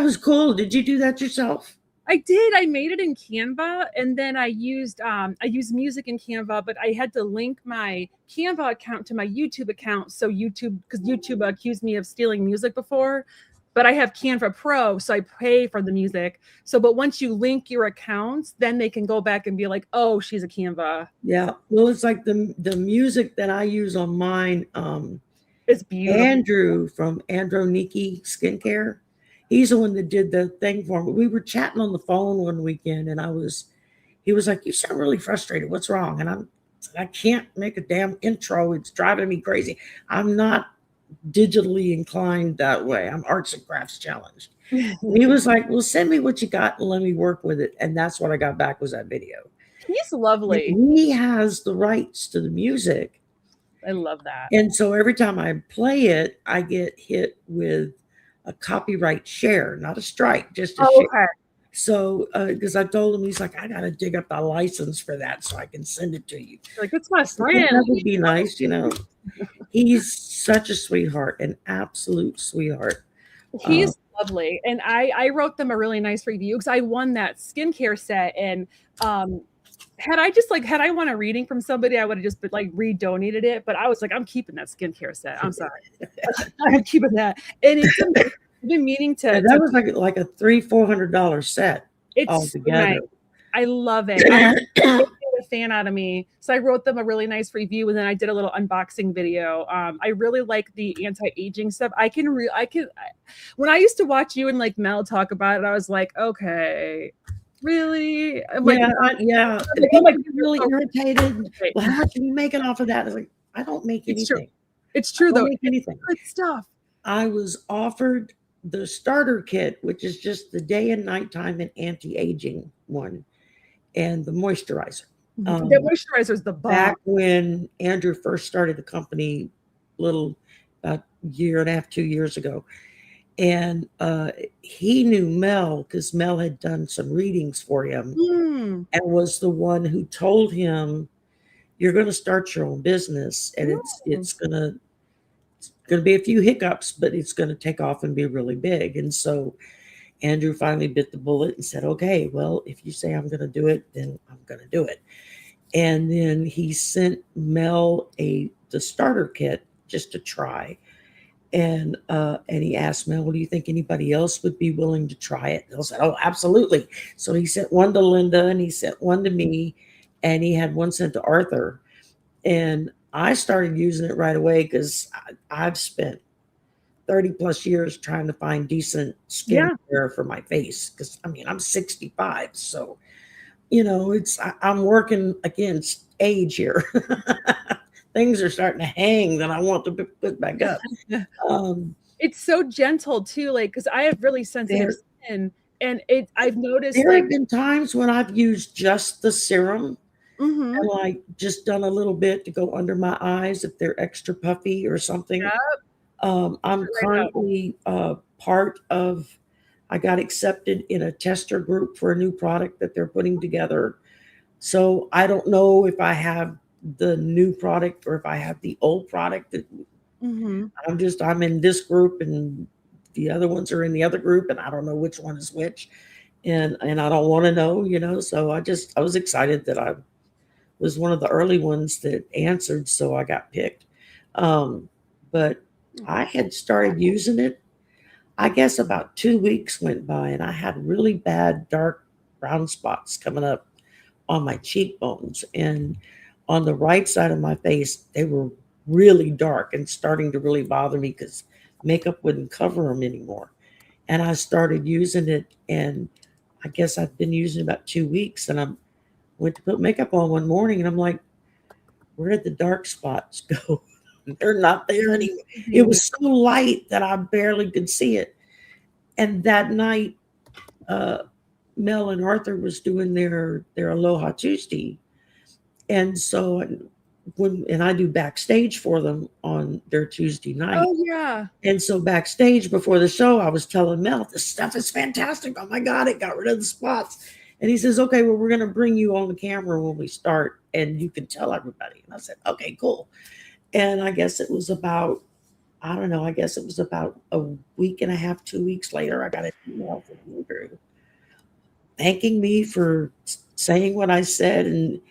was cool. Did you do that yourself? I did. I made it in Canva, and then I used music in Canva, but I had to link my Canva account to my YouTube account. So because YouTube accused me of stealing music before, but I have Canva Pro, so I pay for the music. So, but once you link your accounts, then they can go back and be like, oh, she's a Canva. Yeah. Well, it's like the music that I use on mine. It's beautiful. Andrew from Androniki Skincare. He's the one that did the thing for me. We were chatting on the phone one weekend, and he was like, "You sound really frustrated. What's wrong?" And I can't make a damn intro. It's driving me crazy. I'm not digitally inclined that way. I'm arts and crafts challenged. And he was like, "Well, send me what you got and let me work with it." And that's what I got back was that video. He's lovely. And he has the rights to the music. I love that. And so every time I play it, I get hit with a copyright share, not a strike, just a share. Okay. So, because I told him, he's like, I got to dig up the license for that so I can send it to you. Like, that's my friend. That would be nice, you know. He's such a sweetheart, an absolute sweetheart. He's lovely. And I wrote them a really nice review because I won that skincare set. And had I won a reading from somebody, I would have just been like re-donated it. But I was like, I'm keeping that skincare set. I'm sorry. I'm keeping that. And I've been meaning to. That was like a $300-400 set. It's altogether. Nice. I love it. It made a fan out of me. So I wrote them a really nice review, and then I did a little unboxing video. I really like the anti-aging stuff. When I used to watch you and like Mel talk about it, I was like, okay. Really? I'm like, really irritated. Well, how much are you making off of that? I was like, I don't make anything. It's true though. Make anything. Good stuff. I was offered the starter kit, which is just the day and nighttime and anti-aging one, and the moisturizer. The moisturizer is the bomb. Back when Andrew first started the company, about a year and a half, 2 years ago. And he knew Mel because Mel had done some readings for him and was the one who told him, "You're going to start your own business, and it's going to be a few hiccups, but it's going to take off and be really big." And so Andrew finally bit the bullet and said, "Okay, well, if you say I'm going to do it, then I'm going to do it." And then he sent Mel the starter kit just to try. And he asked Mel, "Well, do you think anybody else would be willing to try it?" And I said, "Oh, absolutely." So he sent one to Linda, and he sent one to me, and he had one sent to Arthur. And I started using it right away because I've spent 30 plus years trying to find decent skincare for my face. Because I'm 65, so I'm working against age here. Things are starting to hang that I want to put back up. It's so gentle too, like because I have really sensitive skin, and I've noticed there have been times when I've used just the serum and like just done a little bit to go under my eyes if they're extra puffy or something. Yep. I'm currently part of. I got accepted in a tester group for a new product that they're putting together. So I don't know if I have the new product or if I have the old product. That I'm in this group and the other ones are in the other group, and I don't know which one is which, and I don't want to know, so I was excited that I was one of the early ones that answered, so I got picked. But I had started using it. I guess about 2 weeks went by, and I had really bad dark brown spots coming up on my cheekbones, and on the right side of my face, they were really dark and starting to really bother me because makeup wouldn't cover them anymore. And I started using it, and I guess I've been using it about 2 weeks, and I went to put makeup on one morning, and I'm like, where did the dark spots go? They're not there anymore. It was so light that I barely could see it. And that night, Mel and Arthur was doing their Aloha Tuesday. And so and I do backstage for them on their Tuesday night. Oh, yeah. And so backstage before the show, I was telling Mel, this stuff is fantastic. Oh my God, it got rid of the spots. And he says, okay, well, we're going to bring you on the camera when we start and you can tell everybody. And I said, okay, cool. And I guess it was about, I don't know, I guess it was about a week and a half, 2 weeks later, I got an email from Andrew thanking me for saying what I said. And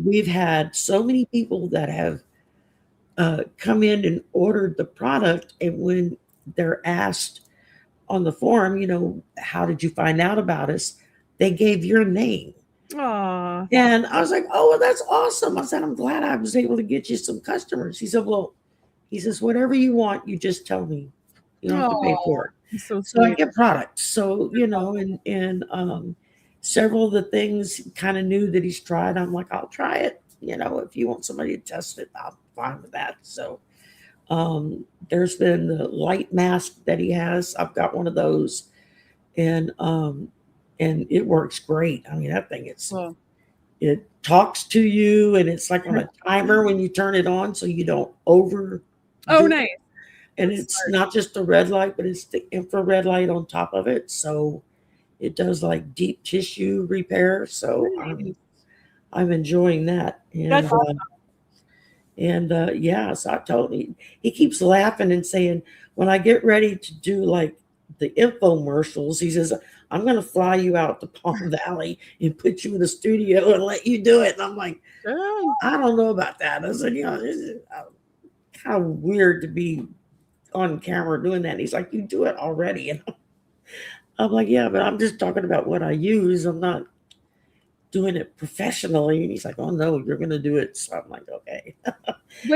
we've had so many people that have come in and ordered the product. And when they're asked on the forum, how did you find out about us? They gave your name. Aw. And I was like, oh, well, that's awesome. I said, I'm glad I was able to get you some customers. He said, well, whatever you want, you just tell me. You don't have to pay for it. So I get products. So, and several of the things kind of new that he's tried. I'm like, I'll try it. If you want somebody to test it, I'm fine with that. So there's been the light mask that he has. I've got one of those, and it works great. I mean, that thing, it talks to you, and it's like on a timer when you turn it on, so you don't over. Oh, nice. And it's not just the red light, but it's the infrared light on top of it. So it does like deep tissue repair. So I'm enjoying that. And That's awesome. Yeah, so I told him, he keeps laughing and saying, when I get ready to do like the infomercials, he says, I'm going to fly you out to Palm Valley and put you in the studio and let you do it. And I'm like, I don't know about that. I said, this is kind of weird to be on camera doing that. And he's like, you do it already. And I'm like, yeah, but I'm just talking about what I use. I'm not doing it professionally. And he's like, oh no, you're going to do it. So I'm like, okay.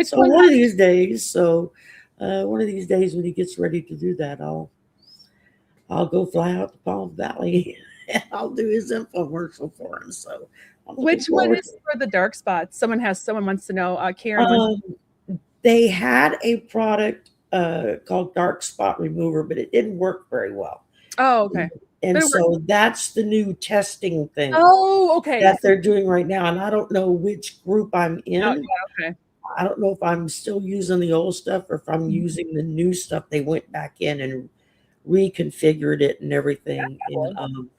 So one of these days when he gets ready to do that, I'll go fly out to Palm Valley and I'll do his infomercial for him. So which one is for the dark spots? Someone wants to know. Karen, they had a product called Dark Spot Remover, but it didn't work very well. Oh, okay. And so that's the new testing thing. Oh, okay. That they're doing right now. And I don't know which group I'm in. Oh, yeah, okay. I don't know if I'm still using the old stuff or if I'm using the new stuff. They went back in and reconfigured it and everything. Yeah, and,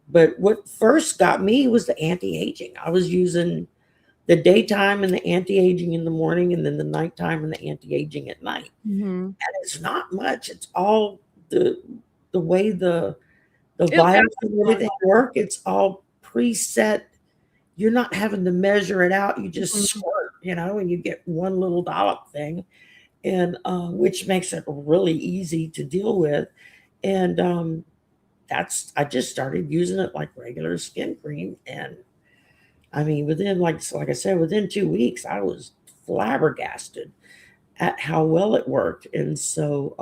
but what first got me was the anti-aging. I was using the daytime and the anti-aging in the morning, and then the nighttime and the anti-aging at night. And it's not much. It's all the way the virus and everything work. It's all preset. You're not having to measure it out. You just squirt, and you get one little dollop thing, and which makes it really easy to deal with. And I just started using it like regular skin cream. And I mean, within, like I said, within 2 weeks, I was flabbergasted at how well it worked. And so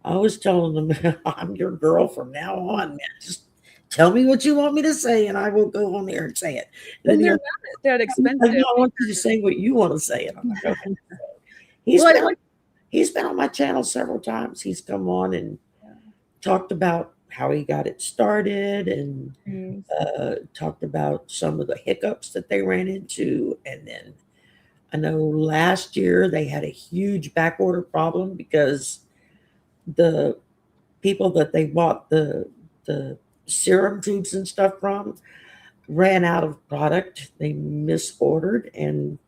I was telling them, I'm your girl from now on, man. Just tell me what you want me to say, and I will go on there and say it. And they're not that expensive. I want you to say what you want to say. And I'm like, okay. He's been on my channel several times. He's come on and talked about how he got it started, and talked about some of the hiccups that they ran into. And then I know last year they had a huge back order problem because the people that they bought the serum tubes and stuff from ran out of product. They misordered, and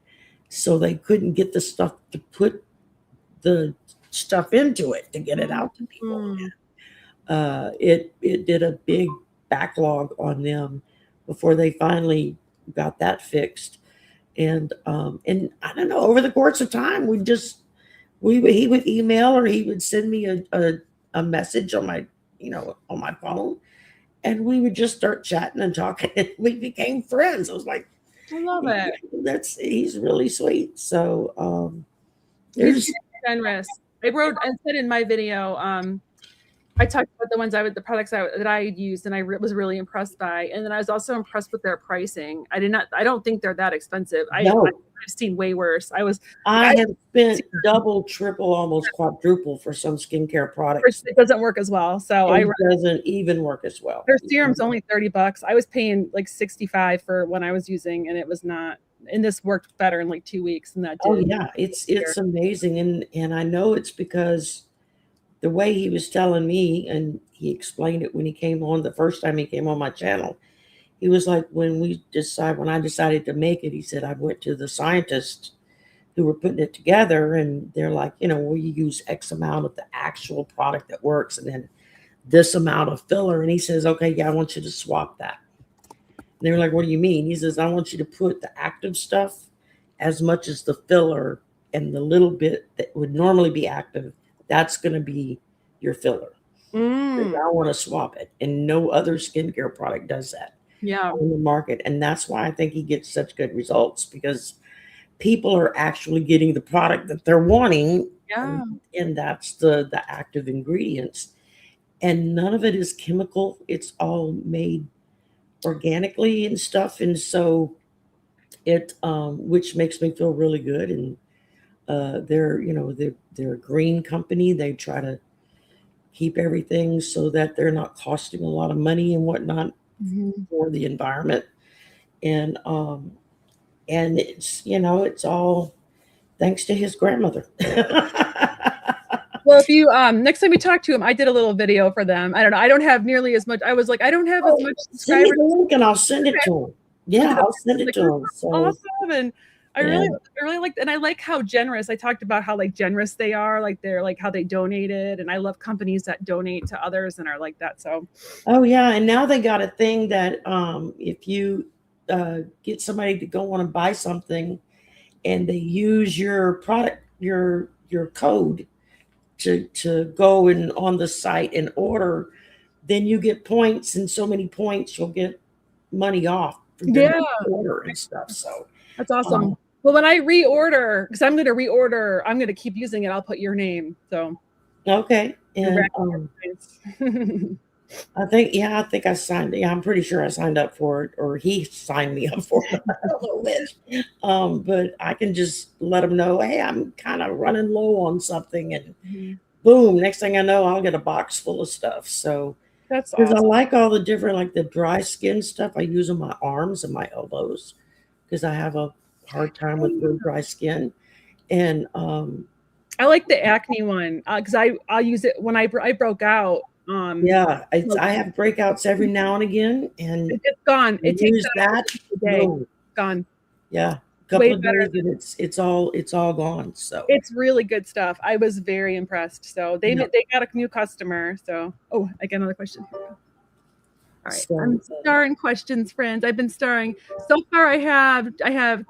so they couldn't get the stuff to put the stuff into it to get it out to people. It did a big backlog on them before they finally got that fixed. And I don't know, over the course of time, he would email, or he would send me a message on my on my phone, and we would just start chatting and talking, and we became friends. I was like, I love it. He's really sweet. So he's generous. I said in my video, I talked about the products that I used, and I was really impressed by. And then I was also impressed with their pricing. I don't think they're that expensive. I've seen way worse. I have spent double, triple, almost quadruple for some skincare products. It doesn't work as well. So it doesn't even work as well. Their serum's only $30. I was paying like $65 for when I was using, and it was not. And this worked better in like 2 weeks than that did. Oh yeah, it's amazing, and I know it's because the way he was telling me, and he explained it when he came on the first time he came on my channel. He was like, when I decided to make it, he said, I went to the scientist who were putting it together, and they're like, well, you use X amount of the actual product that works, and then this amount of filler. And he says, okay, yeah, I want you to swap that. And they were like, what do you mean? He says, I want you to put the active stuff as much as the filler, and the little bit that would normally be active, that's going to be your filler. Mm. I want to swap it, and no other skincare product does that on the market. And that's why I think he gets such good results, because people are actually getting the product that they're wanting. Yeah. And that's the active ingredients. And none of it is chemical. It's all made organically and stuff. And so it, which makes me feel really good. And they're a green company. They try to keep everything so that they're not costing a lot of money and whatnot for the environment. And it's, it's all thanks to his grandmother. Well, if you next time you talk to him, I did a little video for them. I don't know. I don't have nearly as much. I was like, I don't have as much Send me subscribers. the link and I'll send it to him. Yeah, I'll send it to him. So awesome. And I really like, and I like how generous. I talked about how like generous they are, like they're like how they donated, and I love companies that donate to others and are like that. So oh yeah, and now they got a thing that if you get somebody to go on and buy something, and they use your product, your code to go and on the site and order, then you get points, and so many points you'll get money off for your order and stuff. So that's awesome. Well, when I reorder, because I'm going to reorder, I'm going to keep using it. I'll put your name. So okay, and I think I signed. Yeah, I'm pretty sure I signed up for it, or he signed me up for it. I don't know which. But I can just let him know, hey, I'm kind of running low on something, and boom, next thing I know, I'll get a box full of stuff. So that's because awesome. I like all the different, like the dry skin stuff. I use on my arms and my elbows because I have a hard time with real dry skin, and I like the acne one because I'll use it when I broke out. Yeah, I have breakouts every now and again, and it's gone. It takes that day. Gone. Yeah, a couple of days, and it's all gone. So it's really good stuff. I was very impressed. So they got a new customer. So I got another question. All right, so, I'm starring questions, friends. I've been starring so far. I have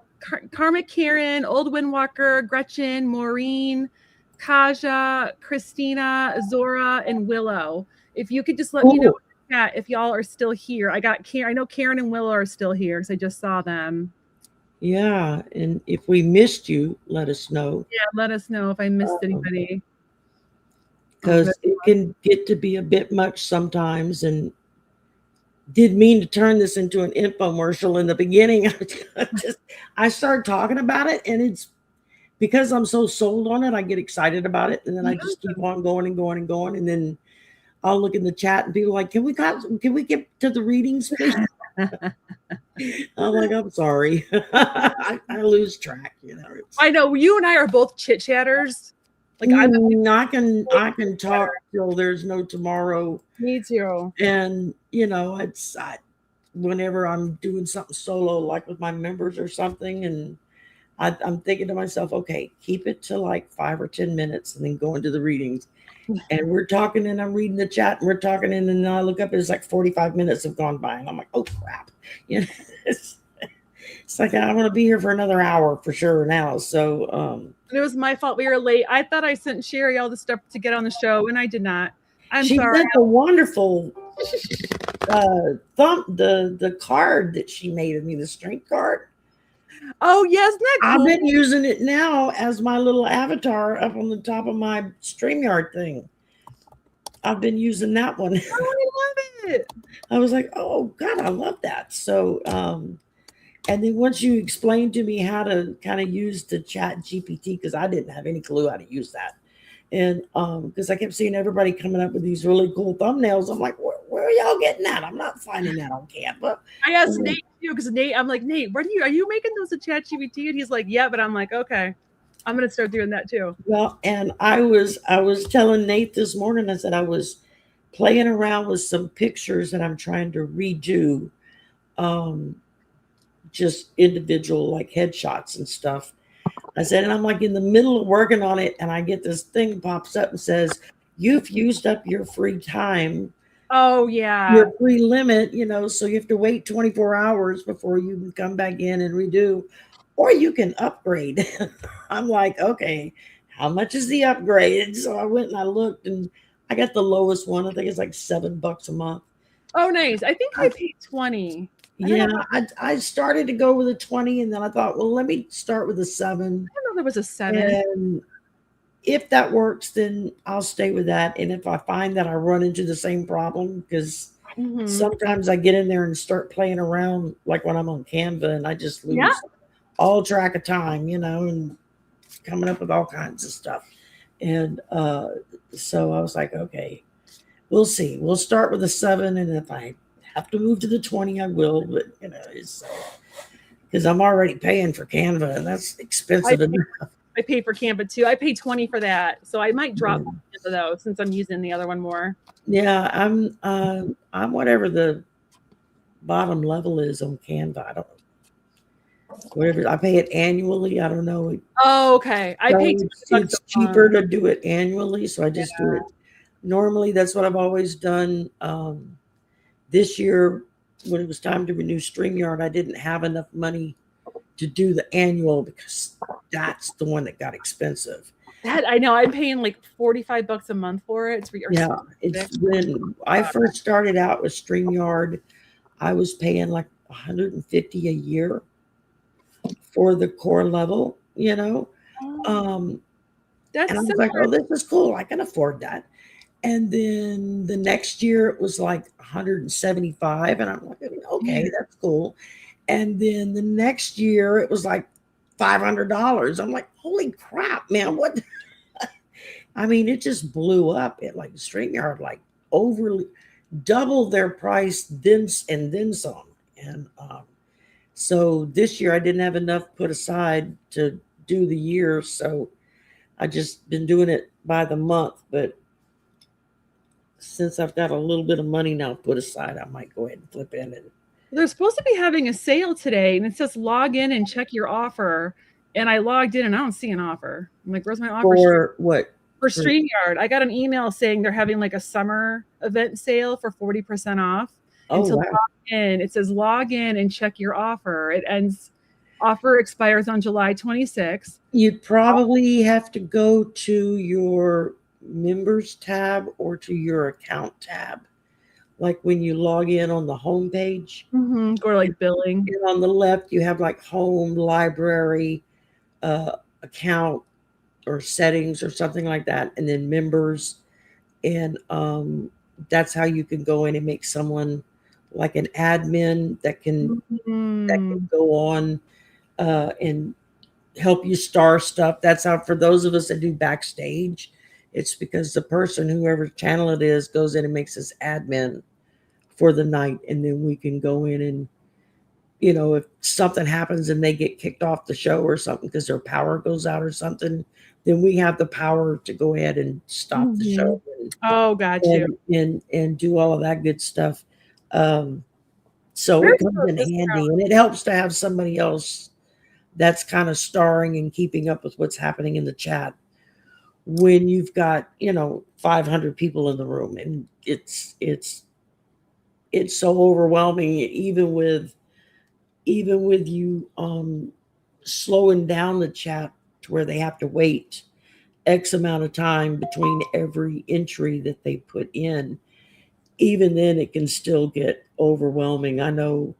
Karma, Karen, Old Windwalker, Gretchen, Maureen, Kaja, Christina, Zora, and Willow. If you could just let me know in the chat if y'all are still here. I know Karen and Willow are still here because I just saw them. Yeah, and if we missed you, let us know. Yeah, let us know if I missed anybody. Because it can get to be a bit much sometimes, and did mean to turn this into an infomercial in the beginning. I started talking about it, and it's because I'm so sold on it, I get excited about it, and then I just keep on going and going and going, and then I'll look in the chat and people are like, can we get to the readings, please? I'm like, I'm sorry. I lose track, I know you and I are both chit chatters. Like I can talk till there's no tomorrow. Me too. And it's whenever I'm doing something solo, like with my members or something, and I'm thinking to myself, okay, keep it to like 5 or 10 minutes and then go into the readings. And we're talking and I'm reading the chat and we're talking and then I look up and it's like 45 minutes have gone by and I'm like, oh crap. It's like I want to be here for another hour for sure now. So it was my fault we were late. I thought I sent Shari all the stuff to get on the show and I did not. She sent a wonderful the card that she made of me, the strength card. Oh yes, I've been using it now as my little avatar up on the top of my StreamYard thing. I've been using that one. Oh, I love it. I was like, oh God, I love that. So and then once you explained to me how to kind of use the chat GPT, because I didn't have any clue how to use that. And because I kept seeing everybody coming up with these really cool thumbnails. I'm like, where are y'all getting that? I'm not finding that on Canva. I asked Nate too, because Nate, I'm like, Nate, are you making those with ChatGPT? And he's like, yeah, but I'm like, okay, I'm gonna start doing that too. Well, and I was telling Nate this morning, I said I was playing around with some pictures that I'm trying to redo, just individual like headshots and stuff. I said, and I'm like in the middle of working on it, and I get this thing pops up and says, "You've used up your free time, Oh yeah. your free limit, so you have to wait 24 hours before you can come back in and redo, or you can upgrade." I'm like, okay, how much is the upgrade? So I went and I looked, and I got the lowest one. I think it's like $7 a month. Oh, nice. I think I paid 20. Yeah, I started to go with a 20, and then I thought, well, let me start with a 7. I don't know if there was a 7. And if that works, then I'll stay with that. And if I find that I run into the same problem, because sometimes I get in there and start playing around, like when I'm on Canva, and I just lose all track of time, and coming up with all kinds of stuff. And so I was like, okay, we'll see. We'll start with a 7, and if I have to move to the 20, I will. But it's because I'm already paying for Canva, and that's expensive enough. I pay for Canva too. I pay 20 for that, so I might drop Canva though, since I'm using the other one more. Yeah, I'm whatever the bottom level is on Canva. I don't know. Whatever, I pay it annually. I don't know. Oh, okay. I pay. It's cheaper to do it annually, so I just do it. Normally, that's what I've always done. This year, when it was time to renew StreamYard, I didn't have enough money to do the annual because that's the one that got expensive. That I know. I'm paying like $45 a month for it. It's when I first started out with StreamYard, I was paying like $150 a year for the core level, and I was like, oh, this is cool. I can afford that. And then the next year it was like $175, and I'm like, okay, that's cool. And then the next year it was like $500. I'm like, holy crap, man, what? I mean, it just blew up. It like StreamYard like overly doubled their price then some. And so this year I didn't have enough put aside to do the year, so I just been doing it by the month. But since I've got a little bit of money now put aside, I might go ahead and flip in. And they're supposed to be having a sale today, and it says log in and check your offer. And I logged in and I don't see an offer. I'm like, where's my offer? For what? For StreamYard. I got an email saying they're having like a summer event sale for 40% off. Oh, and to wow. log in, it says log in and check your offer. Offer expires on July 26th. You'd probably have to go to your members tab or to your account tab. Like when you log in on the home page, or like billing. And on the left, you have like home, library, account, or settings, or something like that, and then members. And that's how you can go in and make someone like an admin that can go on and help you star stuff. That's how, for those of us that do backstage, it's because the person, whoever channel it is, goes in and makes us admin for the night, and then we can go in and, if something happens and they get kicked off the show or something because their power goes out or something, then we have the power to go ahead and stop the show. Got you. And do all of that good stuff. So it comes in handy, and it helps to have somebody else that's kind of starring and keeping up with what's happening in the chat when you've got 500 people in the room, and it's so overwhelming, even with you slowing down the chat to where they have to wait X amount of time between every entry that they put in. Even then it can still get overwhelming. I know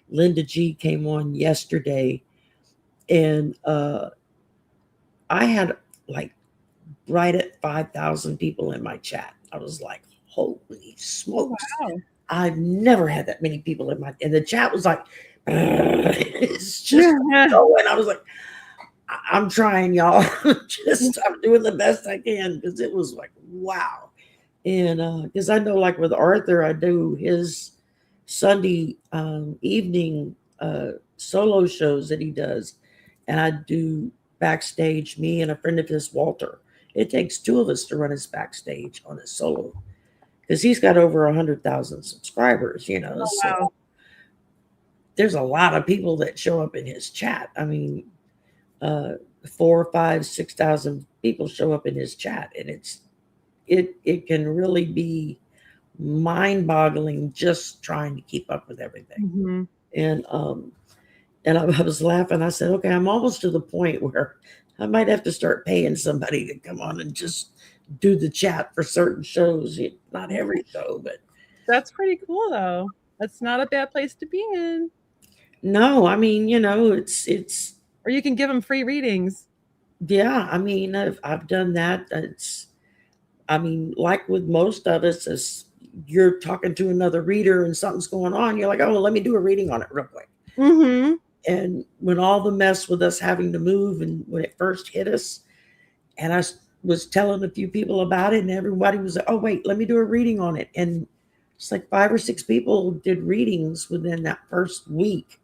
Linda G came on yesterday, and I had like right at 5,000 people in my chat. I was like, holy smokes. Wow. I've never had that many people and the chat was like, it's just going. I was like, I'm trying, y'all. I'm doing the best I can, because it was like, wow. And because I know, like with Arthur, I do his Sunday evening solo shows that he does, and I do backstage, me and a friend of his, Walter. It takes two of us to run his backstage on his solo, because he's got over 100,000 subscribers, wow. So there's a lot of people that show up in his chat. I mean, 4, 5, 6,000 people show up in his chat, and it can really be mind-boggling just trying to keep up with everything. Mm-hmm. And I was laughing. I said, okay, I'm almost to the point where I might have to start paying somebody to come on and just do the chat for certain shows. Not every show, but That's pretty cool, though. That's not a bad place to be in. no, I mean, it's Or you can give them free readings. yeah. I mean, I've done that. I mean, like with most of us, as you're talking to another reader and something's going on, you're like, oh, well, let me do a reading on it real quick. Mm-hmm. And when all the mess with us having to move and when it first hit us, and I was telling a few people about it, and everybody was like, oh, wait, let me do a reading on it. And it's like 5 or 6 people did readings within that first week.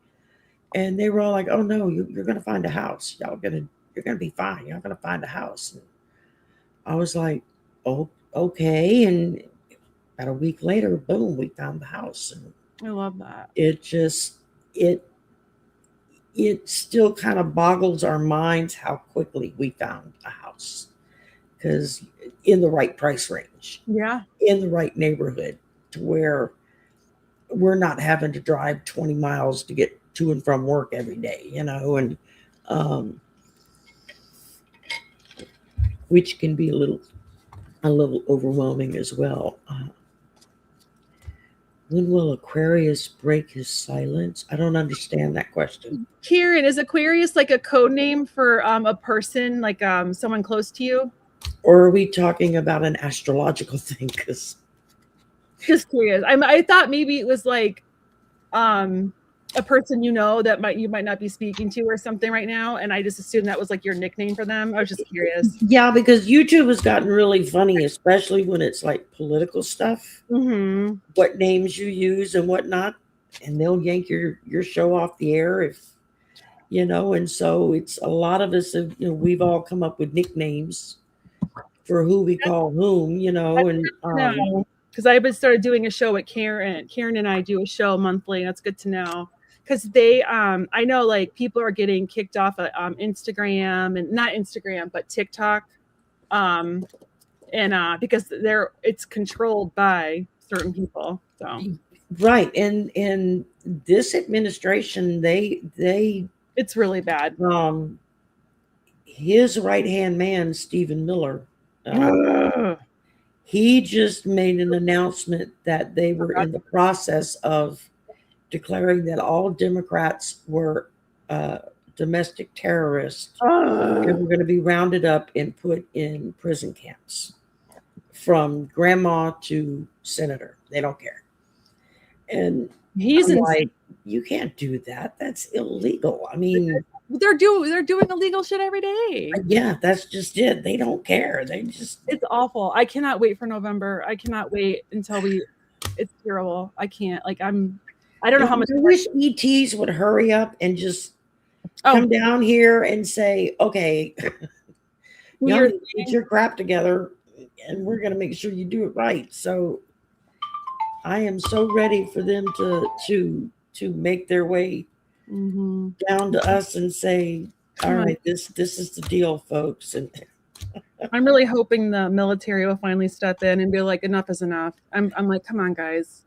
And they were all like, oh, no, you're going to find a house. You're going to be fine. You're going to find a house. And I was like, oh, okay. And about a week later, boom, we found the house. And I love that. It still kind of boggles our minds how quickly we found a house, because in the right price range, Yeah. in the right neighborhood, to where we're not having to drive 20 miles to get to and from work every day, and which can be a little overwhelming as well. When will Aquarius break his silence? I don't understand that question. Karen, is Aquarius like a code name for a person, like someone close to you? Or are we talking about an astrological thing? Because Just curious. I thought maybe it was like a person that you might not be speaking to or something right now, and I just assumed that was like your nickname for them. I was just curious. yeah, because YouTube has gotten really funny, especially when it's like political stuff. Mm-hmm. What names you use and whatnot, and they'll yank your show off the air if and so it's a lot of us have, we've all come up with nicknames for who we call whom, and because I started doing a show with Karen. Karen and I do a show monthly. That's good to know. Because they, I know like people are getting kicked off of Instagram, and not Instagram, but TikTok, and because it's controlled by certain people. So right, and this administration, they it's really bad. His right hand man, Stephen Miller, he just made an announcement that they were in the process of declaring that all Democrats were domestic terrorists and were going to be rounded up and put in prison camps, from grandma to senator. They don't care. And he's like, you can't do that. That's illegal. I mean, they're doing illegal shit every day. Yeah, that's just it. They don't care. It's awful. I cannot wait for November. I cannot wait until it's terrible. I can't. Like I don't know how much. I wish ETs would hurry up and just come down here and say, okay, get your crap together, and we're going to make sure you do it right. So I am so ready for them to make their way down to us and say, all right, this is the deal, folks. And I'm really hoping the military will finally step in and be like, enough is enough. I'm like, come on, guys,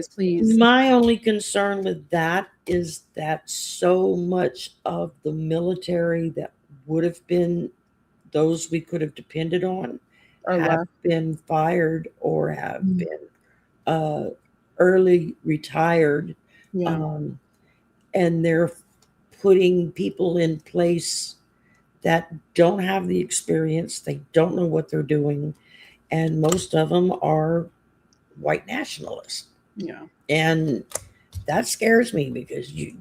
please. My only concern with that is that so much of the military that would have been those we could have depended on have been fired or have been early retired. Yeah. And they're putting people in place that don't have the experience. They don't know what they're doing. And most of them are white nationalists. Yeah. And that scares me, because you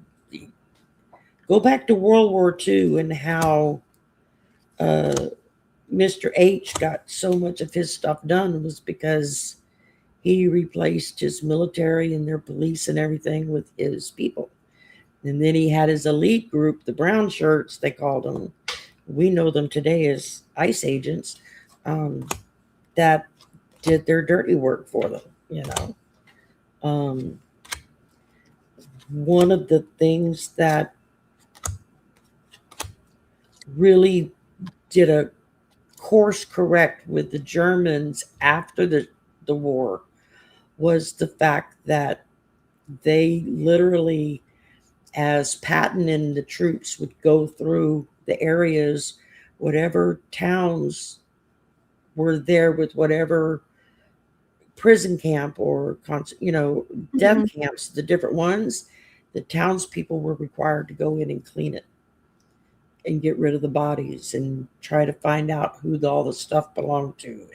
go back to World War II and how Mr. H got so much of his stuff done was because he replaced his military and their police and everything with his people. And then he had his elite group, the brown shirts, they called them. We know them today as ICE agents, that did their dirty work for them, One of the things that really did a course correct with the Germans after the war was the fact that they literally, as Patton and the troops would go through the areas, whatever towns were there with whatever prison camp or death camps, the different ones, the townspeople were required to go in and clean it and get rid of the bodies and try to find out who all the stuff belonged to.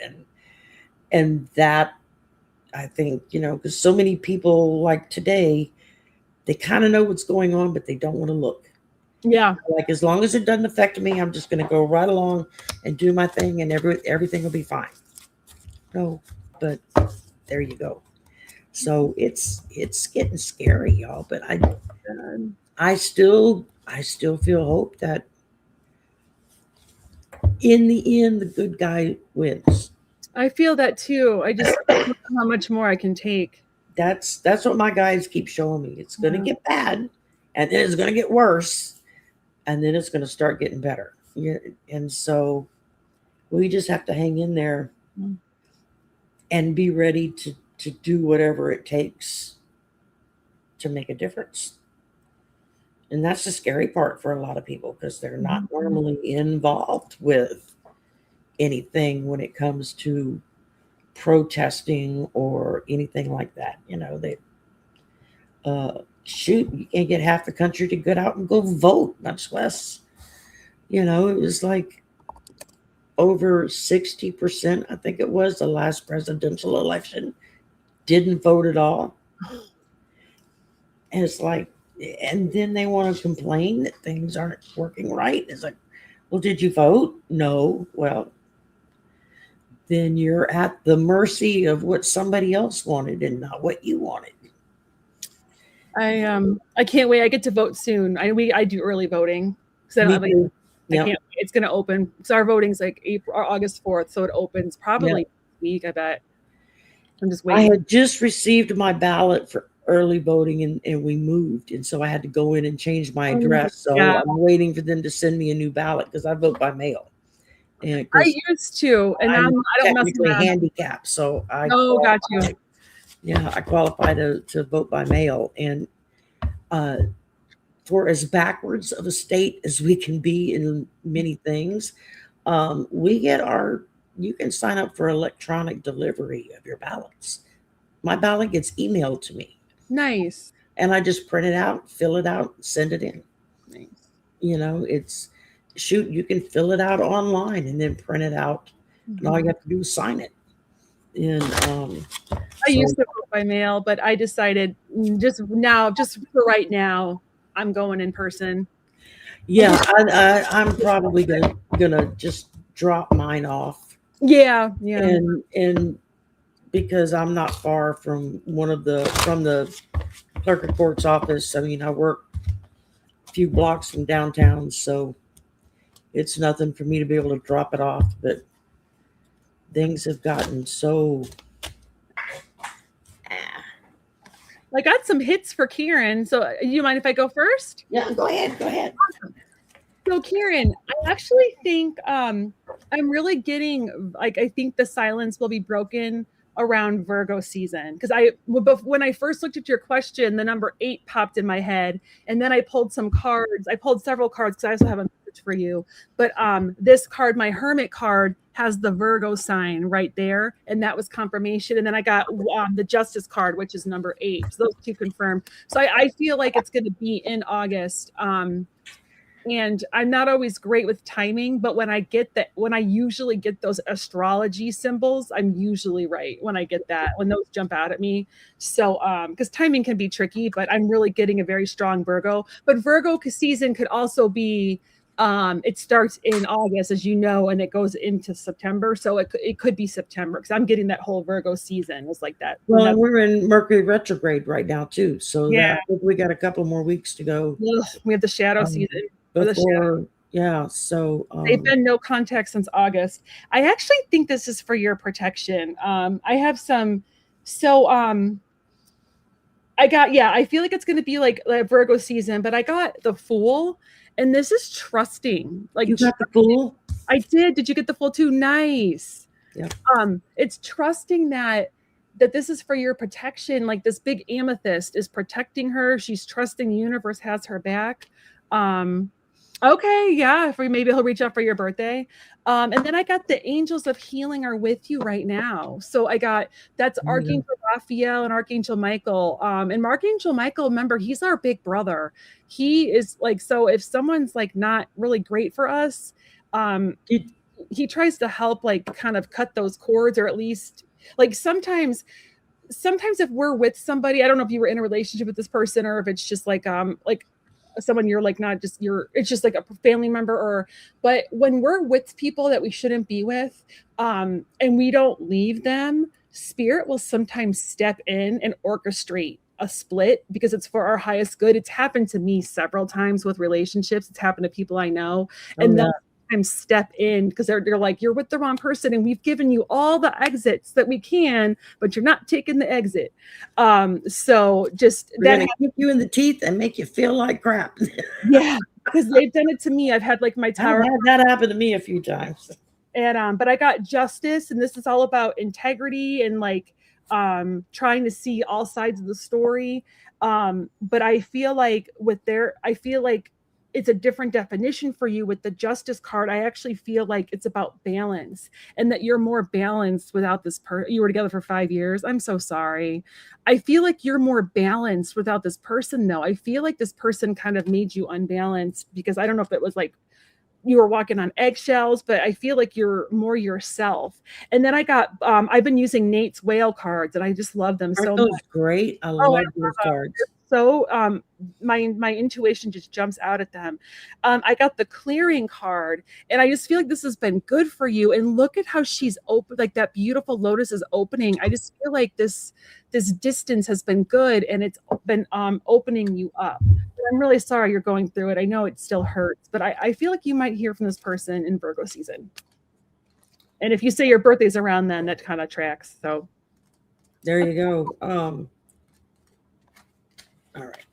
And that, I think, because so many people like today, they kind of know what's going on, but they don't want to look. Yeah. Like, as long as it doesn't affect me, I'm just going to go right along and do my thing, and everything will be fine. No, but there you go. So it's getting scary, y'all. But I still feel hope that in the end, the good guy wins. I feel that too. I just don't know how much more I can take. That's what my guys keep showing me. It's going to get bad, and then it's going to get worse, and then it's going to start getting better. Yeah, and so we just have to hang in there and be ready to do whatever it takes to make a difference. And that's the scary part for a lot of people, because they're not normally involved with anything when it comes to protesting or anything like that. They you can't get half the country to get out and go vote, much less, it was like over 60%, I think it was, the last presidential election, didn't vote at all. And it's like, and then they want to complain that things aren't working right. It's like, well, did you vote? No. Well, then you're at the mercy of what somebody else wanted and not what you wanted. I can't wait. I get to vote soon. I do early voting because I can't wait. It's going to open. So our voting's like April or August 4th, so it opens probably this week. I bet. I'm just waiting. I had just received my ballot for early voting, and we moved, and so I had to go in and change my address. So I'm waiting for them to send me a new ballot, because I vote by mail. And I used to, and I don't technically handicapped, so I got you. Yeah, I qualify to vote by mail, and for as backwards of a state as we can be in many things, you can sign up for electronic delivery of your ballots. My ballot gets emailed to me. Nice. And I just print it out, fill it out, send it in. Nice. You can fill it out online and then print it out. And all you have to do is sign it. And I used to vote by mail, but I decided just for right now, I'm going in person. Yeah, I'm probably gonna just drop mine off. Yeah. And because I'm not far from the clerk of court's office. I mean, I work a few blocks from downtown, so it's nothing for me to be able to drop it off. But things have gotten so. I got some hits for Karen. So you mind if I go first? Yeah, go ahead. Awesome. So Karen, I actually think I'm really getting, I think the silence will be broken around Virgo season, because when I first looked at your question, the number 8 popped in my head, and then I pulled some cards. I pulled several cards because I also have a message for you. But this card, my Hermit card, has the Virgo sign right there, and that was confirmation. And then I got the Justice card, which is number 8. So those two confirmed. So I feel like it's going to be in August. And I'm not always great with timing, but when I usually get those astrology symbols, I'm usually right when I get that, when those jump out at me. So, because timing can be tricky, but I'm really getting a very strong Virgo. But Virgo season could also be, it starts in August, as you know, and it goes into September. So it could be September, because I'm getting that whole Virgo season. It's like that. Well, we're in Mercury retrograde right now too. So I think we got a couple more weeks to go. We have the shadow season. So they've been no contact since August. I actually think this is for your protection. I have some, I feel like it's going to be like Virgo season, but I got the Fool, And this is trusting. Like, You got the Fool? I did. Did you get the Fool too? Nice. Yeah. It's trusting that this is for your protection. Like, this big amethyst is protecting her. She's trusting the universe has her back. Okay, yeah, maybe he'll reach out for your birthday. And then I got the angels of healing are with you right now. So that's Archangel Raphael and Archangel Michael. And Archangel Michael, remember, he's our big brother. He is like, so if someone's like not really great for us, he tries to help like kind of cut those cords, or at least like sometimes if we're with somebody, I don't know if you were in a relationship with this person or if it's just like someone you're like not just it's just like a family member, but when we're with people that we shouldn't be with, and we don't leave them, spirit will sometimes step in and orchestrate a split because it's for our highest good. It's happened to me several times with relationships. It's happened to people I know, and they'll sometimes step in because they're like, you're with the wrong person, and we've given you all the exits that we can, but you're not taking the exit. So just that hit you in the teeth and make you feel like crap. Yeah, because they've done it to me. I've had like my tower. I've had that happen to me a few times. And but I got justice, and this is all about integrity and like trying to see all sides of the story. But I feel like it's a different definition for you with the justice card. I actually feel like it's about balance, and that you're more balanced without this you were together for 5 years. I'm so sorry. I feel like you're more balanced without this person though. I feel like this person kind of made you unbalanced, because I don't know if it was like you were walking on eggshells, but I feel like you're more yourself. And then I got, I've been using Nate's whale cards, and I just love them so much. Great. I love those cards. So my intuition just jumps out at them. I got the clearing card, and I just feel like this has been good for you. And look at how she's open, like that beautiful lotus is opening. I just feel like this distance has been good, and it's been opening you up. But I'm really sorry you're going through it. I know it still hurts, but I feel like you might hear from this person in Virgo season. And if you say your birthday's around then, that kind of tracks. So there you go. All right.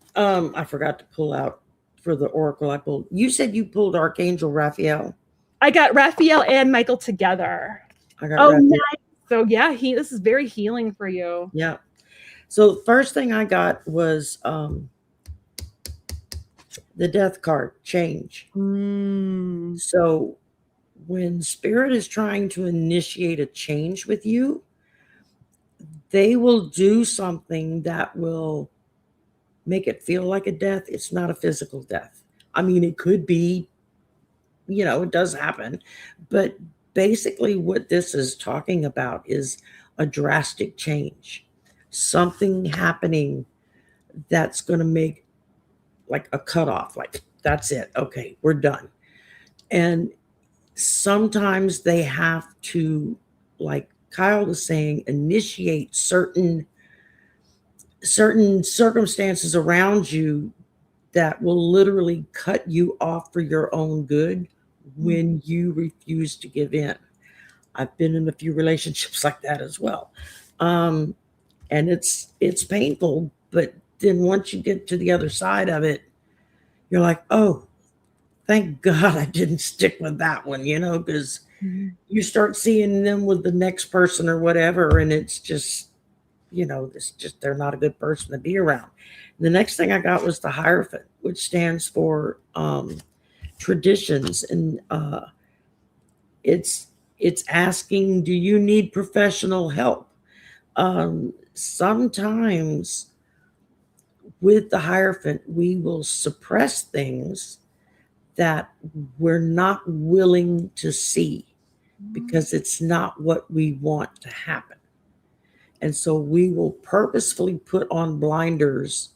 I forgot to pull out for the oracle I pulled. You said you pulled Archangel Raphael. I got Raphael and Michael together. I got Raphael. Nice. So yeah, this is very healing for you. Yeah. So the first thing I got was the death card, change. So when spirit is trying to initiate a change with you, they will do something that will make it feel like a death. It's not a physical death. I mean, it could be, it does happen, but basically what this is talking about is a drastic change, something happening that's going to make like a cutoff, like that's it. Okay, we're done. And sometimes they have to, like Kyle was saying, initiate certain circumstances around you that will literally cut you off for your own good when you refuse to give in. I've been in a few relationships like that as well. And it's painful, but then once you get to the other side of it, you're like, oh, thank God I didn't stick with that one, because you start seeing them with the next person or whatever, and it's just, they're not a good person to be around. And the next thing I got was the Hierophant, which stands for traditions, and it's asking, do you need professional help? Sometimes with the Hierophant, we will suppress things that we're not willing to see because it's not what we want to happen. And so we will purposefully put on blinders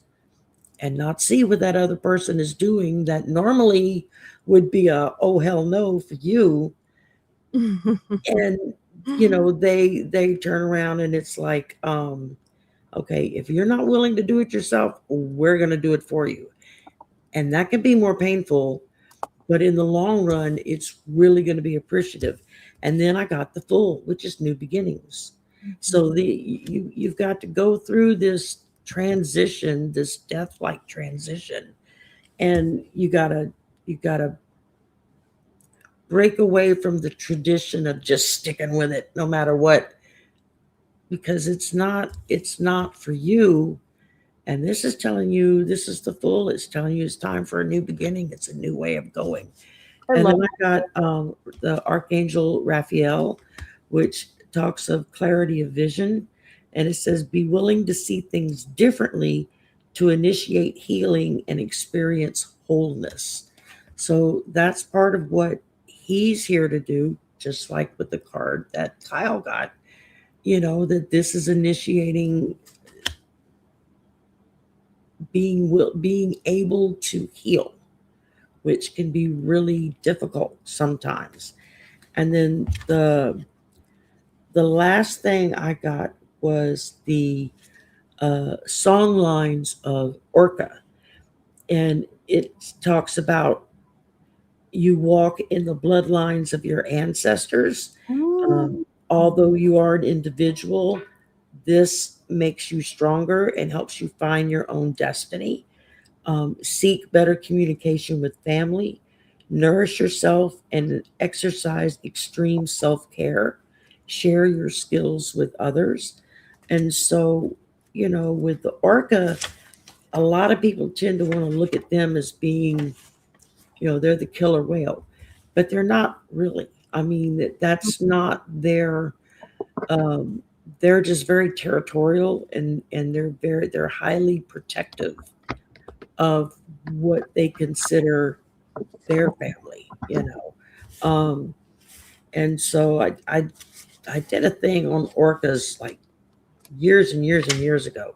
and not see what that other person is doing that normally would be a, oh, hell no for you. And, they turn around and it's like, okay, if you're not willing to do it yourself, we're going to do it for you. And that can be more painful, but in the long run, it's really going to be appreciative. And then I got the Fool, which is new beginnings. So you've got to go through this transition, this death-like transition, and you got to You got to break away from the tradition of just sticking with it no matter what, because it's not for you. And this is telling you, this is the Fool. It's telling you it's time for a new beginning. It's a new way of going. I And love then I got the Archangel Raphael, which talks of clarity of vision. And it says, be willing to see things differently to initiate healing and experience wholeness. So that's part of what he's here to do, just like with the card that Kyle got, that this is initiating being able to heal, which can be really difficult sometimes. And then the last thing I got was the song lines of Orca, and it talks about you walk in the bloodlines of your ancestors. Although you are an individual, this makes you stronger and helps you find your own destiny. Seek better communication with family, nourish yourself, and exercise extreme self care. Share your skills with others. And so, with the Orca, a lot of people tend to want to look at them as being, they're the killer whale, but they're not really. I mean, that's not their. They're just very territorial, and they're highly protective of what they consider their family. And so I did a thing on orcas like years and years and years ago,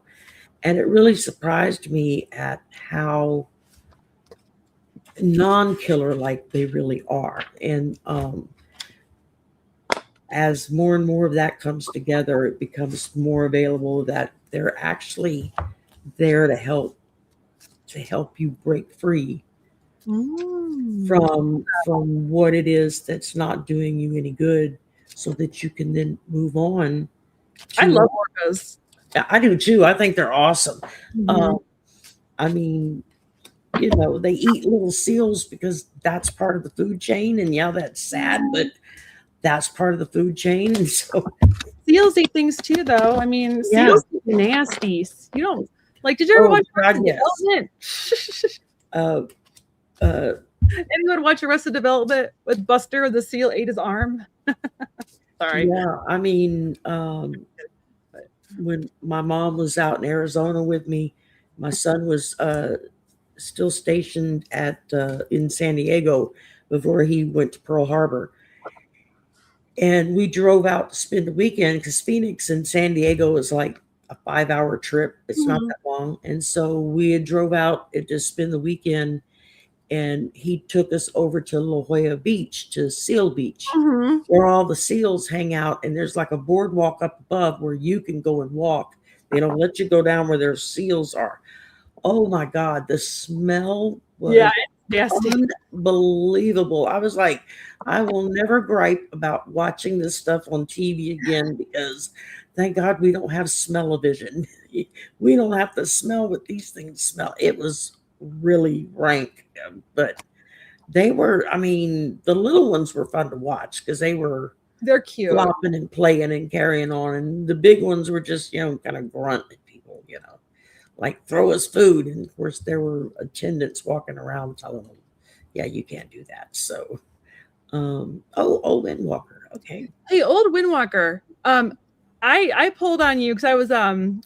and it really surprised me at how non-killer like they really are. And as more and more of that comes together, it becomes more available that they're actually there to help you break free from what it is that's not doing you any good, so that you can then move on. I love orcas. I do too. I think they're awesome. I mean, they eat little seals because that's part of the food chain, and yeah, that's sad, but that's part of the food chain. And so seals eat things too, though. I mean, seals eat nasty. You don't like? Did you ever watch Arrested Development? Anyone watch Arrested Development with Buster? The seal ate his arm. Sorry. Yeah, I mean, when my mom was out in Arizona with me, my son was still stationed in San Diego before he went to Pearl Harbor. And we drove out to spend the weekend because Phoenix and San Diego is like a 5-hour trip. It's not that long. And so we had drove out to spend the weekend, and he took us over to La Jolla Beach, to Seal Beach, where all the seals hang out. And there's like a boardwalk up above where you can go and walk. They don't let you go down where their seals are. Oh my God, the smell was unbelievable. I was like, I will never gripe about watching this stuff on TV again, because thank God we don't have smell-o-vision. We don't have to smell what these things smell. It was really rank, but they were, I mean, the little ones were fun to watch because they're cute, flopping and playing and carrying on, and the big ones were just, kind of grunt at people, like throw us food. And of course there were attendants walking around telling them, yeah, you can't do that. So old Windwalker. Okay. Hey, old Windwalker. I pulled on you because I was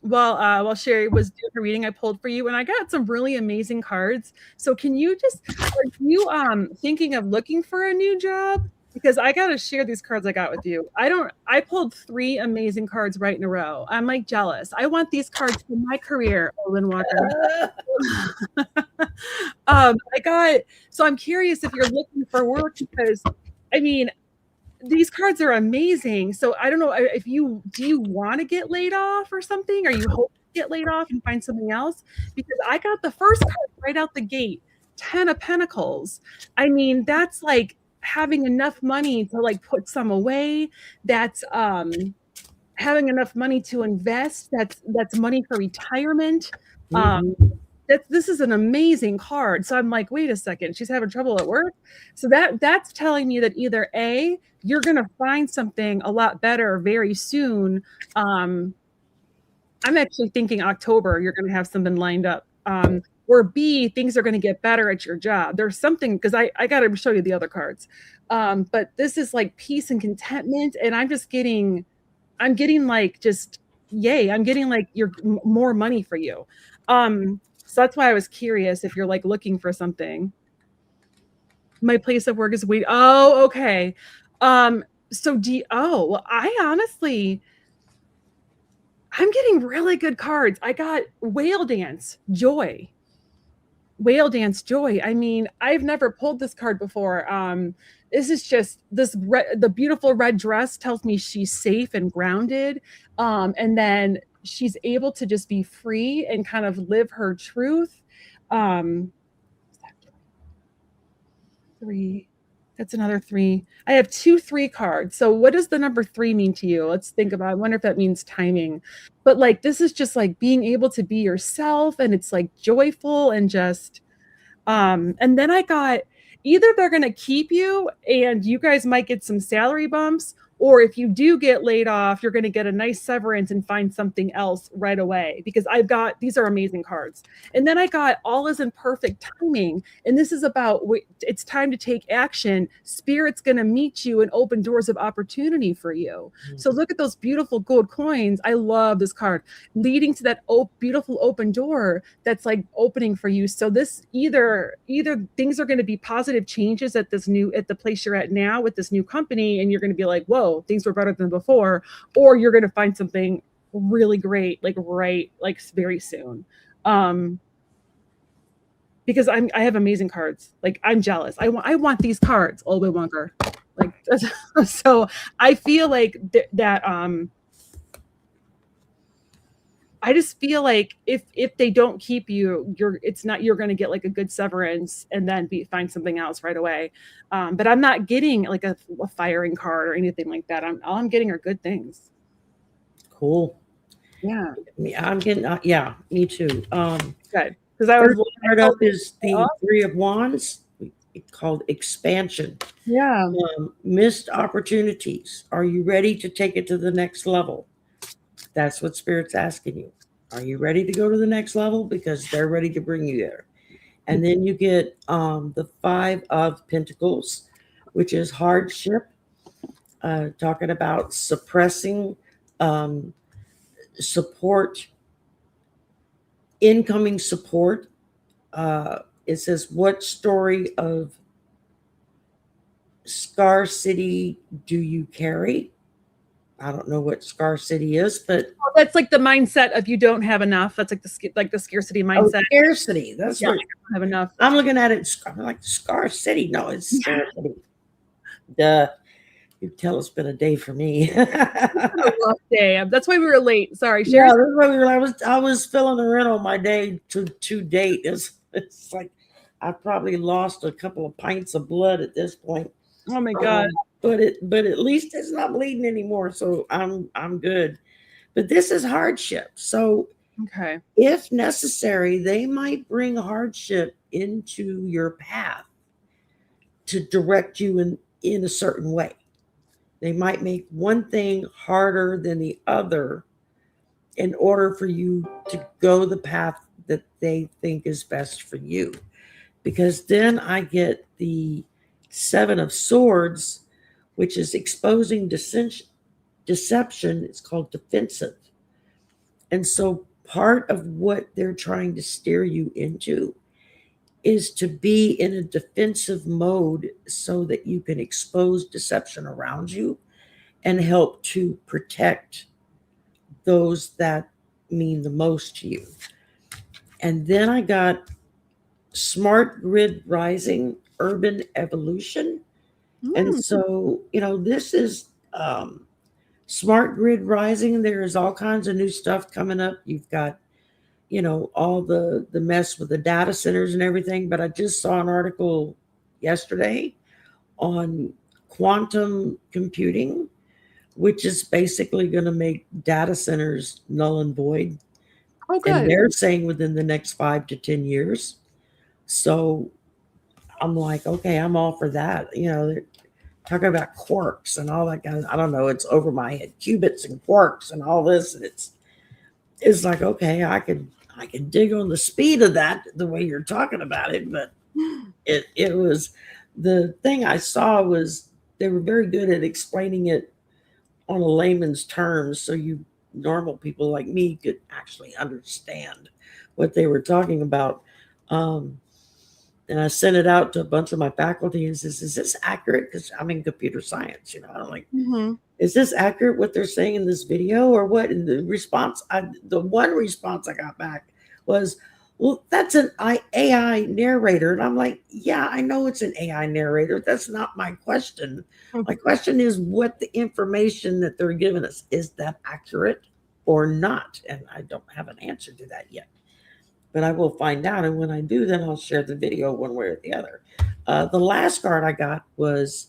while Shari was doing her reading, I pulled for you, and I got some really amazing cards. So can you are you thinking of looking for a new job? Because I gotta share these cards I got with you. I pulled 3 amazing cards right in a row. I'm like jealous. I want these cards for my career, old Windwalker. So I'm curious if you're looking for work, because I mean, these cards are amazing. So I don't know if do you want to get laid off or something? Are you hoping to get laid off and find something else? Because I got the first card right out the gate, 10 of Pentacles. I mean, that's like having enough money to like put some away. That's having enough money to invest. That's money for retirement. this is an amazing card. So I'm like, wait a second, she's having trouble at work. So that's telling me that either A, you're gonna find something a lot better very soon. I'm actually thinking October, you're gonna have something lined up. Or B, things are gonna get better at your job. There's something, because I gotta show you the other cards. But this is like peace and contentment, and I'm getting like just yay, I'm getting like more money for you. So that's why I was curious if you're like looking for something. My place of work is weed. Oh, okay. So well, I'm getting really good cards. I got Whale Dance Joy. Whale Dance Joy. I mean, I've never pulled this card before. This is just the beautiful red dress tells me she's safe and grounded. And then she's able to just be free and kind of live her truth. 3. That's another 3. I have 2 3 cards. So what does the number 3 mean to you? Let's think about it. I wonder if that means timing. But like this is just like being able to be yourself, and it's like joyful and just and then I got either they're going to keep you and you guys might get some salary bumps, or if you do get laid off, you're going to get a nice severance and find something else right away, because these are amazing cards. And then I got all is in perfect timing. And this is about, it's time to take action. Spirit's going to meet you and open doors of opportunity for you. Mm-hmm. So look at those beautiful gold coins. I love this card, leading to that beautiful open door that's like opening for you. So this either things are going to be positive changes at the place you're at now with this new company, and you're going to be like, whoa, things were better than before, or you're going to find something really great, like very soon. Because I have amazing cards. Like I'm jealous. I want these cards, Old Wonker. Like so I feel like that I just feel like if they don't keep you, you're going to get like a good severance and then find something else right away. But I'm not getting like a firing card or anything like that. All I'm getting are good things. Cool. Yeah. I'm getting, yeah, me too. Good. Because I was start up is the 3 of Wands, called expansion. Yeah. Missed opportunities. Are you ready to take it to the next level? That's what Spirit's asking you. Are you ready to go to the next level? Because they're ready to bring you there. And then you get the 5 of Pentacles, which is hardship, talking about suppressing support, incoming support. It says, what story of scarcity do you carry? I don't know what scarcity is, but that's like the mindset of you don't have enough. That's like the scarcity mindset. Oh, scarcity. That's what I don't have enough. I'm looking at it. I'm like scarcity. No, it's scarcity. Duh. You tell it's been a day for me. It's been a rough day. That's why we were late. Sorry, Shari. Yeah, that's why we were. I was filling her in on my day to date. It's like I probably lost a couple of pints of blood at this point. Oh my God. But at least it's not bleeding anymore, so I'm good. But this is hardship. So okay, if necessary, they might bring hardship into your path to direct you in a certain way. They might make one thing harder than the other in order for you to go the path that they think is best for you. Because then I get the 7 of Swords, which is exposing deception. It's called defensive. And so part of what they're trying to steer you into is to be in a defensive mode so that you can expose deception around you and help to protect those that mean the most to you. And then I got Smart Grid Rising, Urban Evolution. And so, this is Smart Grid Rising. There's all kinds of new stuff coming up. You've got, all the mess with the data centers and everything. But I just saw an article yesterday on quantum computing, which is basically going to make data centers null and void. Oh, and good. they're saying within the next 5 to 10 years. So I'm like, okay, I'm all for that. They're talking about quarks and all that kind of, I don't know, it's over my head, qubits and quarks and all this. And it's like, okay, I could dig on the speed of that the way you're talking about it, but it was, the thing I saw was they were very good at explaining it on a layman's terms, so you normal people like me could actually understand what they were talking about. Um, and I sent it out to a bunch of my faculty and says, "Is this accurate?" Because I'm in computer science, I'm like, Mhm. "Is this accurate what they're saying in this video or what?" And the one response I got back was, "Well, that's an AI narrator." And I'm like, "Yeah, I know it's an AI narrator. That's not my question. My question is what the information that they're giving us, is that accurate or not?" And I don't have an answer to that yet, but I will find out. And when I do, then I'll share the video one way or the other. The last card I got was,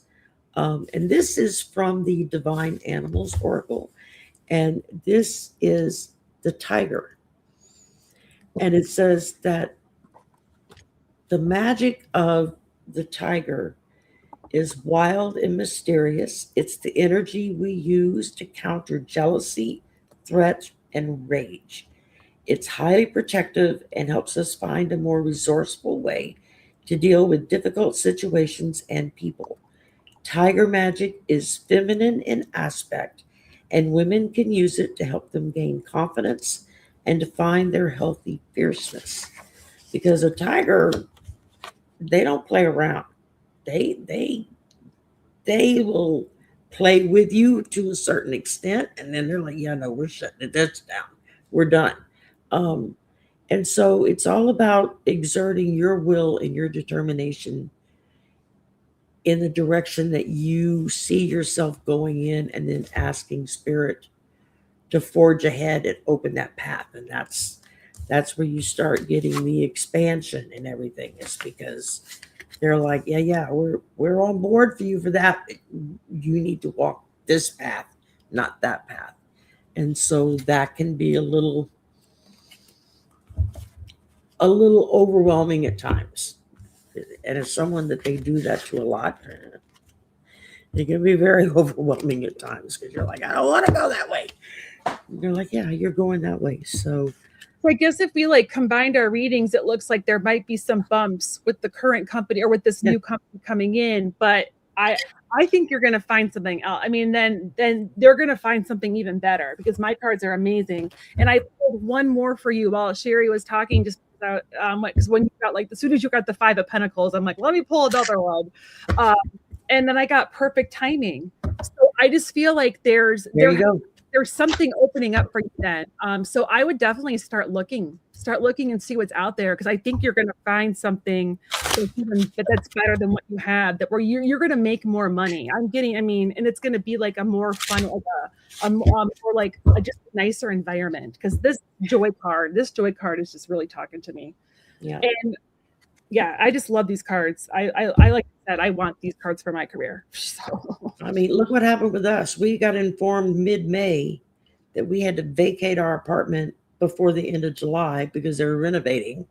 and this is from the Divine Animals Oracle, and this is the tiger. And it says that the magic of the tiger is wild and mysterious. It's the energy we use to counter jealousy, threat, and rage. It's highly protective and helps us find a more resourceful way to deal with difficult situations and people. Tiger magic is feminine in aspect, and women can use it to help them gain confidence and to find their healthy fierceness. Because a tiger, they don't play around. They will play with you to a certain extent, and then they're like, "Yeah, no, we're shutting this down. We're done." Um, and so it's all about exerting your will and your determination in the direction that you see yourself going in, and then asking spirit to forge ahead and open that path. And that's where you start getting the expansion and everything, is because they're like, yeah, we're on board for you for that. You need to walk this path, not that path. And so that can be a little overwhelming at times. And as someone that they do that to a lot, it can be very overwhelming at times, because you're like, "I don't want to go that way." And they're like, "Yeah, you're going that way." So I guess if we like combined our readings, it looks like there might be some bumps with the current company or with this new company coming in. But I think you're going to find something else. I mean, then they're going to find something even better, because my cards are amazing. And I pulled one more for you while Shari was talking, just because when you got like, as soon as you got the 5 of Pentacles, I'm like, let me pull another one. And then I got perfect timing. So I just feel like there you go. there's something opening up for you then. So I would definitely start looking and see what's out there, because I think you're going to find something that's better than what you had, that where you're going to make more money. And it's going to be like a more fun, or like just a nicer environment, because this joy card is just really talking to me. Yeah. And yeah, I just love these cards. I like that. I want these cards for my career. So. I mean, look what happened with us. We got informed mid-May that we had to vacate our apartment before the end of July because they were renovating.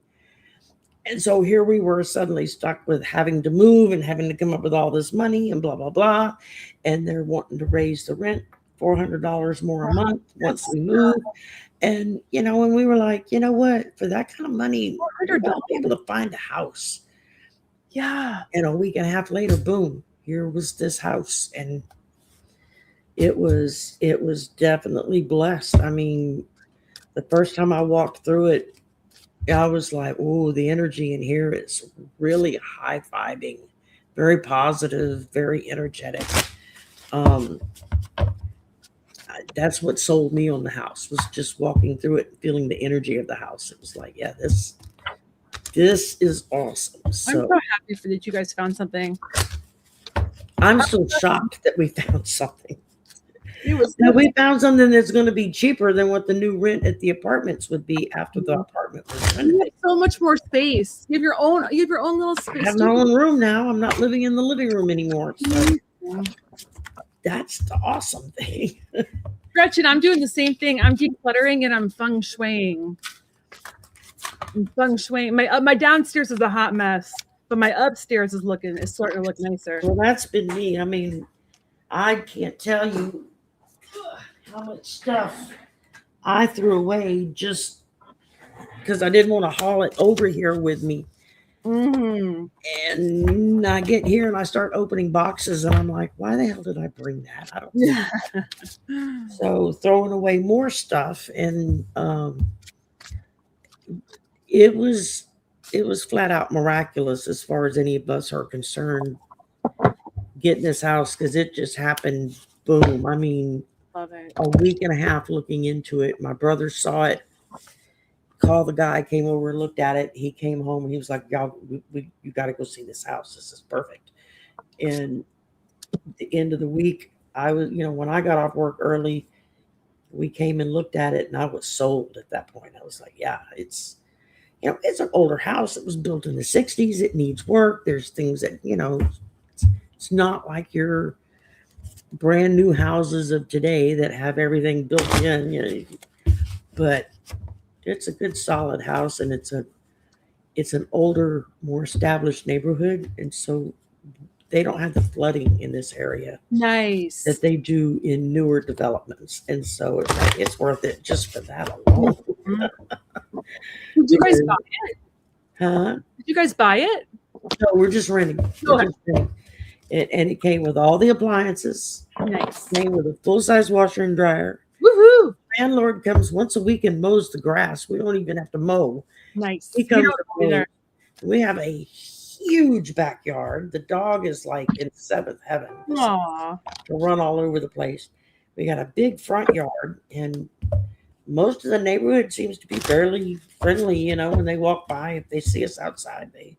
And so here we were suddenly stuck with having to move and having to come up with all this money and blah, blah, blah. And they're wanting to raise the rent $400 more a month once we move. And, and we were like, you know what, for that kind of money, we're going to be able to find a house. Yeah. And a week and a half later, boom, here was this house. And it was definitely blessed. I mean, the first time I walked through it, I was like, oh, the energy in here is really high-fiving, very positive, very energetic. That's what sold me on the house, was just walking through it and feeling the energy of the house. It was like, yeah, this is awesome. So I'm so happy that you guys found something. I'm so shocked that we found something. We found something that's going to be cheaper than what the new rent at the apartments would be after the apartment was renovated. You have so much more space. You have your own little space. I have my own room now. I'm not living in the living room anymore. So that's the awesome thing. Gretchen, I'm doing the same thing. I'm decluttering and I'm feng shuiing. My downstairs is a hot mess, but my upstairs is starting to look nicer. Well, that's been me. I mean, I can't tell you how much stuff I threw away just because I didn't want to haul it over here with me. Mm-hmm. And I get here and I start opening boxes and I'm like, why the hell did I bring that? I don't know. So throwing away more stuff, and it was flat out miraculous as far as any of us are concerned getting this house, because it just happened. Boom. I mean, Love it. a week and a half looking into it. My brother saw it, called the guy, came over and looked at it. He came home and he was like, y'all, you got to go see this house. This is perfect. And at the end of the week, I was, when I got off work early, we came and looked at it and I was sold at that point. I was like, yeah, it's an older house. It was built in the 60s. It needs work. There's things that, it's not like your brand new houses of today that have everything built in, but it's a good solid house, and it's an older, more established neighborhood, and so they don't have the flooding in this area Nice. that they do in newer developments, and so it's worth it just for that alone. Did you guys buy it? Huh? Did you guys buy it? No, we're just renting. And it came with all the appliances. Nice. It came with a full-size washer and dryer. Woohoo! Landlord comes once a week and mows the grass. We don't even have to mow. Nice. He comes and mows. We have a huge backyard. The dog is like in seventh heaven. Aww. To run all over the place. We got a big front yard, and most of the neighborhood seems to be fairly friendly. When they walk by, if they see us outside, they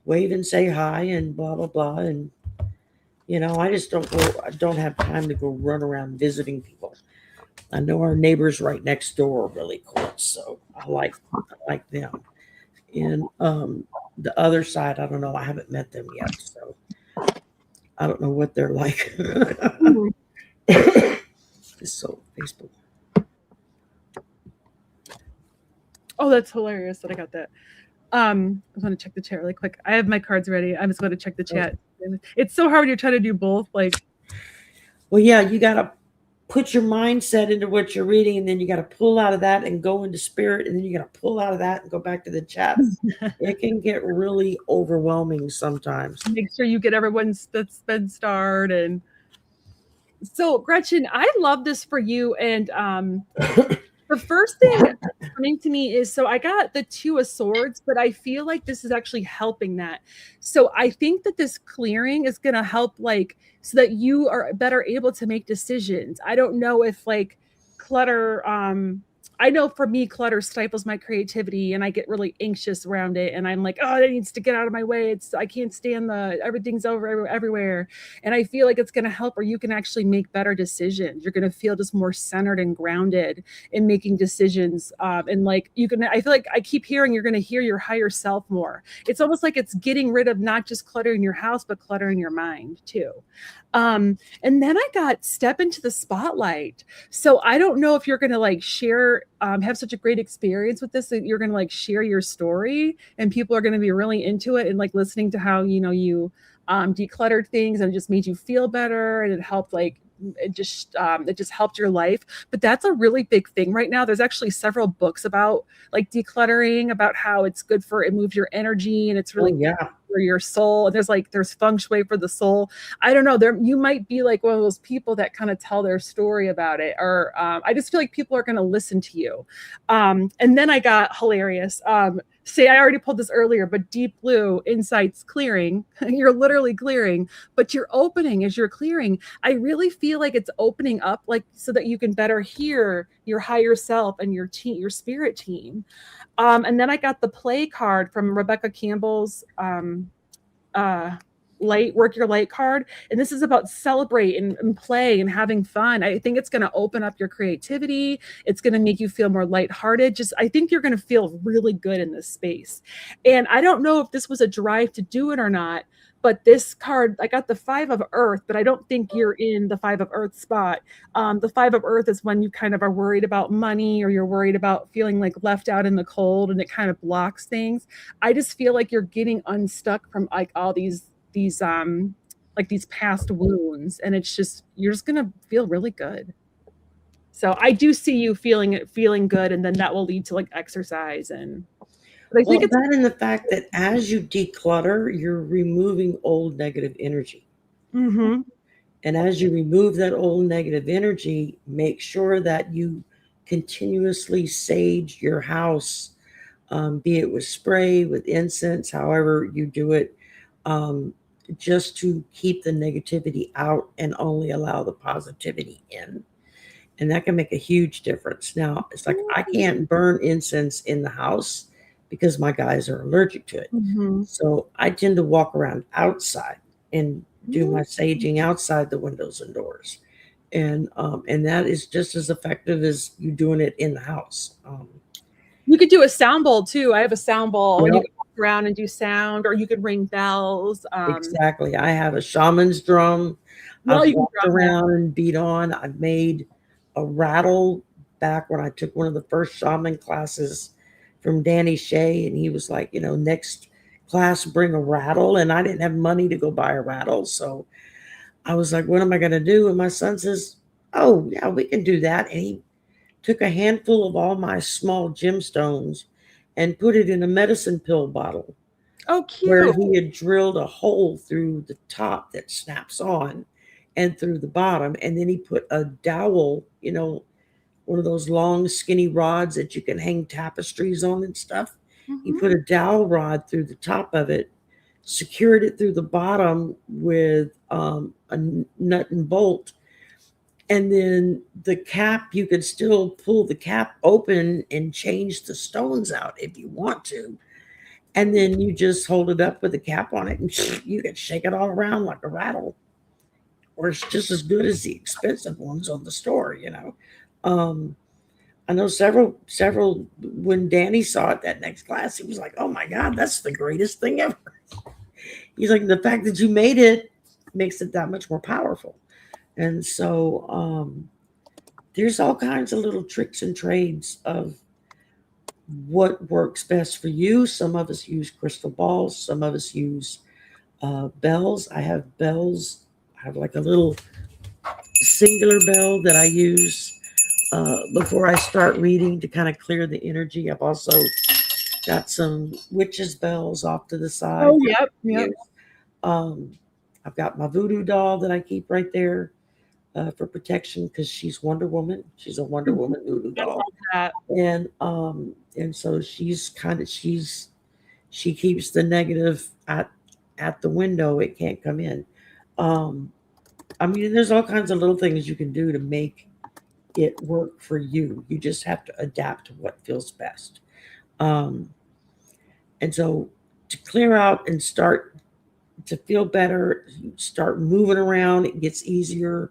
wave and say hi and blah blah blah. And I just don't have time to go run around visiting people. I know our neighbors right next door are really cool, so I like them. And the other side, I don't know. I haven't met them yet, so I don't know what they're like. So Facebook. Oh, that's hilarious that I got that. I just want to check the chat really quick. I have my cards ready. I'm just going to check the chat. It's so hard when you're trying to do both. Well, yeah, you got to put your mindset into what you're reading, and then you got to pull out of that and go into spirit, and then you got to pull out of that and go back to the chat. It can get really overwhelming sometimes. Make sure you get everyone's that's been starred. And so, Gretchen, I love this for you. And the first thing coming to me is, so I got the Two of Swords, but I feel like this is actually helping that. So I think that this clearing is going to help, so that you are better able to make decisions. I don't know if clutter, I know for me, clutter stifles my creativity and I get really anxious around it. And I'm like, oh, it needs to get out of my way. I can't stand everything's everywhere. And I feel like it's going to help, or you can actually make better decisions. You're going to feel just more centered and grounded in making decisions. And I feel like I keep hearing you're going to hear your higher self more. It's almost like it's getting rid of not just cluttering your house, but cluttering your mind too. And then I got step into the spotlight. So I don't know if you're going to share, have such a great experience with this, that you're going to share your story and people are going to be really into it and listening to how, you decluttered things and it just made you feel better. And it helped it just helped your life. But that's a really big thing right now. There's actually several books about decluttering, about how it's good for, it moves your energy and it's really good for your soul. And there's feng shui for the soul. I don't know, you might be one of those people that kind of tell their story about it, or I just feel like people are going to listen to you. And then I got hilarious. Say, I already pulled this earlier, but deep blue insights clearing. You're literally clearing, but you're opening as you're clearing. I really feel like it's opening up, so that you can better hear your higher self and your team, your spirit team. And then I got the play card from Rebecca Campbell's work your light card. And this is about celebrate and play and having fun. I think it's going to open up your creativity. It's going to make you feel more lighthearted. I think you're going to feel really good in this space. And I don't know if this was a drive to do it or not, but this card, I got the 5 of Earth, but I don't think you're in the 5 of Earth spot. The 5 of Earth is when you kind of are worried about money, or you're worried about feeling like left out in the cold, and it kind of blocks things. I just feel like you're getting unstuck from like all these like these past wounds, and it's just, you're just gonna feel really good. So I do see you feeling good, and then that will lead to like exercise. And but I think it's that, and the fact that as you declutter, you're removing old negative energy. Mm-hmm. And as you remove that old negative energy, make sure that you continuously sage your house, be it with spray, with incense, however you do it, just to keep the negativity out and only allow the positivity in. And that can make a huge difference. Now, it's like I can't burn incense in the house because my guys are allergic to it. Mm-hmm. So I tend to walk around outside and do my saging outside the windows and doors. And that is just as effective as you doing it in the house. You could do a sound bowl too. I have a sound bowl, Yep. and you can walk around and do sound, or you could ring bells. Exactly. I have a shaman's drum. Well, I've you can walked drum that. around and beat on. I've made a rattle back when I took one of the first shaman classes from Danny Shea, and he was like, next class, bring a rattle. And I didn't have money to go buy a rattle. So I was like, what am I going to do? And my son says, oh, yeah, we can do that. And he took a handful of all my small gemstones and put it in a medicine pill bottle. Oh, Where cute. he had drilled a hole through the top that snaps on and through the bottom. And then he put a dowel, one of those long, skinny rods that you can hang tapestries on and stuff. He Mm-hmm. put a dowel rod through the top of it, secured it through the bottom with a nut and bolt. And then the cap, you could still pull the cap open and change the stones out if you want to. And then you just hold it up with the cap on it, and you can shake it all around like a rattle. Or it's just as good as the expensive ones on the store, I know several, when Danny saw it that next class, he was like, oh my God, that's the greatest thing ever. He's like, the fact that you made it makes it that much more powerful. And so there's all kinds of little tricks and trades of what works best for you. Some of us use crystal balls. Some of us use bells. I have bells. I have like a little singular bell that I use before I start reading to kind of clear the energy. I've also got some witches' bells off to the side. Oh, yep. I've got my voodoo doll that I keep right there for protection because she's Wonder Woman. She's a Wonder Woman voodoo I doll. love that. And so she keeps the negative at the window. It can't come in. I mean, there's all kinds of little things you can do to make it work for you. You just have to adapt to what feels best. And so to clear out and start to feel better, you start moving around, it gets easier.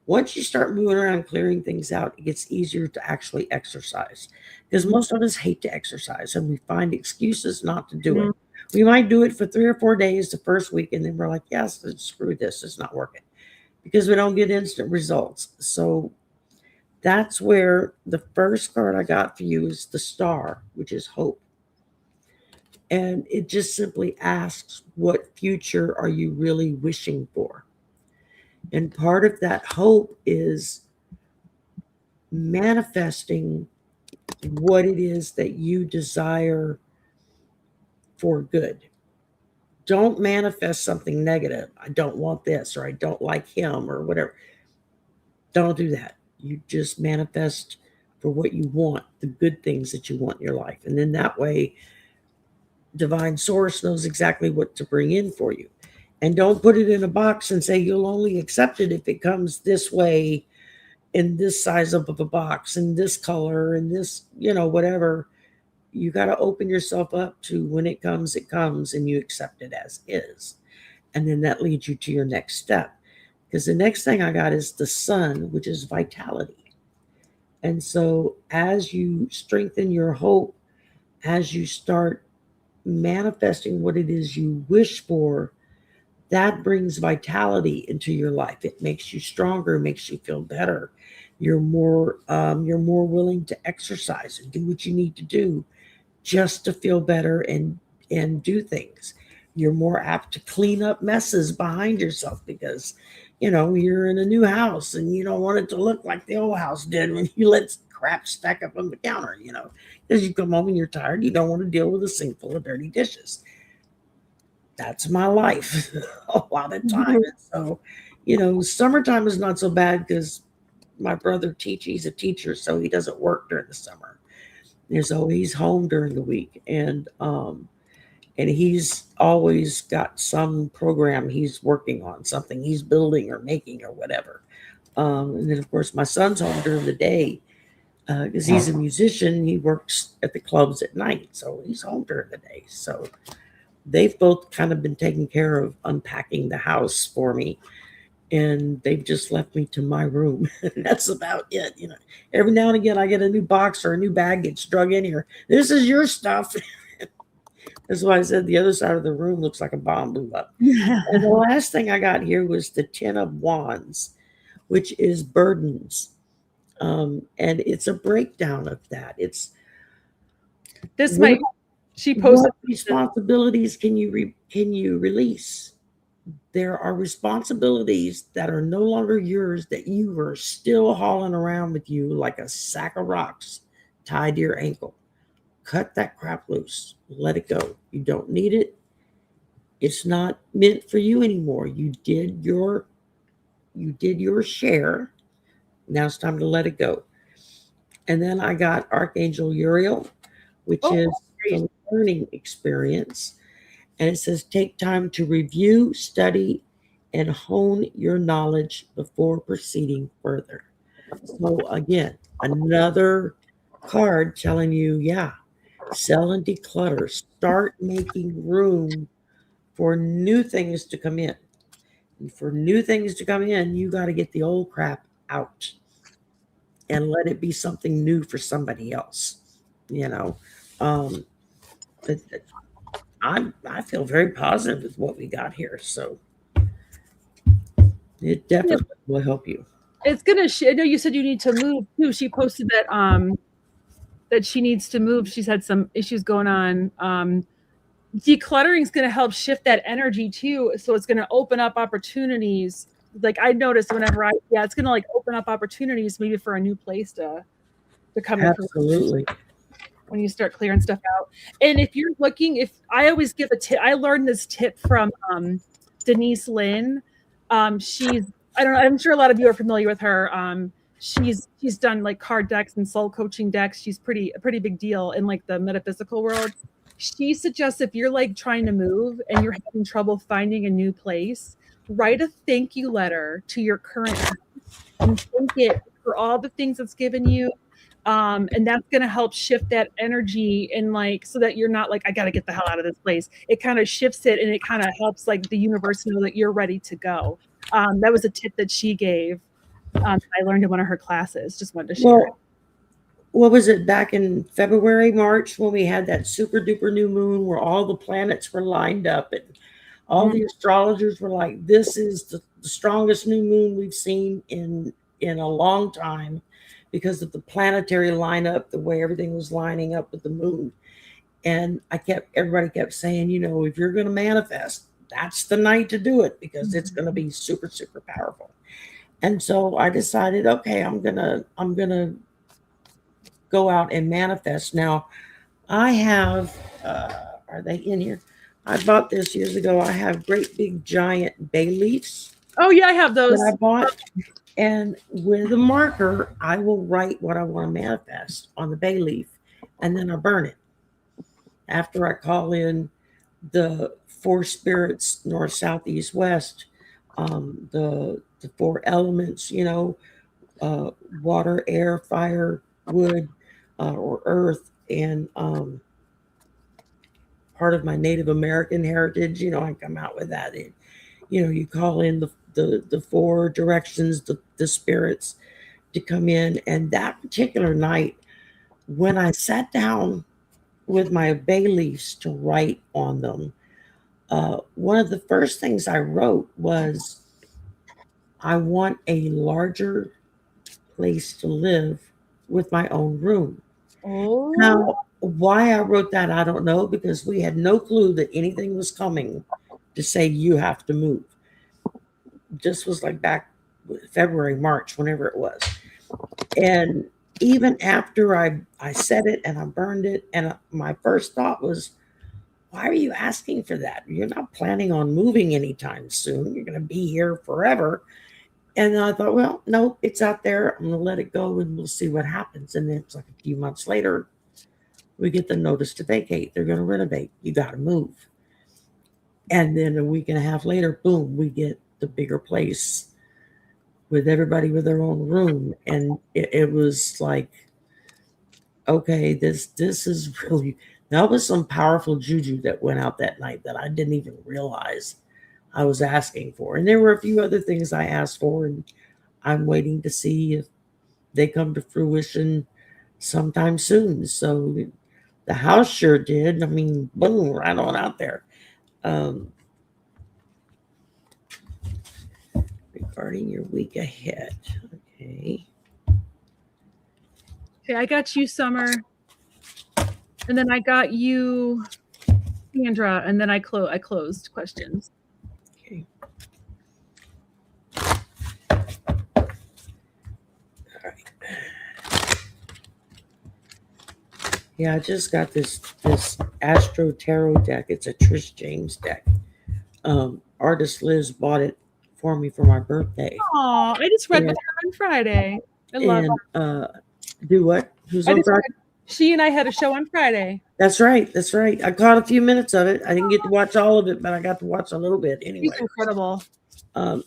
Once you start moving around, clearing things out, it gets easier to actually exercise. Because most of us hate to exercise and we find excuses not to do it. We might do it for 3 or 4 days the first week, and then we're like, yes, screw this, it's not working. Because we don't get instant results. So that's where the first card I got for you is the Star, which is hope. And it just simply asks, what future are you really wishing for? And part of that hope is manifesting what it is that you desire for good. Don't manifest something negative. I don't want this, or I don't like him, or whatever. Don't do that. You just manifest for what you want, the good things that you want in your life. And then that way, divine source knows exactly what to bring in for you. And don't put it in a box and say you'll only accept it if it comes this way, in this size of a box, in this color, and this, whatever. You got to open yourself up to when it comes, and you accept it as is. And then that leads you to your next step. Because the next thing I got is the sun, which is vitality. And so as you strengthen your hope, as you start manifesting what it is you wish for, that brings vitality into your life. It makes you stronger, makes you feel better. You're more willing to exercise and do what you need to do just to feel better and do things. You're more apt to clean up messes behind yourself because you're in a new house and you don't want it to look like the old house did when you let crap stack up on the counter, because you come home and you're tired, you don't want to deal with a sink full of dirty dishes. That's my life a lot of time. And so, summertime is not so bad because my brother he's a teacher, so he doesn't work during the summer. And so he's home during the week, and he's always got some program he's working on, something he's building or making or whatever. And then of course my son's home during the day because he's a musician. He works at the clubs at night, so he's home during the day. So they've both kind of been taking care of unpacking the house for me, and they've just left me to my room. That's about it. Every now and again I get a new box or a new bag gets drug in here. This is your stuff. That's why I said the other side of the room looks like a bomb blew up. And the last thing I got here was the Ten of Wands, which is burdens. And it's a breakdown of that. It's This might she posted what responsibilities can you release? There are responsibilities that are no longer yours that you are still hauling around with you like a sack of rocks tied to your ankle. Cut that crap loose. Let it go. You don't need it. It's not meant for you anymore. You did your share. Now it's time to let it go. And then I got Archangel Uriel, which is the learning experience. And it says, take time to review, study, and hone your knowledge before proceeding further. So again, another card telling you, sell and declutter. Start making room for new things to come in. And for new things to come in, you got to get the old crap out and let it be something new for somebody else. I feel very positive with what we got here, so it definitely will help you. It's gonna. I know you said you need to move too. She posted that that she needs to move. She's had some issues going on. Decluttering is going to help shift that energy too. So it's going to open up opportunities. Like I noticed whenever it's going to like open up opportunities maybe for a new place to come in. Absolutely. When you start clearing stuff out. And if you're looking, if I always give a tip, I learned this tip from Denise Lynn. I don't know, I'm sure a lot of you are familiar with her. She's done like card decks and soul coaching decks. She's a pretty big deal in like the metaphysical world. She suggests if you're like trying to move and you're having trouble finding a new place, write a thank you letter to your current house and thank it for all the things it's given you. And that's going to help shift that energy and like, so that you're not like, I got to get the hell out of this place. It kind of shifts it and it kind of helps like the universe know that you're ready to go. That was a tip that she gave. I learned in one of her classes. Just wanted to share it. What was it back in February, March, when we had that super duper new moon where all the planets were lined up and all the astrologers were like, this is the strongest new moon we've seen in a long time because of the planetary lineup, the way everything was lining up with the moon. And everybody kept saying, if you're going to manifest, that's the night to do it because it's going to be super, super powerful. And so I decided, okay, I'm gonna go out and manifest. Now, I have, are they in here? I bought this years ago. I have great big giant bay leaves. Oh yeah, I have those. That I bought. And with a marker, I will write what I want to manifest on the bay leaf, and then I burn it. After I call in the 4 spirits, north, south, east, west, the 4 elements, water, air, fire, wood, or earth, and part of my Native American heritage, I come out with that. You call in the four directions, the spirits to come in. And that particular night, when I sat down with my bay leaves to write on them, one of the first things I wrote was, I want a larger place to live with my own room. Oh, Now, why I wrote that, I don't know, because we had no clue that anything was coming to say you have to move. This was like back February, March, whenever it was. And even after I said it and I burned it, and my first thought was, why are you asking for that? You're not planning on moving anytime soon. You're going to be here forever. And I thought, well, no, it's out there. I'm going to let it go and we'll see what happens. And then it's like a few months later, we get the notice to vacate. They're going to renovate. You got to move. And then a week and a half later, boom, we get the bigger place with everybody with their own room. And it was like, okay, this is really, that was some powerful juju that went out that night that I didn't even realize I was asking for. And there were a few other things I asked for, and I'm waiting to see if they come to fruition sometime soon. So the house sure did. I mean, boom, right on out there. Regarding your week ahead. Okay. okay. I got you, Summer, and then I got you, Sandra, and then I closed questions. Okay. All right. Yeah, I just got this Astro Tarot deck. It's a Trish James deck. Artist Liz bought it for me for my birthday. Oh, I just read with her on Friday. I love And do what? Who's I on just Friday? she and I had a show on Friday. That's right. That's right. I caught a few minutes of it. I didn't get to watch all of it, but I got to watch a little bit anyway. She's incredible.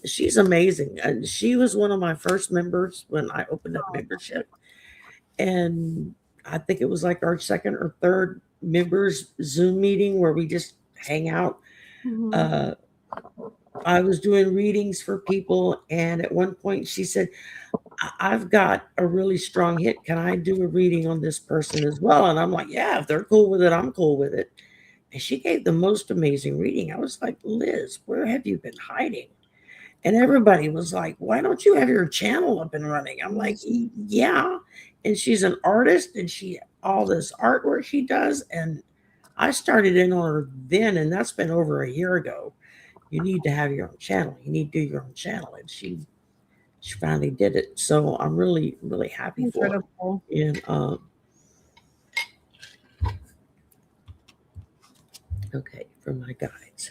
She's amazing. And she was one of my first members when I opened up membership. And I think it was like our second or third members Zoom meeting where we just hang out. Mhm. I was doing readings for people, and at one point she said, I've got a really strong hit. Can I do a reading on this person as well? And I'm like, yeah, if they're cool with it, I'm cool with it. And she gave the most amazing reading. I was like, Liz, where have you been hiding? And everybody was like, why don't you have your channel up and running? I'm like, yeah. And she's an artist, and she, all this artwork she does. And I started in on her then, and that's been over a year ago. You need to have your own channel. You need to do your own channel. And she finally did it. So I'm really, really happy for her. Incredible. And okay, for my guides.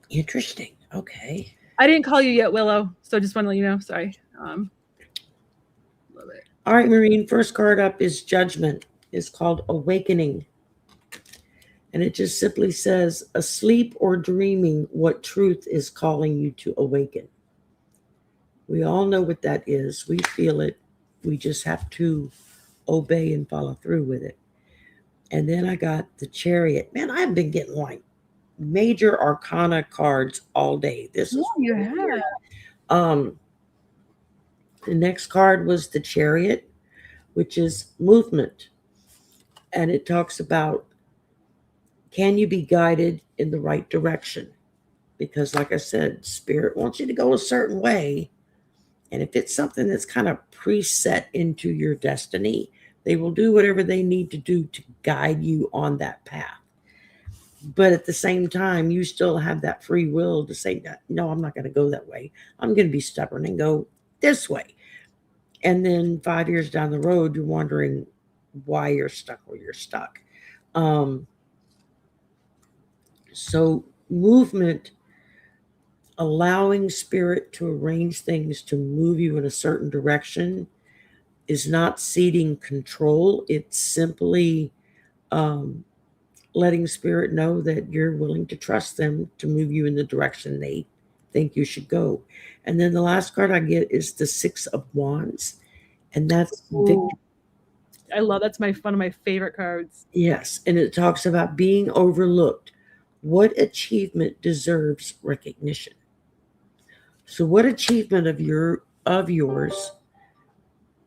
Interesting. Okay. I didn't call you yet, Willow. So just want to let you know. Sorry. Love it. All right, Maureen. First card up is Judgment. It's called Awakening. And it just simply says, asleep or dreaming, what truth is calling you to awaken? We all know what that is. We feel it. We just have to obey and follow through with it. And then I got the Chariot. Man, I've been getting like major arcana cards all day. This is you have. The next card was the Chariot, which is movement. And it talks about, can you be guided in the right direction? Because like I said, spirit wants you to go a certain way. And if it's something that's kind of preset into your destiny, they will do whatever they need to do to guide you on that path. But at the same time, you still have that free will to say, no, I'm not going to go that way. I'm going to be stubborn and go this way. And then 5 years down the road, you're wondering why you're stuck where you're stuck. So movement, allowing spirit to arrange things to move you in a certain direction, is not ceding control. It's simply letting spirit know that you're willing to trust them to move you in the direction they think you should go. And then the last card I get is the Six of Wands, and that's victory. I love, that's one of my favorite cards. Yes, and it talks about being overlooked. What achievement deserves recognition? So what achievement of yours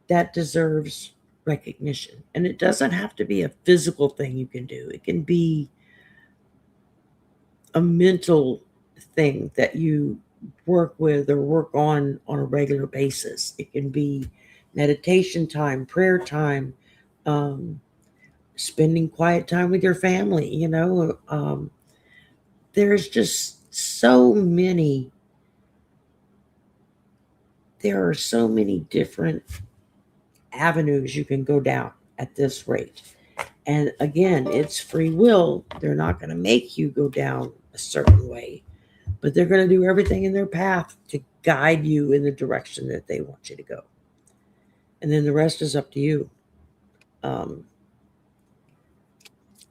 that deserves recognition? And it doesn't have to be a physical thing you can do. It can be a mental thing that you work with or work on a regular basis. It can be meditation time, prayer time, um, spending quiet time with your family. There's just so many. There are so many different avenues you can go down at this rate. And again, it's free will. They're not going to make you go down a certain way, but they're going to do everything in their path to guide you in the direction that they want you to go. And then the rest is up to you. Um,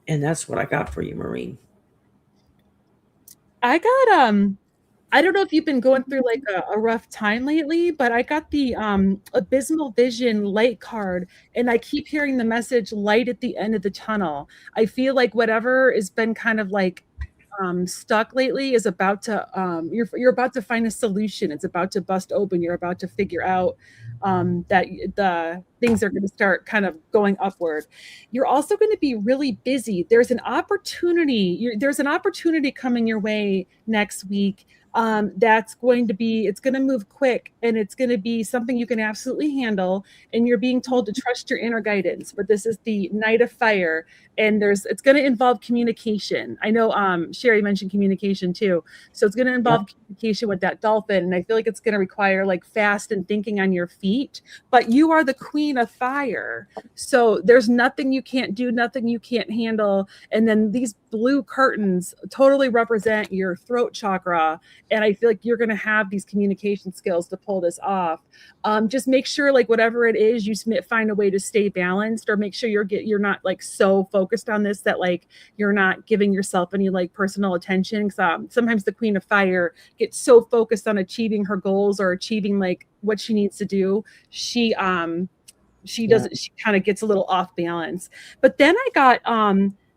and that's what I got for you, Maureen. I got I don't know if you've been going through like a rough time lately, but I got the abysmal vision light card, and I keep hearing the message light at the end of the tunnel. I feel like whatever has been kind of like stuck lately is about to you're about to find a solution. It's about to bust open. You're about to figure out that the things are going to start kind of going upward. You're also going to be really busy. There's an opportunity. There's an opportunity coming your way next week. That's going to be, it's going to move quick, and it's going to be something you can absolutely handle. And you're being told to trust your inner guidance. But this is the Knight of Fire, and it's going to involve communication. I know Shari mentioned communication too. So it's going to involve communication with that dolphin. And I feel like it's going to require like fast and thinking on your feet. But you are the Queen of Fire. So there's nothing you can't do, nothing you can't handle. And then these blue curtains totally represent your throat chakra. And I feel like you're going to have these communication skills to pull this off. Just make sure, like, whatever it is, you find a way to stay balanced, or make sure you're not like so focused on this that like you're not giving yourself any like personal attention. Sometimes the Queen of Fire gets so focused on achieving her goals or achieving like what she needs to do. She doesn't, she kind of gets a little off balance. But then I got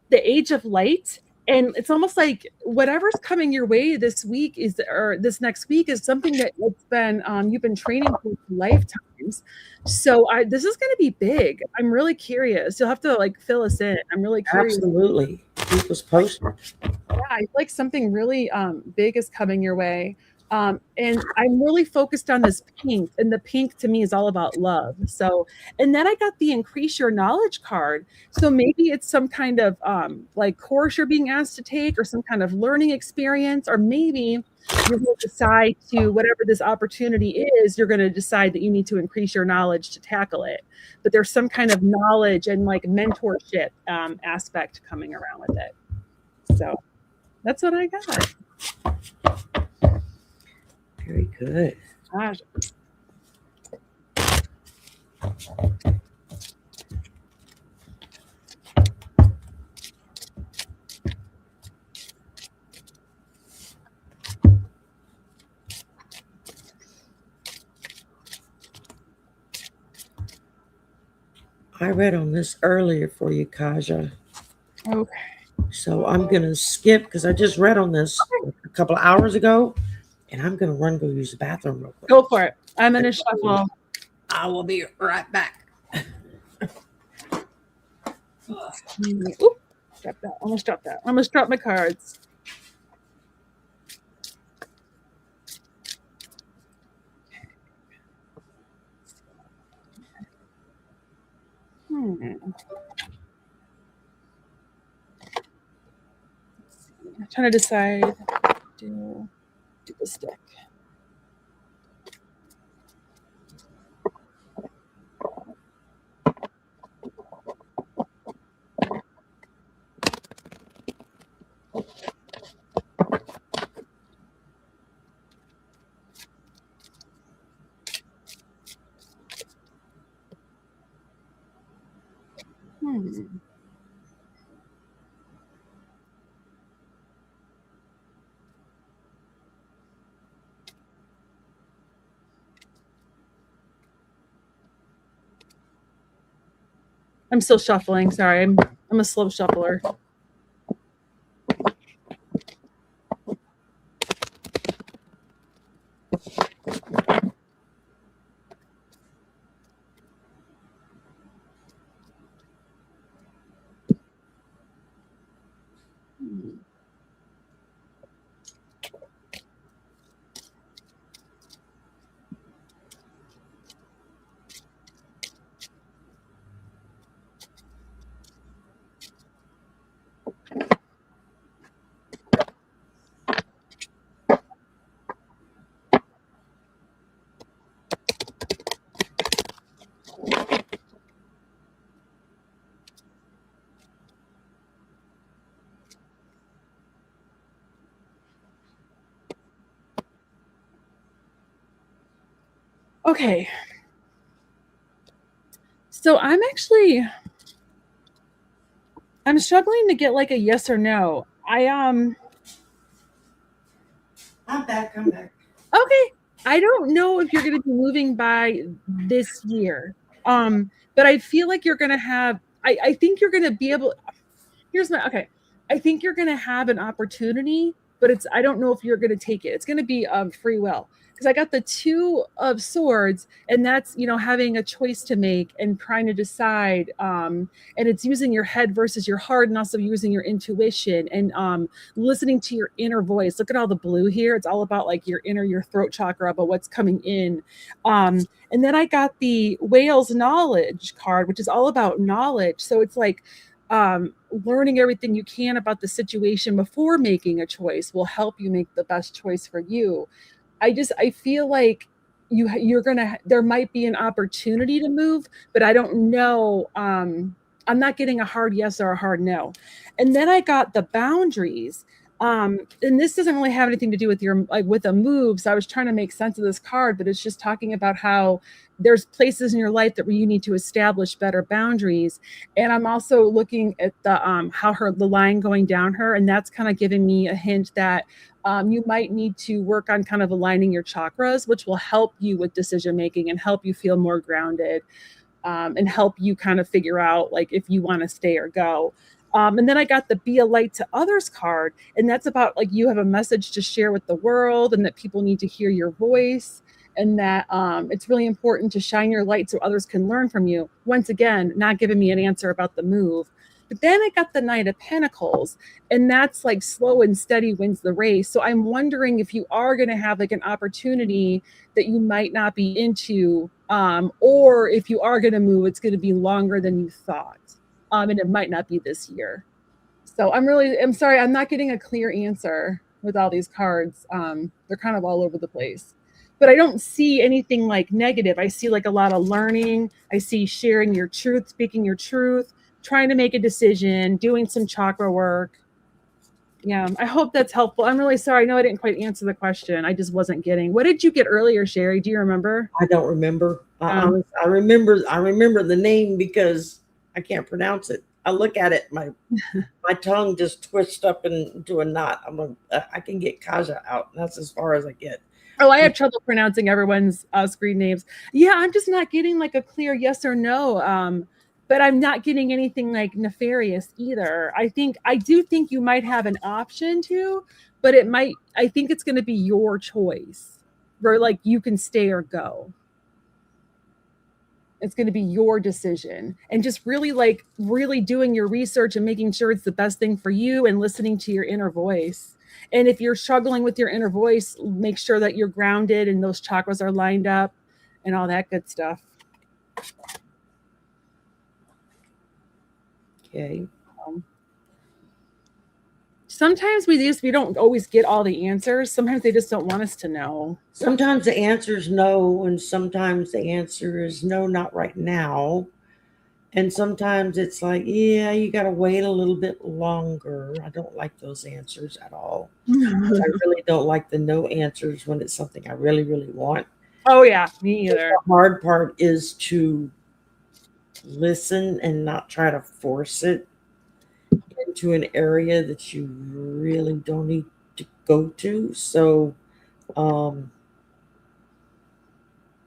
the Age of Light. And it's almost like whatever's coming your way this week or this next week is something that it's been you've been training for lifetimes. So this is going to be big. I'm really curious. You'll have to like fill us in. I'm really curious. Absolutely, keep us posted. Yeah, I feel like something really big is coming your way. And I'm really focused on this pink, and the pink to me is all about love. So, and then I got the Increase Your Knowledge card. So maybe it's some kind of like course you're being asked to take, or some kind of learning experience, or maybe you're going to decide to, whatever this opportunity is, you're going to decide that you need to increase your knowledge to tackle it. But there's some kind of knowledge and like mentorship aspect coming around with it. So that's what I got. Very good. Gosh. I read on this earlier for you, Kaja. Okay. So I'm going to skip because I just read on this a couple of hours ago, and I'm going to go use the bathroom real quick. Go for it. I'm going to shuffle. I will be right back. Oop, drop that. Almost dropped that. Almost dropped my cards. I'm trying to decide. Do the stick. I'm still shuffling. Sorry, I'm a slow shuffler. Okay. So I'm struggling to get like a yes or no. I'm back. I'm back. Okay. I don't know if you're going to be moving by this year. But I feel like you're going to have, I think you're going to be able, okay. I think you're going to have an opportunity, but I don't know if you're going to take it. It's going to be free will, because I got the 2 of swords, and that's, having a choice to make and trying to decide. And it's using your head versus your heart, and also using your intuition, and listening to your inner voice. Look at all the blue here. It's all about like your throat chakra, about what's coming in. And then I got the whale's knowledge card, which is all about knowledge. So it's like, learning everything you can about the situation before making a choice will help you make the best choice for you. I feel like there might be an opportunity to move, but I don't know. I'm not getting a hard yes or a hard no. And then I got the boundaries. And this doesn't really have anything to do with with a move. So I was trying to make sense of this card, but it's just talking about how there's places in your life that where you need to establish better boundaries. And I'm also looking at the the line going down her, and that's kind of giving me a hint that you might need to work on kind of aligning your chakras, which will help you with decision making and help you feel more grounded, and help you kind of figure out like if you want to stay or go. And then I got the Be a Light to Others card, and that's about like you have a message to share with the world, and that people need to hear your voice, and that it's really important to shine your light so others can learn from you. Once again, not giving me an answer about the move. But then I got the Knight of Pentacles, and that's like slow and steady wins the race. So I'm wondering if you are going to have like an opportunity that you might not be into, or if you are going to move, it's going to be longer than you thought. And it might not be this year. So I'm sorry, I'm not getting a clear answer with all these cards. They're kind of all over the place. But I don't see anything like negative. I see like a lot of learning. I see sharing your truth, speaking your truth, trying to make a decision, doing some chakra work. Yeah, I hope that's helpful. I'm really sorry. I know I didn't quite answer the question. I just wasn't getting. What did you get earlier, Shari? Do you remember? I don't remember. I remember the name because I can't pronounce it. I look at it, my tongue just twists up into a knot. I can get Kaja out, and that's as far as I get. Oh, I have trouble pronouncing everyone's screen names. Yeah, I'm just not getting like a clear yes or no. But I'm not getting anything like nefarious either. I do think you might have an option to, but I think it's going to be your choice, where like you can stay or go. It's going to be your decision, and just really doing your research and making sure it's the best thing for you, and listening to your inner voice. And if you're struggling with your inner voice, make sure that you're grounded and those chakras are lined up and all that good stuff. Okay. Sometimes we don't always get all the answers. Sometimes they just don't want us to know. Sometimes the answer is no, and sometimes the answer is no, not right now. And sometimes it's like, yeah, you got to wait a little bit longer. I don't like those answers at all. I really don't like the no answers when it's something I really, really want. Oh, yeah, me either. The hard part is to listen and not try to force it into an area that you really don't need to go to. So,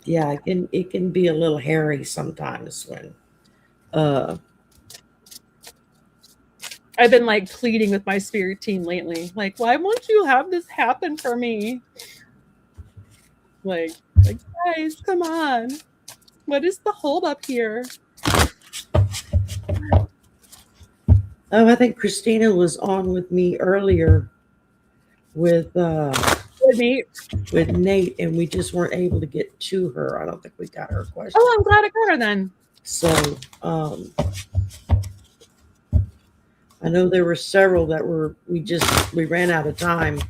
yeah, it can be a little hairy sometimes when I've been like pleading with my spirit team lately, like, why won't you have this happen for me? Like guys, come on. What is the hold up here? Oh, I think Christina was on with me earlier with Nate, and we just weren't able to get to her. I don't think we got her question. Oh, I'm glad I got her then. So I know there were several that we ran out of time.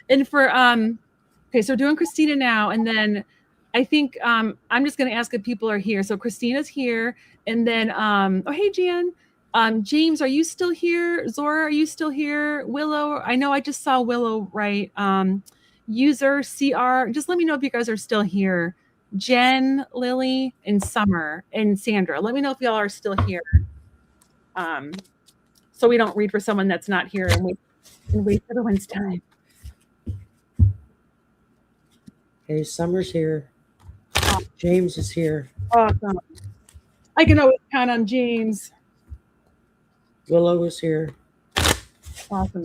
And for okay, so we're doing Christina now, and then I think I'm just going to ask if people are here. So Christina's here, and then oh hey Jan, James, are you still here? Zora, are you still here? Willow, I know I just saw Willow right. User CR, just let me know if you guys are still here. Jen, Lily, and Summer, and Sandra, let me know if y'all are still here. So we don't read for someone that's not here and wait for the one's time. Okay, Summer's here. James is here. Awesome. I can always count on James. Willow is here. Awesome.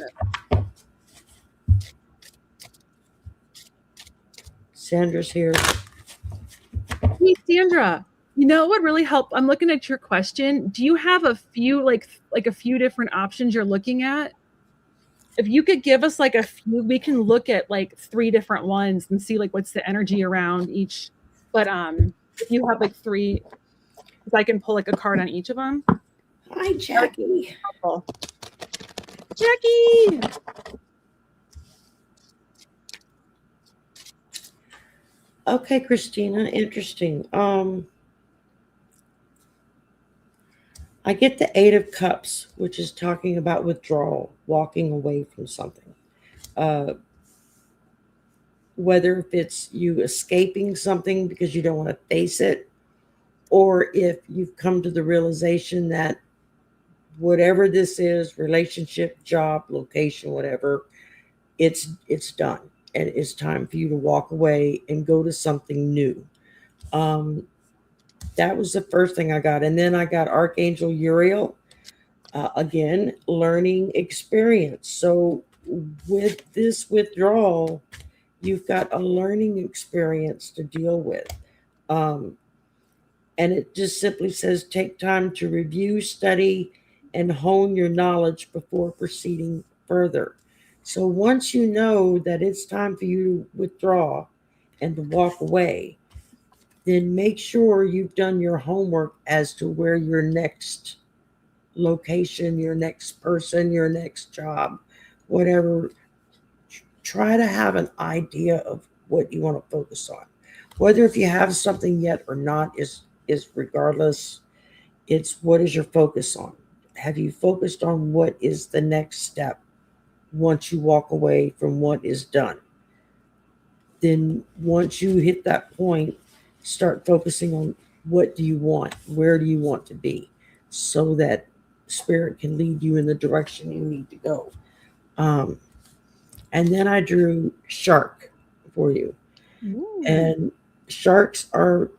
Sandra's here. Hey, Sandra, you know what really helped? I'm looking at your question. Do you have a few, like a few different options you're looking at? If you could give us like a few, we can look at like 3 different ones and see like what's the energy around each. But if you have like 3, if I can pull like a card on each of them. Hi, Jackie. Jackie! Okay, Christina, interesting. I get the 8 of Cups, which is talking about withdrawal, walking away from something. Whether if it's you escaping something because you don't want to face it, or if you've come to the realization that whatever this is, relationship, job, location, whatever, it's done. And it's time for you to walk away and go to something new. That was the first thing I got. And then I got Archangel Uriel. Again, learning experience. So with this withdrawal, you've got a learning experience to deal with. And it just simply says take time to review, study, and hone your knowledge before proceeding further. So once you know that it's time for you to withdraw and to walk away, then make sure you've done your homework as to where your next location, your next person, your next job, whatever. Try to have an idea of what you want to focus on. Whether if you have something yet or not is regardless. It's what is your focus on? Have you focused on what is the next step once you walk away from what is done? Then once you hit that point, start focusing on what do you want? Where do you want to be? So that spirit can lead you in the direction you need to go. And then I drew shark for you. Ooh. And sharks are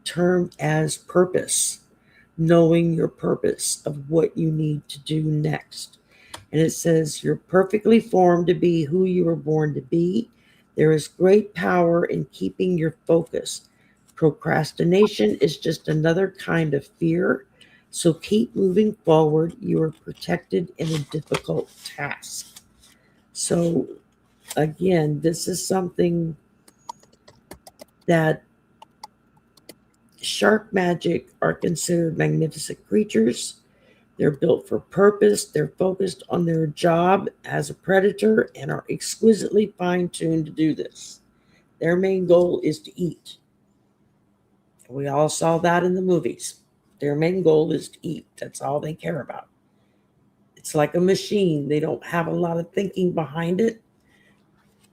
termed as purpose, knowing your purpose of what you need to do next. And it says you're perfectly formed to be who you were born to be. There is great power in keeping your focus. Procrastination is just another kind of fear. So keep moving forward. You are protected in a difficult task. So again, this is something that shark magic are considered magnificent creatures. They're built for purpose. They're focused on their job as a predator and are exquisitely fine-tuned to do this. Their main goal is to eat. We all saw that in the movies. Their main goal is to eat. That's all they care about. It's like a machine. They don't have a lot of thinking behind it.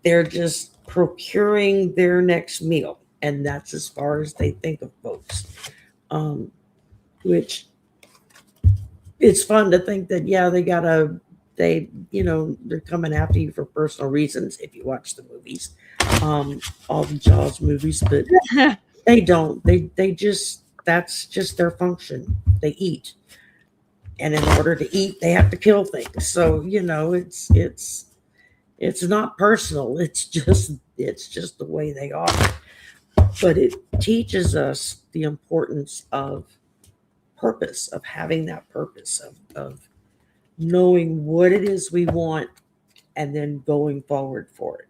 They're just procuring their next meal. And that's as far as they think of folks. Which it's fun to think that, yeah, they're coming after you for personal reasons if you watch the movies, all the Jaws movies, but they don't. They just, that's just their function. They eat. And in order to eat, they have to kill things. So, it's not personal. It's just the way they are. But it teaches us the importance of purpose, of having that purpose, of knowing what it is we want and then going forward for it.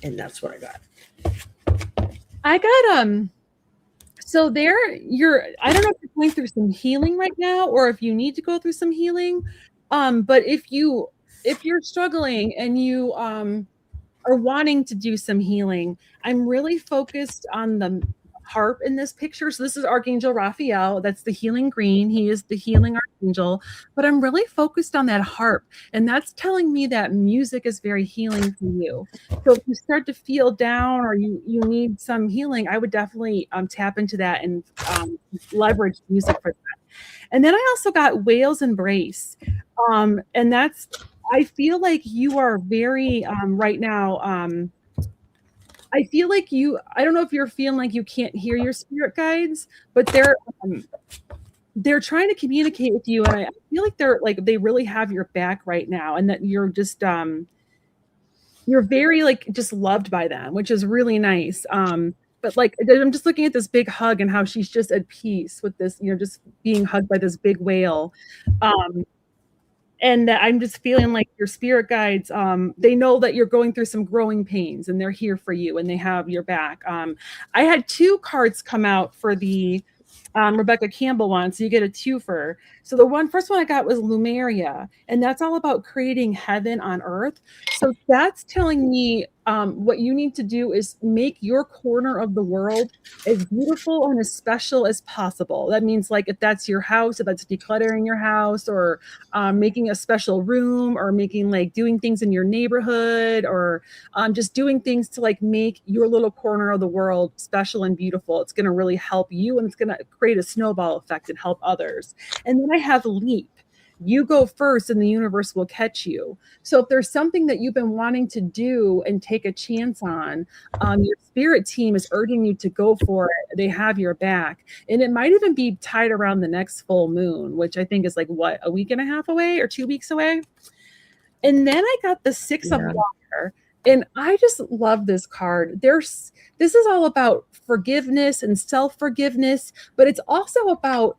And that's what I got. So there I don't know if you're going through some healing right now or if you need to go through some healing. But if you're struggling and you are wanting to do some healing. I'm really focused on the harp in this picture. So this is Archangel Raphael. That's the healing green. He is the healing archangel. But I'm really focused on that harp. And that's telling me that music is very healing for you. So if you start to feel down or you need some healing, I would definitely tap into that and leverage music for that. And then I also got Whales Embrace. And that's, I feel like you are very right now. I feel like I don't know if you're feeling like you can't hear your spirit guides, but they're trying to communicate with you. And I feel like they really have your back right now. And that you're just, you're very like just loved by them, which is really nice. But like, I'm just looking at this big hug and how she's just at peace with this, just being hugged by this big whale. And that I'm just feeling like your spirit guides, they know that you're going through some growing pains and they're here for you and they have your back. I had 2 cards come out for the Rebecca Campbell one, so you get a twofer. So the first one I got was Lumeria, and that's all about creating heaven on earth. So that's telling me what you need to do is make your corner of the world as beautiful and as special as possible. That means like if that's your house, if that's decluttering your house or making a special room or making like doing things in your neighborhood or just doing things to like make your little corner of the world special and beautiful. It's going to really help you and it's going to create a snowball effect and help others. And then I have Leap. You go first and the universe will catch you. So if there's something that you've been wanting to do and take a chance on, your spirit team is urging you to go for it. They have your back. And it might even be tied around the next full moon, which I think is like, what, a week and a half away or 2 weeks away? And then I got the 6 of Water. And I just love this card. This is all about forgiveness and self-forgiveness, but it's also about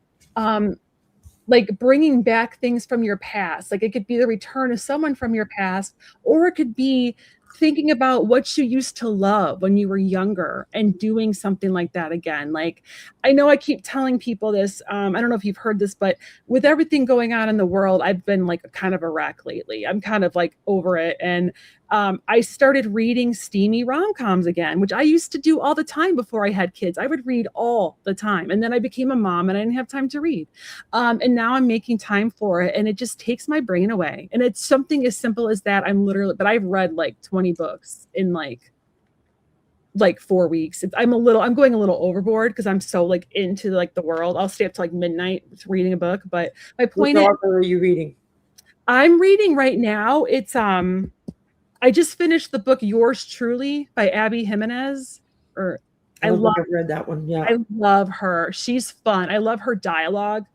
like bringing back things from your past. Like it could be the return of someone from your past, or it could be thinking about what you used to love when you were younger and doing something like that again. Like, I know I keep telling people this. I don't know if you've heard this, but with everything going on in the world, I've been like kind of a wreck lately. I'm kind of like over it. And I started reading steamy rom-coms again, which I used to do all the time before I had kids. I would read all the time. And then I became a mom and I didn't have time to read. And now I'm making time for it. And it just takes my brain away. And it's something as simple as that. But I've read like 20 books in like 4 weeks. I'm going a little overboard because I'm so like into like the world. I'll stay up to like midnight reading a book. But my point is, what author are you reading? I'm reading right now. It's I just finished the book Yours Truly by Abby Jimenez. I've read that one. Yeah. I love her. She's fun. I love her dialogue.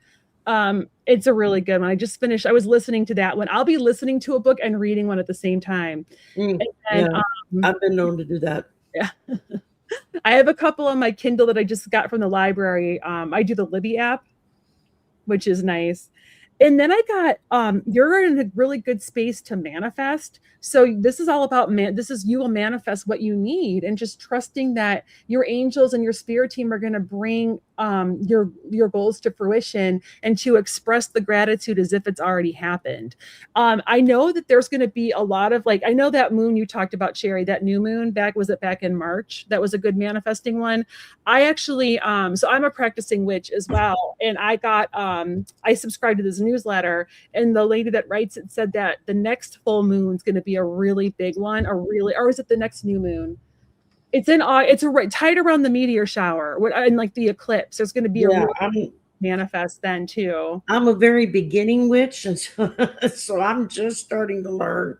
It's a really good one. I was listening to that one. I'll be listening to a book and reading one at the same time. I've been known to do that. Yeah. I have a couple on my Kindle that I just got from the library. I do the Libby app, which is nice. And then I got, you're in a really good space to manifest. So this is all about, you will manifest what you need and just trusting that your angels and your spirit team are going to bring your goals to fruition and to express the gratitude as if it's already happened. I know that there's going to be a lot of I know that moon you talked about, Shari, that new moon back in March? That was a good manifesting one. I actually, so I'm a practicing witch as well. And I got, I subscribed to this newsletter and the lady that writes it said that the next full moon is going to be a really big one, or is it the next new moon? It's tied around the meteor shower and like the eclipse. There's going to be a really manifest then too. I'm a very beginning witch, and so I'm just starting to learn.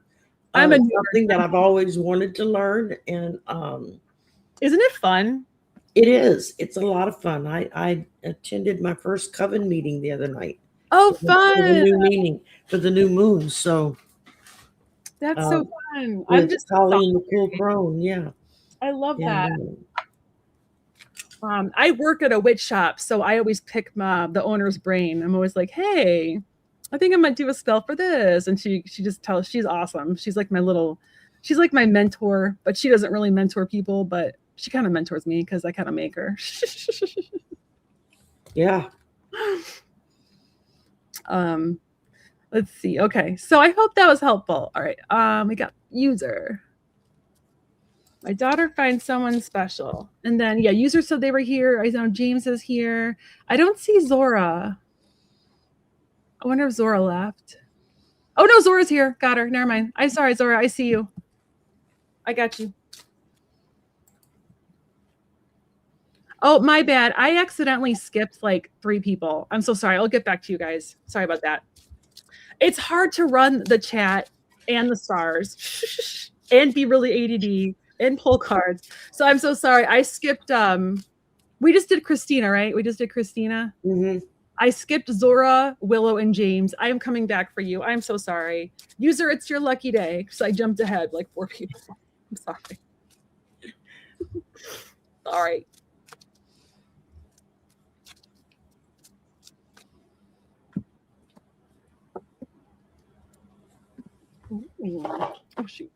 I'm something that I've always wanted to learn, and isn't it fun? It is. It's a lot of fun. I attended my first coven meeting the other night. Oh, fun! For the new moon. So that's so fun. I'm just Holly and the Cool Crone. Yeah. I love that. I work at a witch shop, so I always pick the owner's brain. I'm always like, hey, I think I might do a spell for this. And she just tells, she's awesome. She's like my mentor, but she doesn't really mentor people, but she kind of mentors me because I kind of make her. Yeah. Let's see. Okay. So I hope that was helpful. All right. We got user. My daughter finds someone special. And then, yeah, user said they were here. I know James is here. I don't see Zora. I wonder if Zora left. Oh, no, Zora's here. Got her. Never mind. I'm sorry, Zora. I see you. I got you. Oh, my bad. I accidentally skipped like 3 people. I'm so sorry. I'll get back to you guys. Sorry about that. It's hard to run the chat and the stars and be really ADD and pull cards. So I'm so sorry. I skipped we just did Christina, right? We just did Christina. Mm-hmm. I skipped Zora, Willow, and James. I am coming back for you. I'm so sorry. User, it's your lucky day because I jumped ahead like 4 people. I'm sorry. All right. Oh, shoot.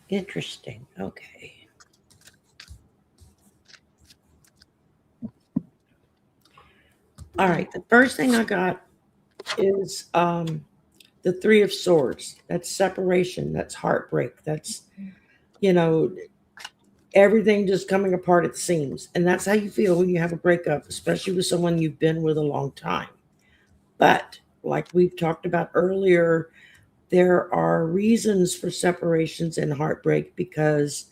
Interesting. Okay. All right. The first thing I got is the 3 of Swords. That's separation. That's heartbreak. That's, everything just coming apart at the seams. And that's how you feel when you have a breakup, especially with someone you've been with a long time. But like we've talked about earlier, there are reasons for separations and heartbreak because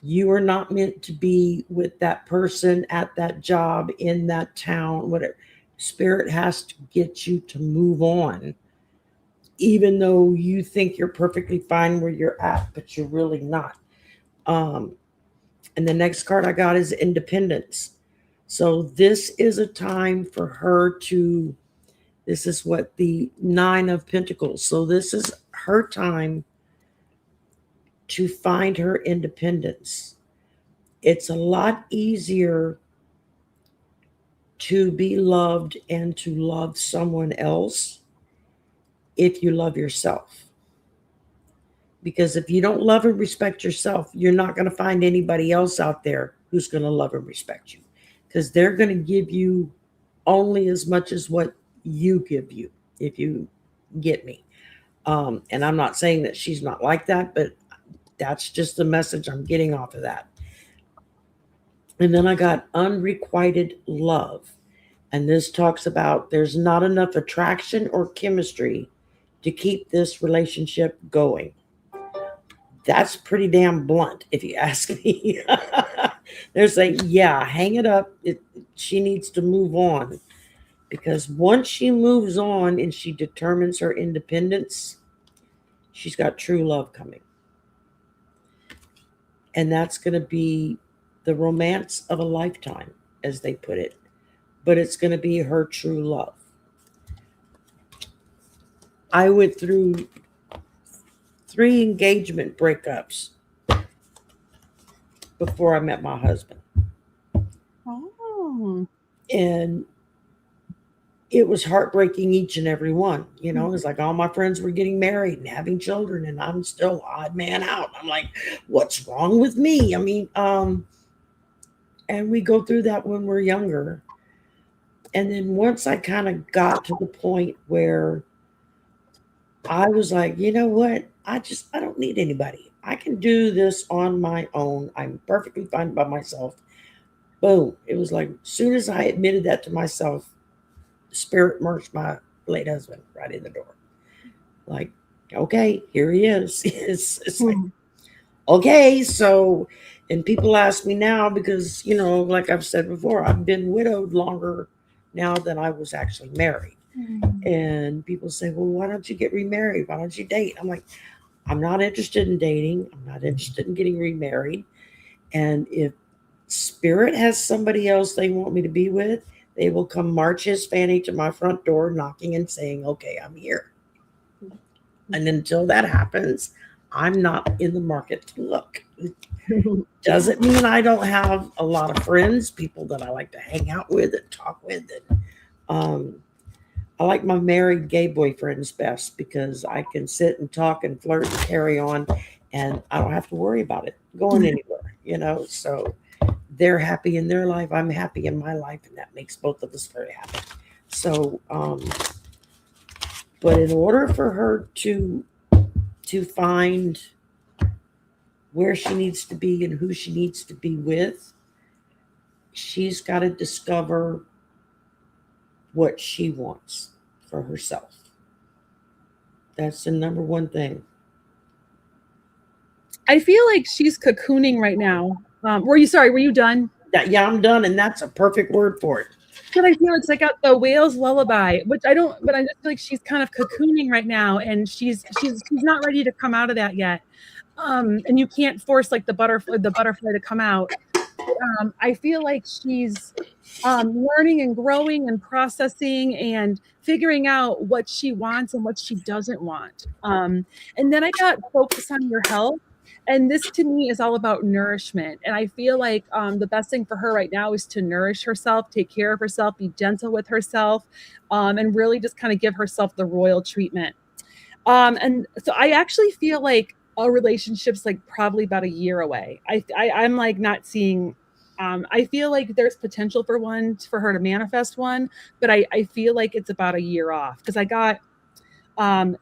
you are not meant to be with that person at that job in that town, whatever. Spirit has to get you to move on, even though you think you're perfectly fine where you're at, but you're really not. And the next card I got is Independence. So this is a time for her to, this is what the 9 of Pentacles. So this is her time to find her independence. It's a lot easier to be loved and to love someone else if you love yourself. Because if you don't love and respect yourself, you're not going to find anybody else out there who's going to love and respect you. Because they're going to give you only as much as what you give you, if you get me. And I'm not saying that she's not like that, but that's just the message I'm getting off of that. And then I got unrequited love. And this talks about there's not enough attraction or chemistry to keep this relationship going. That's pretty damn blunt, if you ask me. They're saying, yeah, hang it up. She needs to move on. Because once she moves on and she determines her independence, she's got true love coming. And that's going to be the romance of a lifetime, as they put it. But it's going to be her true love. I went through 3 engagement breakups before I met my husband. Oh. And it was heartbreaking each and every one. It's like all my friends were getting married and having children, and I'm still odd man out. I'm like, what's wrong with me? I mean, and we go through that when we're younger. And then once I kind of got to the point where I was like, you know what? I don't need anybody. I can do this on my own. I'm perfectly fine by myself. Boom. It was like, as soon as I admitted that to myself, Spirit merged my late husband right in the door. Like, okay, here he is. It's like, okay, so, and people ask me now because, like I've said before, I've been widowed longer now than I was actually married. And people say, well, why don't you get remarried? Why don't you date? I'm like, I'm not interested in dating. I'm not interested in getting remarried. And if Spirit has somebody else they want me to be with, they will come march his fanny to my front door, knocking and saying, okay, I'm here. And until that happens, I'm not in the market to look. Doesn't mean I don't have a lot of friends, people that I like to hang out with and talk with. And I like my married gay boyfriends best because I can sit and talk and flirt and carry on, and I don't have to worry about it going anywhere, So they're happy in their life, I'm happy in my life, and that makes both of us very happy. So, but in order for her to find where she needs to be and who she needs to be with, she's got to discover what she wants for herself. That's the number one thing. I feel like she's cocooning right now. Were you done? Yeah, I'm done, and that's a perfect word for it. But I feel it's like the whale's lullaby, which I don't, but I just feel like she's kind of cocooning right now, and she's not ready to come out of that yet. And you can't force like the butterfly to come out. I feel like she's learning and growing and processing and figuring out what she wants and what she doesn't want. And then I got focused on your health. And this to me is all about nourishment. And I feel like the best thing for her right now is to nourish herself, take care of herself, be gentle with herself, and really just kind of give herself the royal treatment. And so I actually feel like a relationship's like probably about a year away. I'm like not seeing, I feel like there's potential for her to manifest one, but I feel like it's about a year off because I got,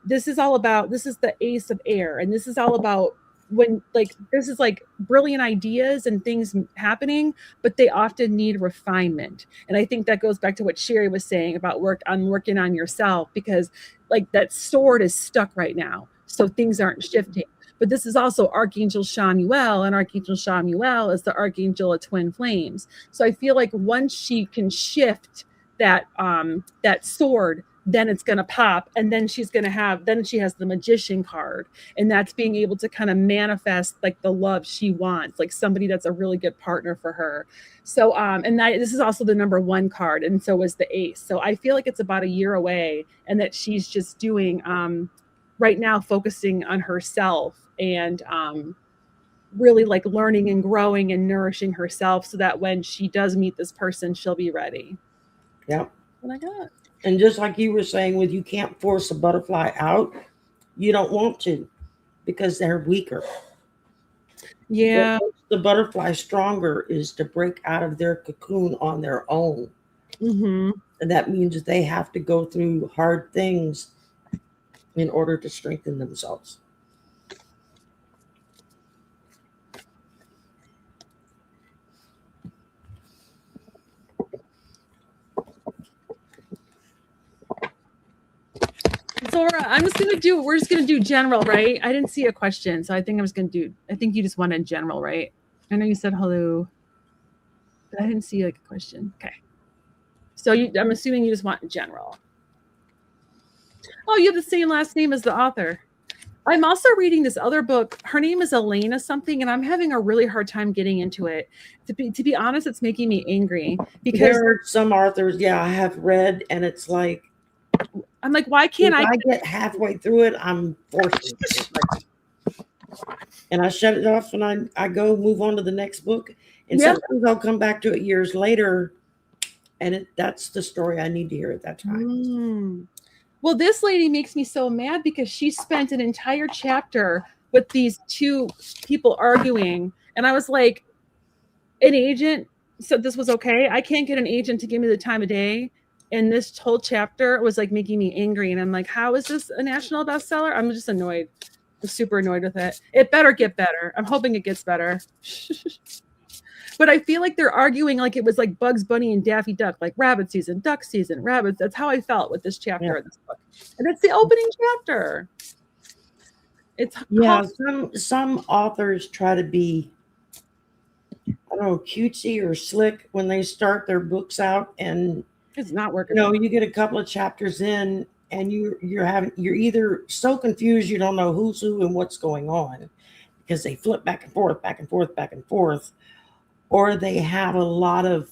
this is the Ace of Air, and this is all about when like this is like brilliant ideas and things happening, but they often need refinement. And I think that goes back to what Shari was saying about working on yourself, because like that sword is stuck right now, so things aren't shifting. But this is also Archangel Chamuel, and Archangel Chamuel is the Archangel of twin flames. So I feel like once she can shift that sword, then it's going to pop, and then she has the Magician card, and that's being able to kind of manifest like the love she wants, like somebody that's a really good partner for her. So and this is also the number 1 card, and so is the Ace. So I feel like it's about a year away, and that she's just doing right now, focusing on herself and really like learning and growing and nourishing herself, so that when she does meet this person, she'll be ready. Yeah. What I got. And just like you were saying, you can't force a butterfly out. You don't want to, because they're weaker. Yeah. What makes the butterfly stronger is to break out of their cocoon on their own. Mm-hmm. And that means that they have to go through hard things in order to strengthen themselves. Zora, we're just gonna do general, right? I didn't see a question, so I think you just wanted general, right? I know you said hello, but I didn't see like a question. Okay. So I'm assuming you just want general. Oh, you have the same last name as the author. I'm also reading this other book. Her name is Elena something, and I'm having a really hard time getting into it. To be honest, it's making me angry because there are some authors, I have read, and it's like, I'm like, why can't I get halfway through it? I'm forced to. And I shut it off, and I go move on to the next book. And sometimes I'll come back to it years later, and that's the story I need to hear at that time. Well, this lady makes me so mad because she spent an entire chapter with these 2 people arguing. And I was like, an agent said this was okay. I can't get an agent to give me the time of day. And this whole chapter was like making me angry. And I'm like, how is this a national bestseller? I'm just annoyed. I'm super annoyed with it. It better get better. I'm hoping it gets better. But I feel like they're arguing like it was like Bugs Bunny and Daffy Duck, like rabbit season, duck season, rabbits. That's how I felt with this chapter of this book. And it's the opening chapter. It's some authors try to be, I don't know, cutesy or slick when they start their books out, and it's not working. You get a couple of chapters in, and you're either so confused you don't know who's who and what's going on, because they flip back and forth, back and forth, back and forth, or they have a lot of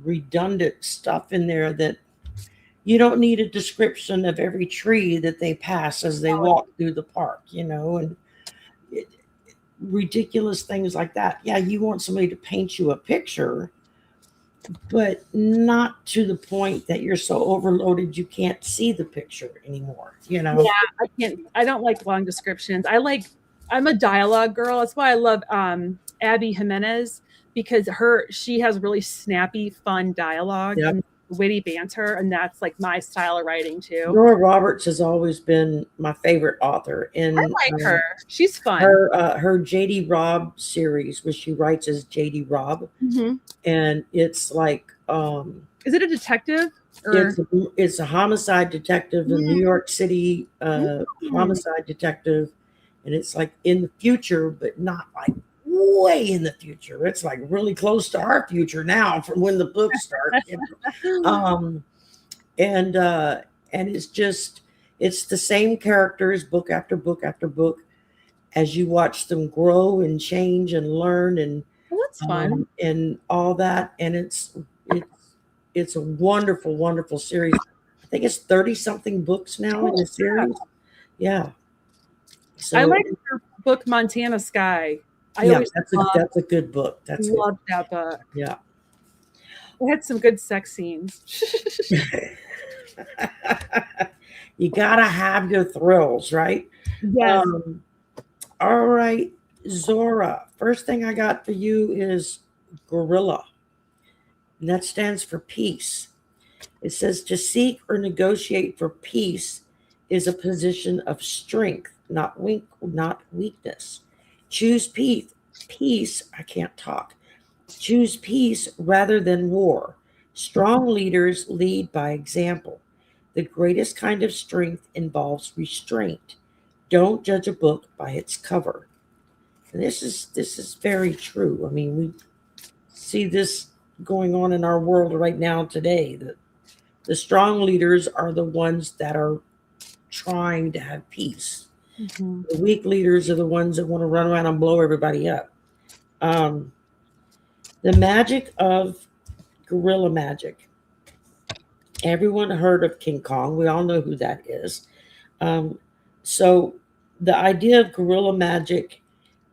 redundant stuff in there that you don't need a description of every tree that they pass as they walk through the park, and it, ridiculous things like that. Yeah, you want somebody to paint you a picture, but not to the point that you're so overloaded you can't see the picture anymore, I don't like long descriptions. I'm a dialogue girl. That's why I love Abby Jimenez, because she has really snappy, fun dialogue Yep. and witty banter, and that's like my style of writing too. Nora Roberts has always been my favorite author. And I like her. She's fun. Her JD Robb series, which she writes as JD Robb, and it's like is it a detective? It's a homicide detective, a New York City homicide detective, and it's like in the future, but not like way in the future. It's like really close to our future now from when the books start. And it's the same characters book after book after book as you watch them grow and change and learn and that's fun and all that. And it's a wonderful, wonderful series. I think it's 30 something books now in the series. Yeah. So I like her book Montana Sky. That's a good book. That's love that book. Yeah. It had some good sex scenes. You gotta have your thrills, right? Yes. All right, Zora. First thing I got for you is gorilla. And that stands for peace. It says to seek or negotiate for peace is a position of strength, not weakness. Choose peace. I can't talk. Choose peace rather than war. Strong leaders lead by example. The greatest kind of strength involves restraint. Don't judge a book by its cover. And this is very true. I mean, we see this going on in our world right now today. That the strong leaders are the ones that are trying to have peace. The weak leaders are the ones that want to run around and blow everybody up. The magic of gorilla magic. Everyone heard of King Kong. We all know who that is. So the idea of gorilla magic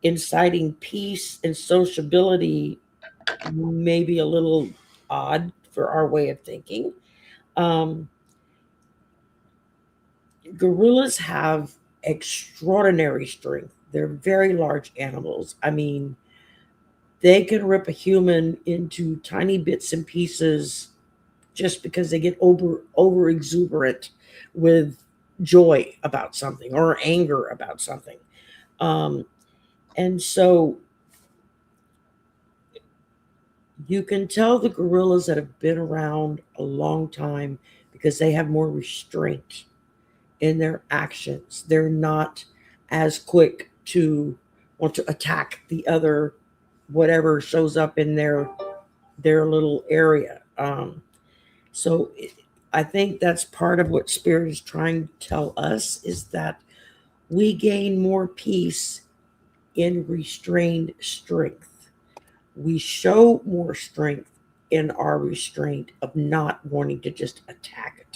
inciting peace and sociability may be a little odd for our way of thinking. Gorillas have extraordinary strength. They're very large animals. I mean, they can rip a human into tiny bits and pieces just because they get over exuberant with joy about something or anger about something. And so you can tell the gorillas that have been around a long time because they have more restraint in their actions. They're not as quick to want to attack the other whatever shows up in their little area. So I think that's part of what Spirit is trying to tell us, is that we gain more peace in restrained strength. We show more strength in our restraint of not wanting to just attack.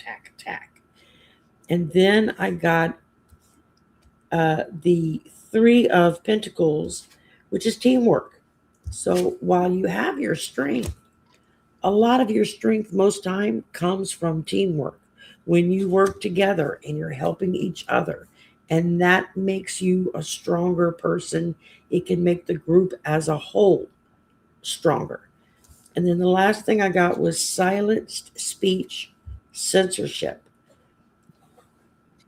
And then I got the Three of Pentacles, which is teamwork. So while you have your strength, a lot of your strength most time comes from teamwork. When you work together and you're helping each other, and that makes you a stronger person. It can make the group as a whole stronger. And then the last thing I got was silenced speech censorship.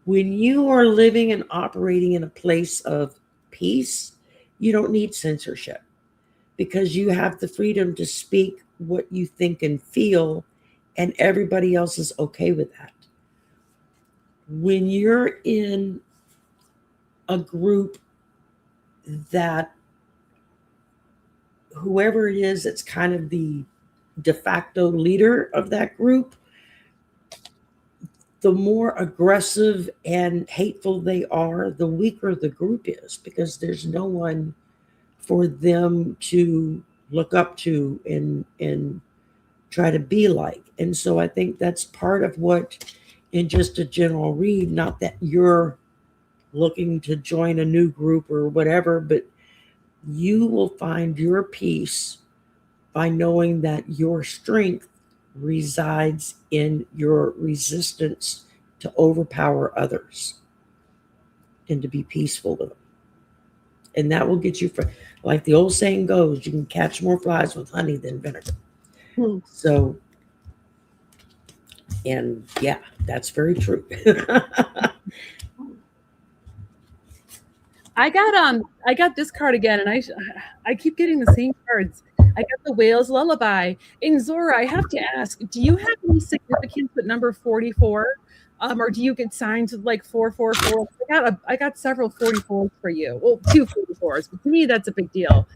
When you are living and operating in a place of peace, you don't need censorship because you have the freedom to speak what you think and feel, and everybody else is okay with that. When you're in a group that whoever it is that's kind of the de facto leader of that group, the more aggressive and hateful they are, the weaker the group is, because there's no one for them to look up to and try to be like. And so I think that's part of what, in just a general read, not that you're looking to join a new group or whatever, but you will find your peace by knowing that your strength resides in your resistance to overpower others and to be peaceful with them. And that will get you, like the old saying goes, you can catch more flies with honey than vinegar. So, and yeah, that's very true. I got this card again, and I keep getting the same cards. I got the Whale's Lullaby. And Zora, I have to ask, do you have any significance with number 44? Or do you get signs with like 444? I got several 44s for you. Well, 2 44s, but to me that's a big deal.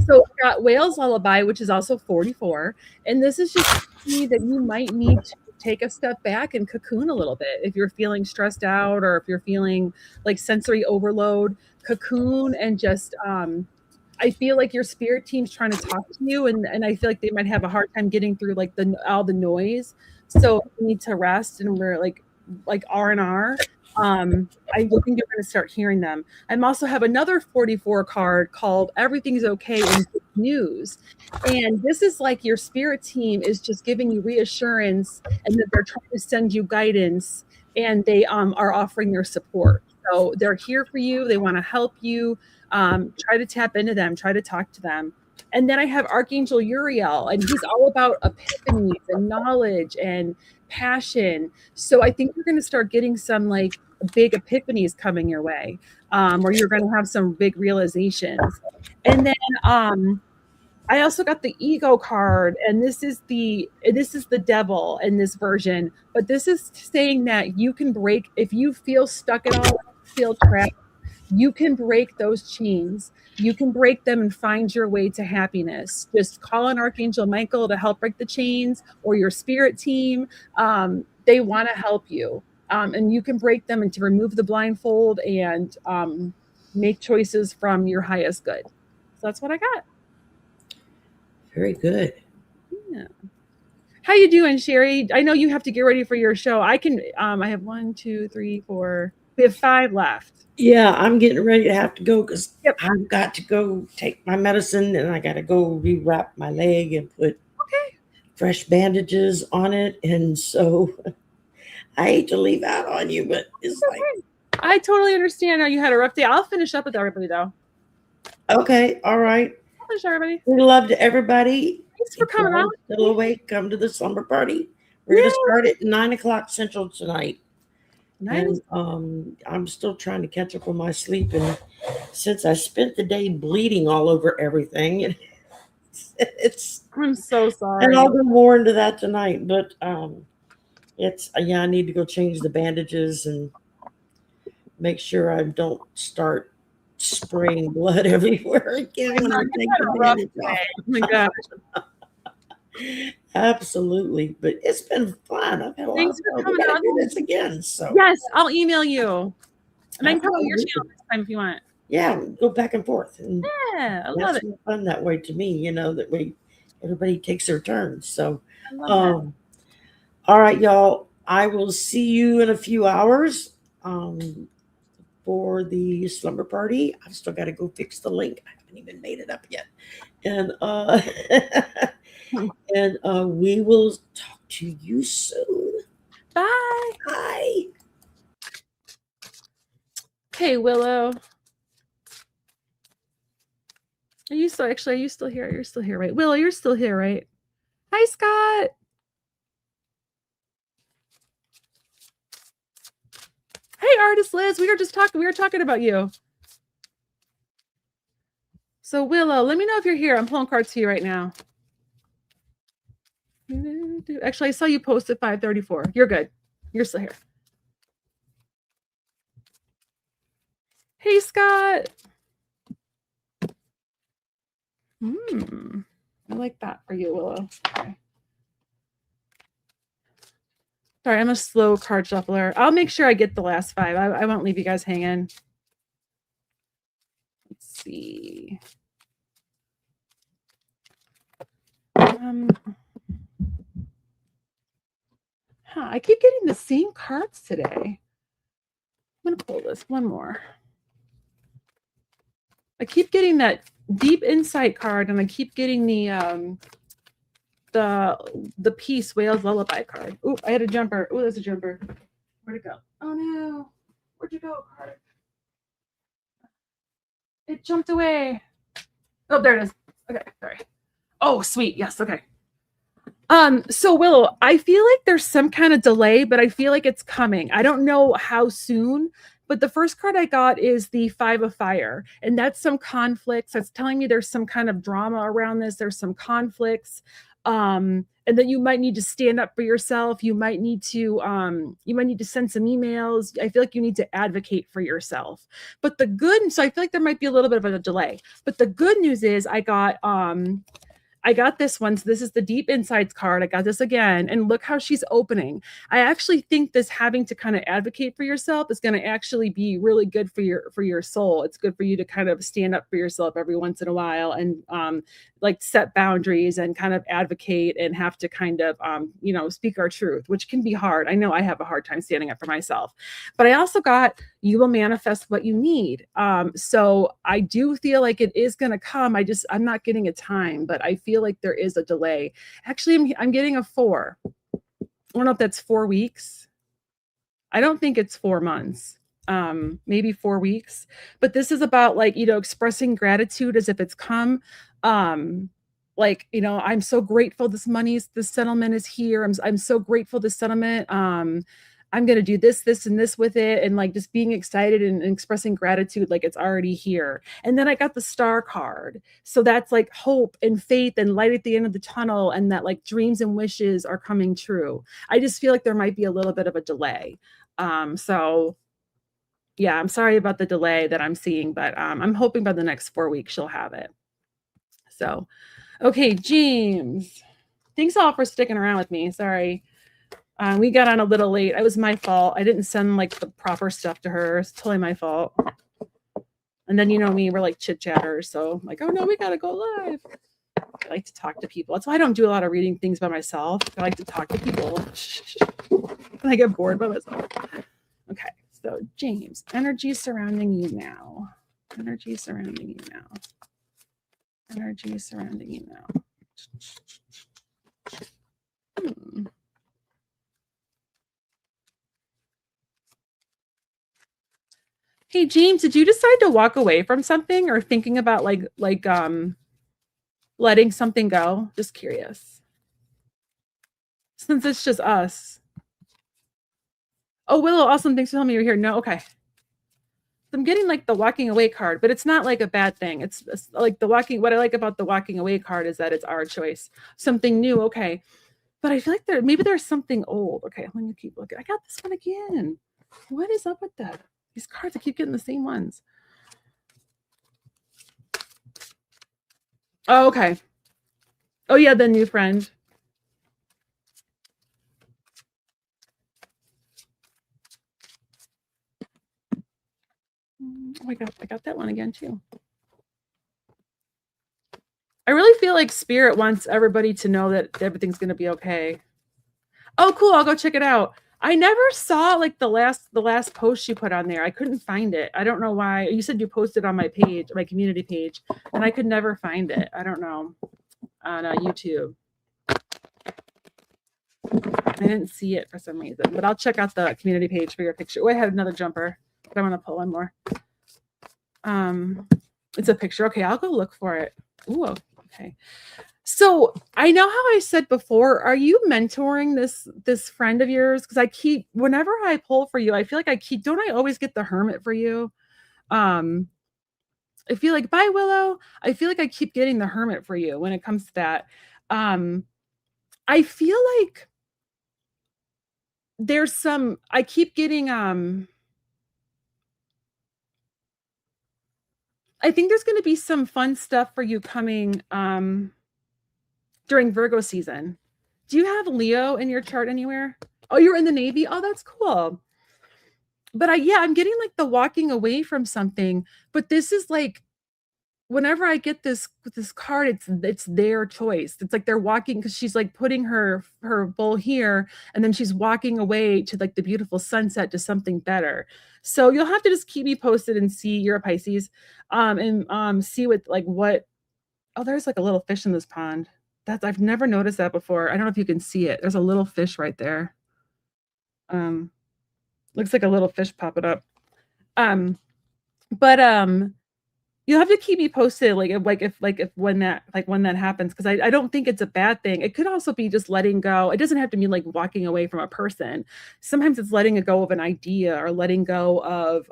So I got Whale's Lullaby, which is also 44, and this is just me that you might need to take a step back and cocoon a little bit if you're feeling stressed out or if you're feeling like sensory overload. Cocoon and just I feel like your spirit team's trying to talk to you, and I feel like they might have a hard time getting through like all the noise. So you need to rest, and we're like R&R. I think you're going to start hearing them. I also have another 44 card called Everything's Okay in Good News. And this is like your spirit team is just giving you reassurance and that they're trying to send you guidance, and they are offering their support. So they're here for you. They want to help you. Try to tap into them. Try to talk to them. And then I have Archangel Uriel, and he's all about epiphanies and knowledge and passion. So I think you're going to start getting some like big epiphanies coming your way, or you're going to have some big realizations. And then I also got the ego card, and this is the devil in this version, but this is saying that you can break if you feel stuck at all, feel trapped. You can break those chains. You can break them and find your way to happiness. Just call on Archangel Michael to help break the chains, or your spirit team. They want to help you. And you can break them and to remove the blindfold and make choices from your highest good. So that's what I got. Very good. Yeah. How you doing, Shari? I know you have to get ready for your show. I can. I have 1, 2, 3, 4. We have 5 left. Yeah, I'm getting ready to have to go because I've got to go take my medicine, and I got to go rewrap my leg and put fresh bandages on it. And so I hate to leave out on you, but it's like, I totally understand how you had a rough day. I'll finish up with everybody though. Okay, all right. I'll finish everybody. We love to everybody. Thanks for coming out. Still awake, come to the slumber party. We're going to start at 9 o'clock Central tonight. Nice. And I'm still trying to catch up on my sleep. And since I spent the day bleeding all over everything, I'm so sorry. And I'll go more into that tonight. But I need to go change the bandages and make sure I don't start spraying blood everywhere again when I take the bandage off. Oh my gosh. Absolutely, but it's been fun. I've had a lot of fun. We gotta do this again. So yes, I'll email you, and I can come on your channel next time if you want. Yeah, go back and forth. And yeah, I love it. It's fun that way to me. That everybody takes their turns. So, all right, y'all. I will see you in a few hours for the slumber party. I've still got to go fix the link. I haven't even made it up yet, and we will talk to you soon. Bye. Bye. Hey, Willow. Are you still here? You're still here, right? Willow, you're still here, right? Hi, Scott. Hey, artist Liz. We were talking about you. So, Willow, let me know if you're here. I'm pulling cards to you right now. Actually, I saw you post at 5:34. You're good. You're still here. Hey, Scott. I like that for you, Willow. Okay. Sorry, I'm a slow card shuffler. I'll make sure I get the last 5. I won't leave you guys hanging. Let's see. I keep getting the same cards today. I'm gonna pull this one more. I keep getting that deep insight card, and I keep getting the Peace Whales Lullaby card. Ooh, I had a jumper. Ooh, there's a jumper. Where'd it go? Oh no. Where'd you go, card? It jumped away. Oh, there it is. Okay, sorry. Oh, sweet. Yes, okay. So Willow, I feel like there's some kind of delay, but I feel like it's coming. I don't know how soon, but the first card I got is the Five of Fire, and that's some conflicts. That's telling me there's some kind of drama around this. There's some conflicts. And then you might need to stand up for yourself. You might need to send some emails. I feel like you need to advocate for yourself. But so I feel like there might be a little bit of a delay. But the good news is I got this one. So this is the Deep Insights card. I got this again. And look how she's opening. I actually think this having to kind of advocate for yourself is going to actually be really good for your soul. It's good for you to kind of stand up for yourself every once in a while and like set boundaries and kind of advocate and have to kind of, speak our truth, which can be hard. I know I have a hard time standing up for myself, but I also got, you will manifest what you need. So I do feel like it is going to come. I'm not getting a time, but I feel like there is a delay. Actually, I'm getting a 4. I don't know if that's 4 weeks. I don't think it's 4 months. Maybe 4 weeks. But this is about like, expressing gratitude as if it's come. I'm so grateful this settlement is here. I'm so grateful this settlement. I'm going to do this, and this with it. And like just being excited and expressing gratitude, like it's already here. And then I got the Star card. So that's like hope and faith and light at the end of the tunnel. And that like dreams and wishes are coming true. I just feel like there might be a little bit of a delay. So yeah, I'm sorry about the delay that I'm seeing, but I'm hoping by the next 4 weeks she'll have it. So, okay, James, thanks all for sticking around with me. Sorry. We got on a little late. It was my fault. I didn't send like the proper stuff to her. It's totally my fault. And then, me, we're like chit chatters. So I'm like, oh no, we got to go live. I like to talk to people. That's why I don't do a lot of reading things by myself. I like to talk to people. I get bored by myself. Okay. So James, energy surrounding you now. Energy surrounding you now. Energy surrounding you now. Hey James, did you decide to walk away from something or thinking about like letting something go? Just curious. Since it's just us. Oh, Willow, awesome. Thanks for telling me you're here. No, okay. I'm getting like the walking away card, but it's not like a bad thing. It's like what I like about the walking away card is that it's our choice. Something new, okay. But I feel like there's something old. Okay, let me keep looking. I got this one again. What is up with that? These cards, I keep getting the same ones. Oh, okay. Oh yeah, the new friend. Oh my God, I got that one again too. I really feel like Spirit wants everybody to know that everything's going to be okay. Oh, cool. I'll go check it out. I never saw like the last post you put on there. I couldn't find it. I don't know why. You said you posted on my page, my community page, and I could never find it. I don't know. On YouTube. I didn't see it for some reason, but I'll check out the community page for your picture. Oh, I had another jumper, but I want to pull one more. It's a picture. Okay, I'll go look for it. Ooh, okay. So I know how I said before, are you mentoring this friend of yours? Because whenever I pull for you, I feel like don't I always get the Hermit for you? I feel like, bye Willow. I feel like I keep getting the Hermit for you when it comes to that. I feel like I keep getting, I think there's going to be some fun stuff for you coming, during Virgo season. Do you have Leo in your chart anywhere? Oh, you're in the Navy? Oh, that's cool. But I'm getting like the walking away from something, but this is like whenever I get this card, it's their choice. It's like they're walking, because she's like putting her bowl here, and then she's walking away to like the beautiful sunset to something better. So you'll have to just keep me posted and see. You're a Pisces, and see what. Oh, there's like a little fish in this pond. I've never noticed that before. I don't know if you can see it. There's a little fish right there. Looks like a little fish popping up. But you'll have to keep me posted, if when that happens, because I don't think it's a bad thing. It could also be just letting go. It doesn't have to mean like walking away from a person. Sometimes it's letting go of an idea, or letting go of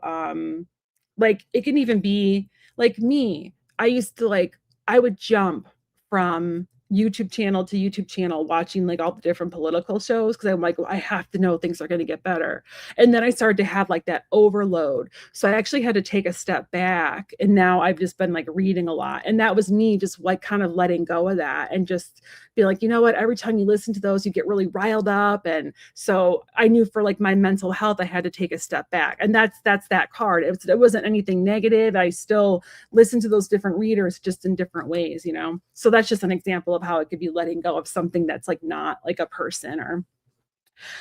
like, it can even be like me. I would jump from YouTube channel to YouTube channel watching like all the different political shows, because I'm like, well, I have to know things are going to get better. And then I started to have like that overload. So I actually had to take a step back, and now I've just been like reading a lot. And that was me just like kind of letting go of that, and just be like, you know what, every time you listen to those, you get really riled up. And so I knew for like my mental health, I had to take a step back. And that's that card. It wasn't anything negative. I still listen to those different readers, just in different ways, you know? So that's just an example of how it could be letting go of something that's like not like a person. Or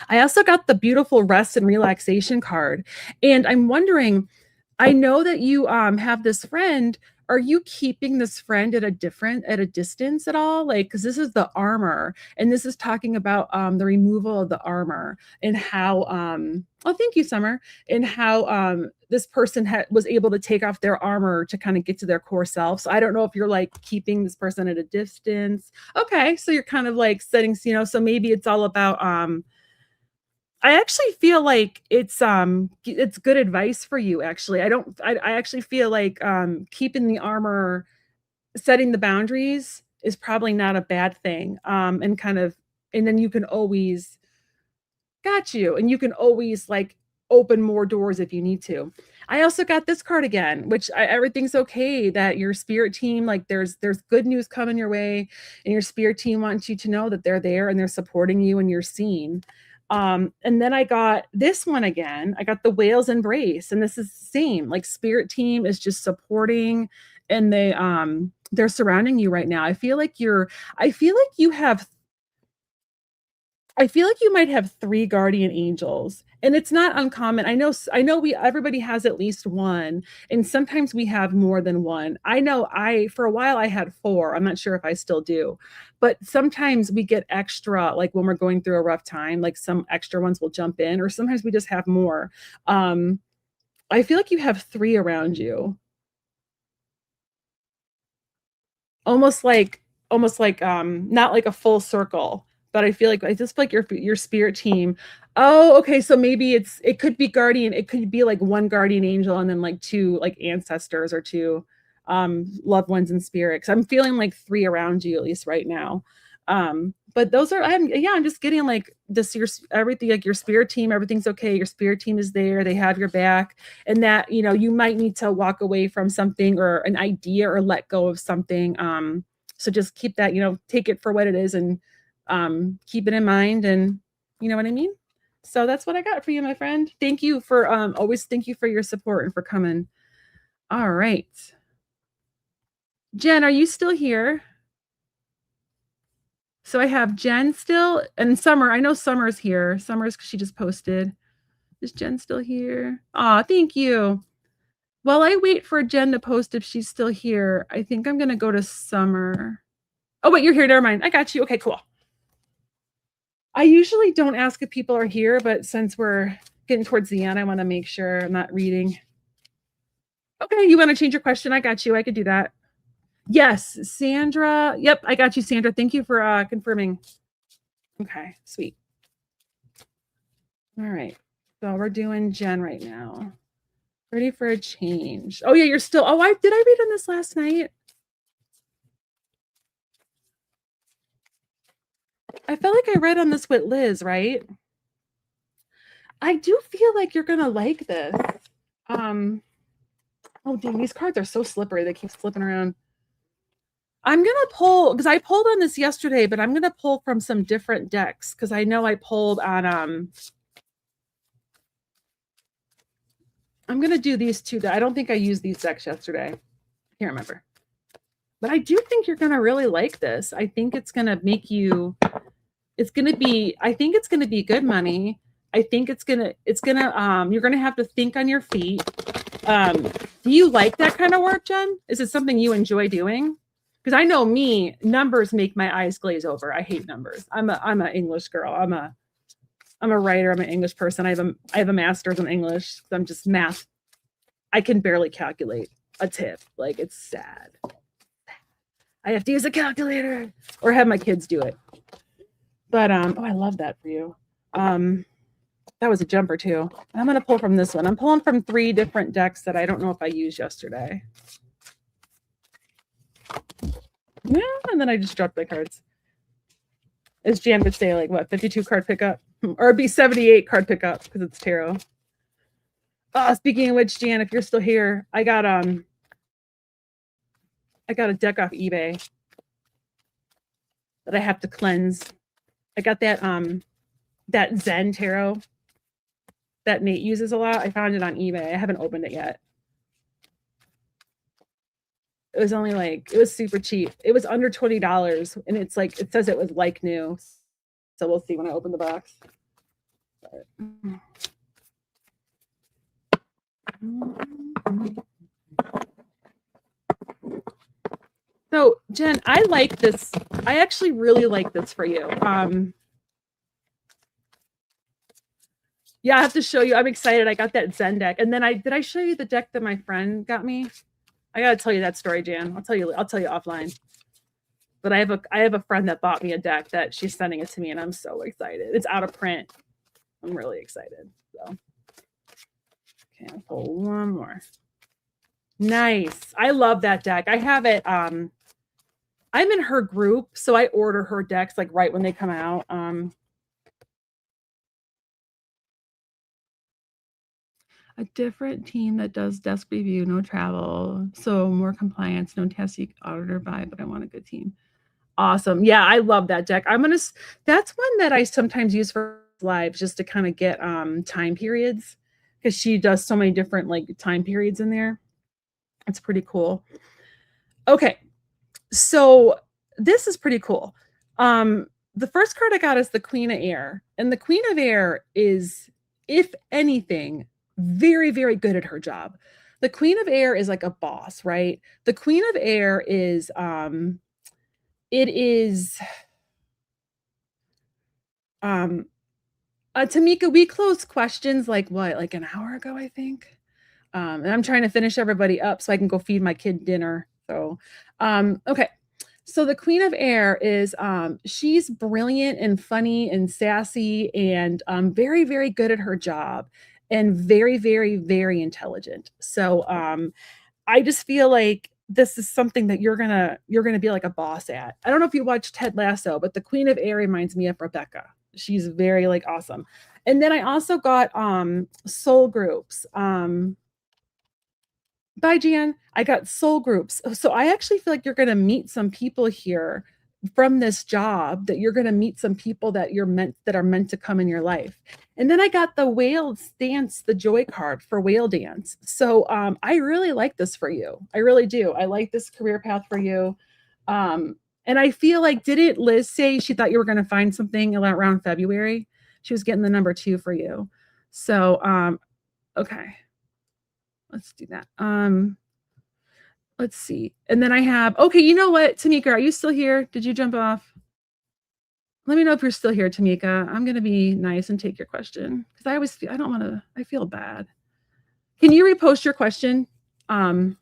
I also got the beautiful rest and relaxation card. And I'm wondering, I know that you have this friend. Are you keeping this friend at a distance at all? Like, because this is the armor, and this is talking about the removal of the armor, and how oh, thank you, Summer. And how this person was able to take off their armor to kind of get to their core self. So I don't know if you're like keeping this person at a distance. Okay, so you're kind of like setting, you know, so maybe it's all about I actually feel like it's good advice for you, actually. I actually feel like keeping the armor, setting the boundaries is probably not a bad thing. And then you can always, got you, and you can always like open more doors if you need to. I also got this card again, which everything's okay, that your spirit team, like there's good news coming your way, and your spirit team wants you to know that they're there and they're supporting you and you're seen. And then I got this one again. I got the whale's embrace, and this is the same. Like, spirit team is just supporting, and they're surrounding you right now. I feel like you might have 3 guardian angels, and it's not uncommon. I know everybody has at least one, and sometimes we have more than one. I know for a while I had 4. I'm not sure if I still do. But sometimes we get extra, like when we're going through a rough time, like some extra ones will jump in, or sometimes we just have more. I feel like you have 3 around you. Almost like not like a full circle, but I feel like I just feel like your spirit team. Oh, okay, so maybe it could be guardian, it could be like 1 guardian angel, and then like 2 like ancestors, or 2 loved ones in spirit, because I'm feeling like 3 around you at least right now. But those are, I'm just getting like this, your everything, like your spirit team, everything's okay, your spirit team is there, they have your back. And that, you know, you might need to walk away from something, or an idea, or let go of something. So just keep that, you know, take it for what it is, and keep it in mind, and you know what I mean? So that's what I got for you, my friend. Thank you for thank you for your support and for coming. All right. Jen, are you still here? So I have Jen still, and Summer. I know Summer's here. Summer's, she just posted. Is Jen still here? Aw, thank you. While I wait for Jen to post if she's still here, I think I'm going to go to Summer. Oh, wait, you're here. Never mind. I got you. Okay, cool. I usually don't ask if people are here, but since we're getting towards the end, I want to make sure I'm not reading. Okay, you want to change your question? I got you. I could do that. Yes, Sandra. Yep, I got you, Sandra. Thank you for confirming. Okay, sweet. All right. So we're doing Jen right now. Ready for a change. Oh yeah, you're still. Oh, did I read on this last night? I felt like I read on this with Liz, right? I do feel like you're gonna like this. Oh dang, these cards are so slippery. They keep slipping around. I'm gonna pull, because I pulled on this yesterday, but I'm gonna pull from some different decks, because I know I pulled on I'm gonna do these 2. I don't think I used these decks yesterday. I can't remember. But I do think you're going to really like this. I think it's going to make you, it's going to be, I think it's going to be good money. I think you're going to have to think on your feet. Do you like that kind of work, Jen? Is it something you enjoy doing? Because I know me, numbers make my eyes glaze over. I hate numbers. I'm an English girl. I'm a writer. I'm an English person. I have a master's in English. I'm just math. I can barely calculate a tip. Like, it's sad. I have to use a calculator or have my kids do it. But oh, I love that for you. That was a jumper too. I'm going to pull from this one. I'm pulling from 3 different decks that I don't know if I used yesterday. Yeah, and then I just dropped my cards. As Jan would say, like, what, 52 card pickup? Or it'd be 78 card pickup because it's tarot. Speaking of which, Jan, if you're still here, I got a deck off eBay that I have to cleanse. I got that that Zen tarot that Nate uses a lot. I found it on eBay. I haven't opened it yet. It was only like, it was super cheap. It was under $20, and it's like, it says it was like new. So we'll see when I open the box. So Jen, I like this. I actually really like this for you. Yeah, I have to show you. I'm excited. I got that Zen deck. And then did I show you the deck that my friend got me? I gotta tell you that story, Jan. I'll tell you offline. But I have a friend that bought me a deck that she's sending it to me, and I'm so excited. It's out of print. I'm really excited. So okay, I'll pull one more. Nice. I love that deck. I have it. I'm in her group, so I order her decks like right when they come out. A different team that does desk review, no travel, so more compliance, no TASC auditor buy, but I want a good team. Awesome. Yeah, I love that deck. That's one that I sometimes use for lives just to kind of get time periods, because she does so many different like time periods in there. It's pretty cool. Okay, so this is pretty cool. The first card I got is the Queen of Air, and the Queen of Air is, if anything, very, very good at her job. The Queen of Air is like a boss, right? The Queen of Air is Tamika, we closed questions like an hour ago, I think. And I'm trying to finish everybody up so I can go feed my kid dinner. So, okay. So the Queen of Air is, she's brilliant and funny and sassy and very, very good at her job and very, very, very intelligent. So I just feel like this is something that you're gonna be like a boss at. I don't know if you watched Ted Lasso, but the Queen of Air reminds me of Rebecca. She's very like awesome. And then I also got soul groups. Bye, Jan. I got soul groups. So I actually feel like you're going to meet some people here from this job, that you're going to meet some people that are meant to come in your life. And then I got the whale dance, the joy card for whale dance. So I really like this for you. I really do. I like this career path for you. And I feel like, didn't Liz say she thought you were going to find something around February? She was getting the number 2 for you. So, okay. Let's do that. Let's see. And then I have, okay, you know what, Tamika, are you still here? Did you jump off? Let me know if you're still here, Tamika. I'm going to be nice and take your question, because I feel bad. Can you repost your question? Oh,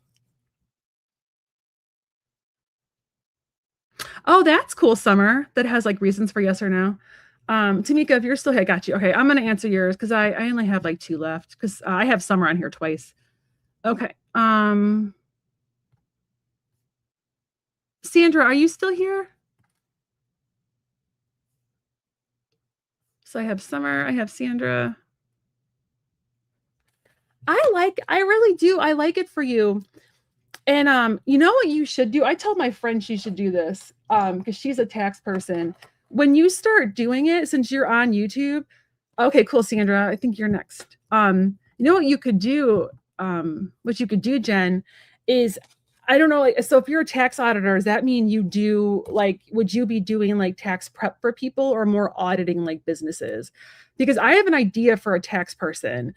that's cool, Summer. That has like reasons for yes or no. Tamika, if you're still here, I got you. Okay, I'm going to answer yours because I only have like 2 left, because I have Summer on here twice. Okay. Sandra, are you still here? So I have Summer, I have Sandra. I really do. I like it for you. And you know what you should do? I told my friend she should do this because she's a tax person. When you start doing it, since you're on YouTube, okay, cool, Sandra. I think you're next. You know what you could do? Jen, is I don't know. Like, so if you're a tax auditor, does that mean you do like, would you be doing like tax prep for people or more auditing like businesses? Because I have an idea for a tax person.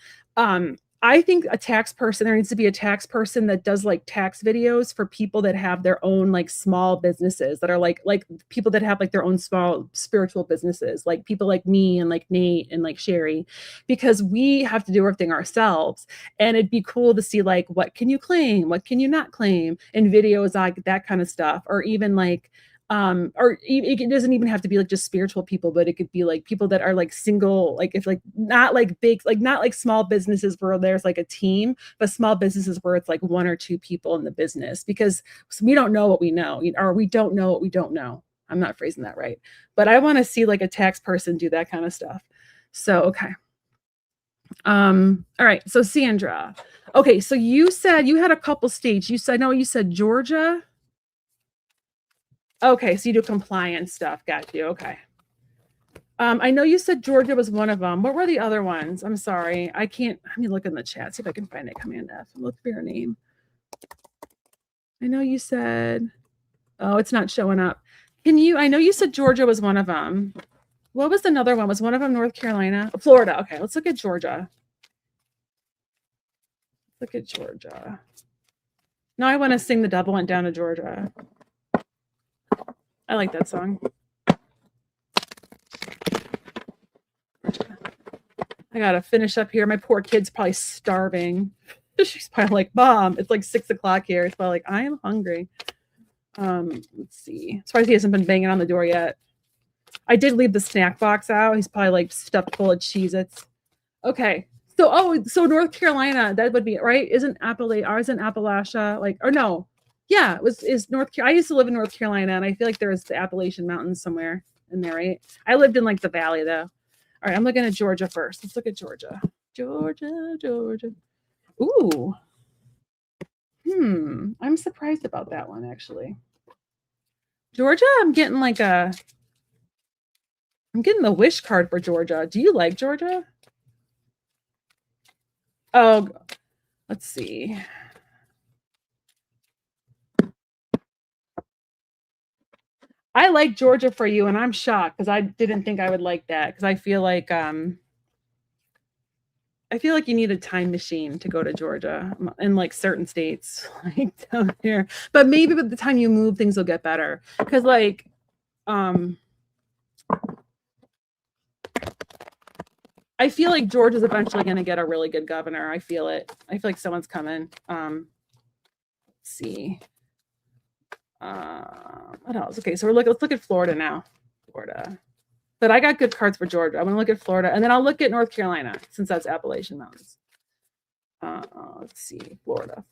I think a tax person, there needs to be a tax person that does like tax videos for people that have their own like small businesses that are like people that have like their own small spiritual businesses, like people like me and like Nate and like Shari, because we have to do everything ourselves. And it'd be cool to see like, what can you claim? What can you not claim? In videos like that kind of stuff, or even like, it doesn't even have to be like just spiritual people, but it could be like people that are like single, like if like not like big, like not like small businesses where there's like a team, but small businesses where it's like one or two people in the business, because we don't know what we know, or we don't know what we don't know. I'm not phrasing that right, but I want to see like a tax person do that kind of stuff. So, okay. All right. So Sandra, okay. So you said you had a couple states. You said, no, you said Georgia. Okay, so you do compliance stuff. Got you. Okay. I know you said Georgia was one of them. What were the other ones? I'm sorry. I can't. Let me look in the chat, see if I can find it. Command F. Look for your name. I know you said, oh, it's not showing up. I know you said Georgia was one of them. What was another one? Was one of them North Carolina? Florida. Okay, let's look at Georgia. Look at Georgia. Now I want to sing The Devil Went Down to Georgia. I like that song. I gotta finish up here. My poor kid's probably starving. She's probably like, Mom, it's like 6 o'clock here. It's probably like, I am hungry. Let's see. Surprised he hasn't been banging on the door yet. I did leave the snack box out. He's probably like stuffed full of Cheez-Its. Okay. So North Carolina, that would be right. Isn't Appalachia like, or no? Yeah, is North Carolina. I used to live in North Carolina, and I feel like there's the Appalachian Mountains somewhere in there, right? I lived in like the valley though. All right, I'm looking at Georgia first. Let's look at Georgia. Georgia. Ooh. I'm surprised about that one actually. Georgia, I'm getting the wish card for Georgia. Do you like Georgia? Oh, let's see. I like Georgia for you, and I'm shocked because I didn't think I would like that, because I feel like you need a time machine to go to Georgia in like certain states, like down here. But maybe by the time you move, things will get better. Because like, I feel like Georgia's eventually going to get a really good governor. I feel it. I feel like someone's coming. Let's see. What else? Okay, so let's look at Florida now. Florida. But I got good cards for Georgia. I'm going to look at Florida, and then I'll look at North Carolina, since that's Appalachian Mountains. Let's see. Florida.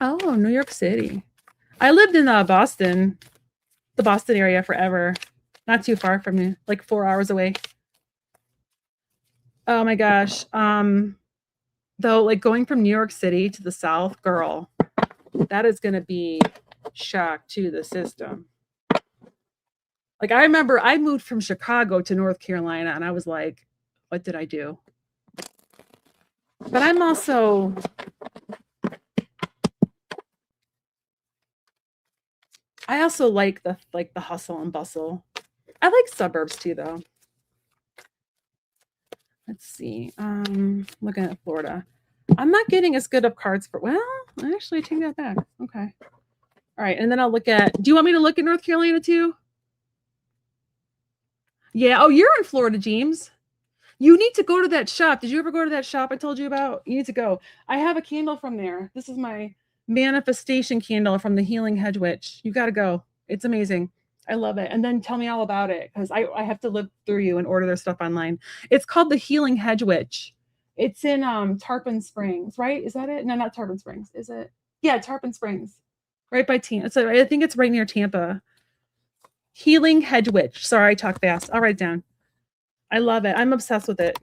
Oh, New York City. I lived in Boston, the Boston area forever. Not too far from me, like 4 hours away. Oh my gosh. Though, like going from New York City to the South, girl, that is going to be shock to the system. Like, I remember I moved from Chicago to North Carolina, and I was like, what did I do? But I also like the hustle and bustle. I like suburbs too, though. Let's see. Looking at Florida. I'm not getting as good of cards for, well, actually, take that back. Okay. All right. And then I'll look at, do you want me to look at North Carolina too? Yeah. Oh, you're in Florida, James. You need to go to that shop. Did you ever go to that shop I told you about? You need to go. I have a candle from there. This is my manifestation candle from the Healing Hedge Witch. You got to go. It's amazing. I love it. And then tell me all about it, because I have to live through you and order their stuff online. It's called the Healing Hedge Witch. It's in Tarpon Springs, right? Is that it? No, not Tarpon Springs. Is it? Yeah, Tarpon Springs. Right by Tampa. So I think it's right near Tampa. Healing Hedge Witch. Sorry, I talk fast. I'll write it down. I love it. I'm obsessed with it.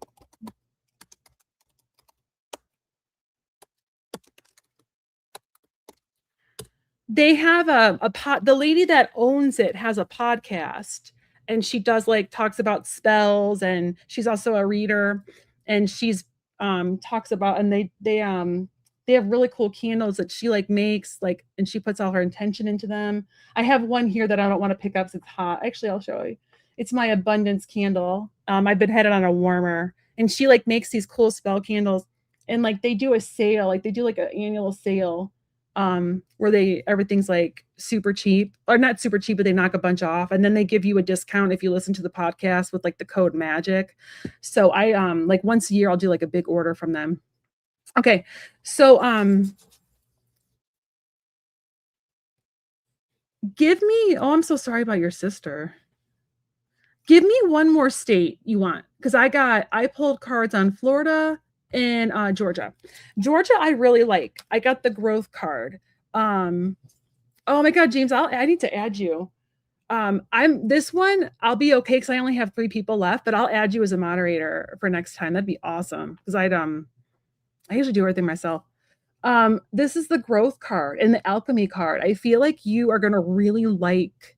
They have a pod. The lady that owns it has a podcast, and she does like talks about spells, and she's also a reader, and she's talks about, and they have really cool candles that she like makes, like, and she puts all her intention into them. I have one here that I don't want to pick up because it's hot. Actually, I'll show you. It's my abundance candle. I've been headed on a warmer, and she like makes these cool spell candles, and like they do a sale, like they do like an annual sale, where everything's like super cheap, or not super cheap, but they knock a bunch off, and then they give you a discount if you listen to the podcast with like the code magic. So I like once a year I'll do like a big order from them. Okay, so give me, oh, I'm so sorry about your sister. Give me one more state you want, because I pulled cards on Florida and Georgia. Georgia I really like. I got the growth card. Oh my God, James, I need to add you. I'm this one, I'll be okay because I only have 3 people left, but I'll add you as a moderator for next time. That'd be awesome. Because I usually do everything myself. This is the growth card and the alchemy card. I feel like you are gonna really like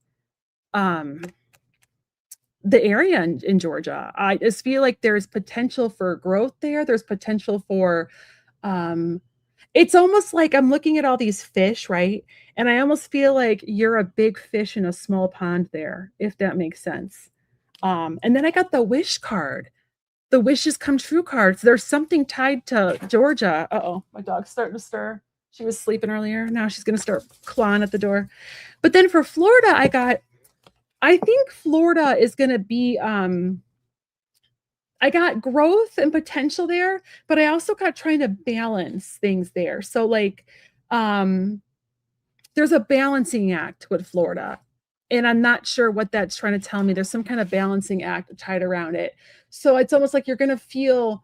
the area in Georgia. I just feel like there's potential for growth there. There's potential for it's almost like I'm looking at all these fish, right? And I almost feel like you're a big fish in a small pond there, if that makes sense. And then I got the wish card. The wishes come true cards. There's something tied to Georgia. Uh-oh, my dog's starting to stir. She was sleeping earlier. Now she's going to start clawing at the door. But then for Florida, I think Florida is going to be, I got growth and potential there, but I also got trying to balance things there. So like, there's a balancing act with Florida, and I'm not sure what that's trying to tell me. There's some kind of balancing act tied around it. So it's almost like I feel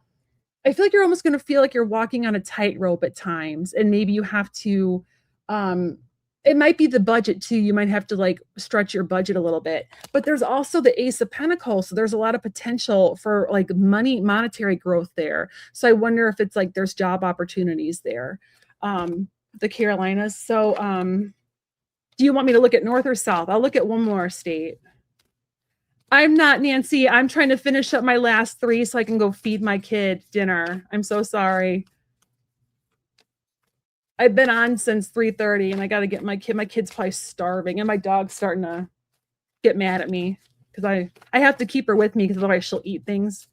like you're almost going to feel like you're walking on a tightrope at times. And maybe you have to, it might be the budget too. You might have to like stretch your budget a little bit, but there's also the Ace of Pentacles. So there's a lot of potential for like monetary growth there. So I wonder if it's like, there's job opportunities there. The Carolinas. So, do you want me to look at North or South? I'll look at one more state. I'm not, Nancy. I'm trying to finish up my last 3 so I can go feed my kid dinner. I'm so sorry. I've been on since 3:30 and I got to get my kid. My kid's probably starving and my dog's starting to get mad at me because I have to keep her with me because otherwise she'll eat things.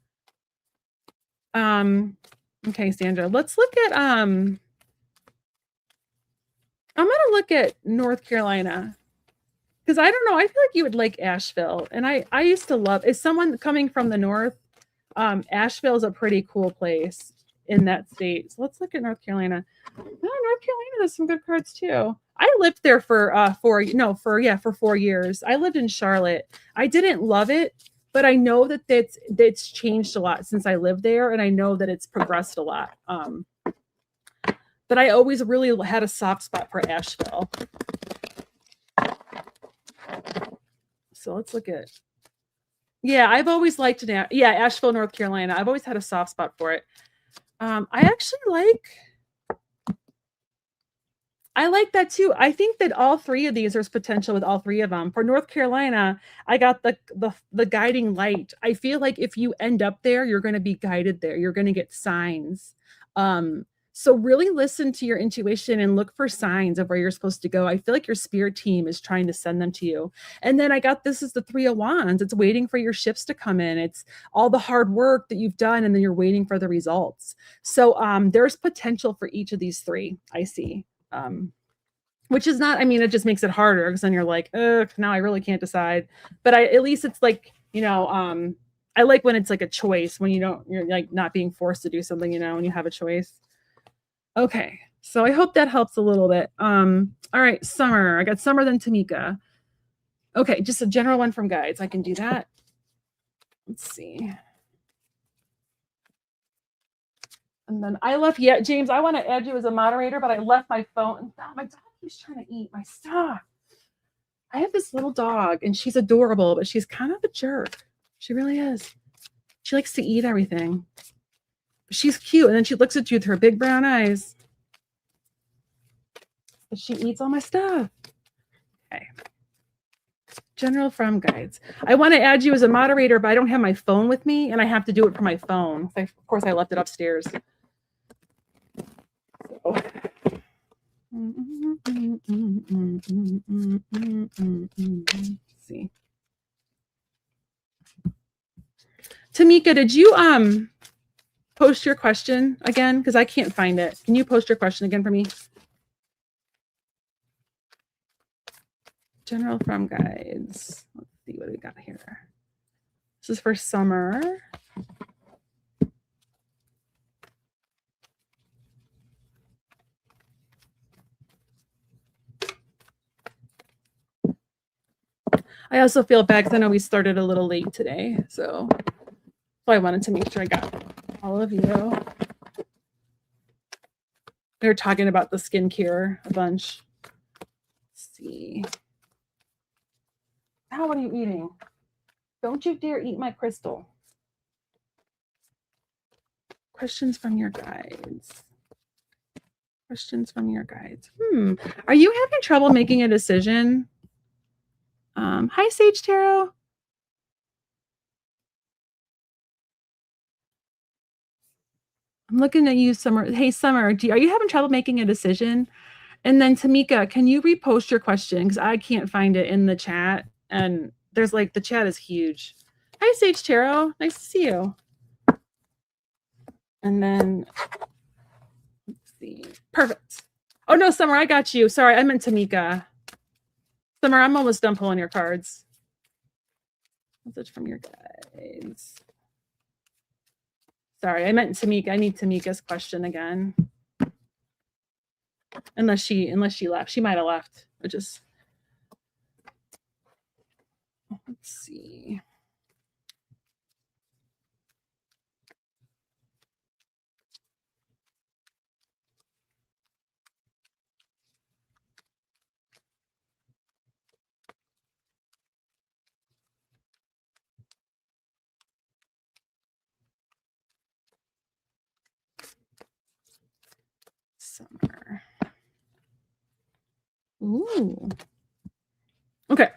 Okay, Sandra, let's look at, I'm going to look at North Carolina. Because I don't know, I feel like you would like Asheville. And I used to love, as someone coming from the North, Asheville is a pretty cool place in that state. So let's look at North Carolina. Oh, North Carolina has some good cards too. I lived there for 4 years. I lived in Charlotte. I didn't love it, but I know that it's changed a lot since I lived there, and I know that it's progressed a lot. But I always really had a soft spot for Asheville. So let's look at, yeah, I've always liked it. Yeah, Asheville, North Carolina. I've always had a soft spot for it. I like that too. I think that all 3 of these, there's potential with all 3 of them. For North Carolina, I got the guiding light. I feel like if you end up there, you're going to be guided there. You're going to get signs. So really listen to your intuition and look for signs of where you're supposed to go. I feel like your spirit team is trying to send them to you. And then I got, this is the 3 of Wands. It's waiting for your shifts to come in. It's all the hard work that you've done, and then you're waiting for the results. So there's potential for each of these 3, I see. Which is not, I mean, it just makes it harder because then you're like, now I really can't decide. But at least it's like, you know, I like when it's like a choice, when you're like not being forced to do something, you know, when you have a choice. Okay, so I hope that helps a little bit. All right, Summer. I got Summer, then Tamika. Okay, just a general one from guides. I can do that. Let's see. And then I left, yeah, James, I want to add you as a moderator, but I left my phone. Oh, my dog keeps trying to eat my stuff. I have this little dog, and she's adorable, but she's kind of a jerk. She really is. She likes to eat everything. She's cute, and then she looks at you with her big brown eyes. But she eats all my stuff. Okay. General From Guides. I want to add you as a moderator, but I don't have my phone with me, and I have to do it from my phone. Of course, I left it upstairs. So. Let's see. Tamika, did you post your question again? Because I can't find it. Can you post your question again for me? General From Guides. Let's see what we got here. This is for summer. I also feel bad because I know we started a little late today. So I wanted to make sure I got all of you. We were talking about the skincare a bunch. Let's see. How are you eating? Don't you dare eat my crystal. Questions from your guides. Questions from your guides. Are you having trouble making a decision? Hi, Sage Tarot. I'm looking at you, Summer. Hey, Summer, are you having trouble making a decision? And then Tamika, can you repost your question? Because I can't find it in the chat. And there's like, the chat is huge. Hi, Sage Tarot. Nice to see you. And then, let's see. Perfect. Oh, no, Summer, I got you. Sorry, I meant Tamika. Summer, I'm almost done pulling your cards. Message from your guides. Sorry, I meant Tamika. I need Tamika's question again. Unless she left. She might have left. Or just let's see. Summer. Ooh. Okay.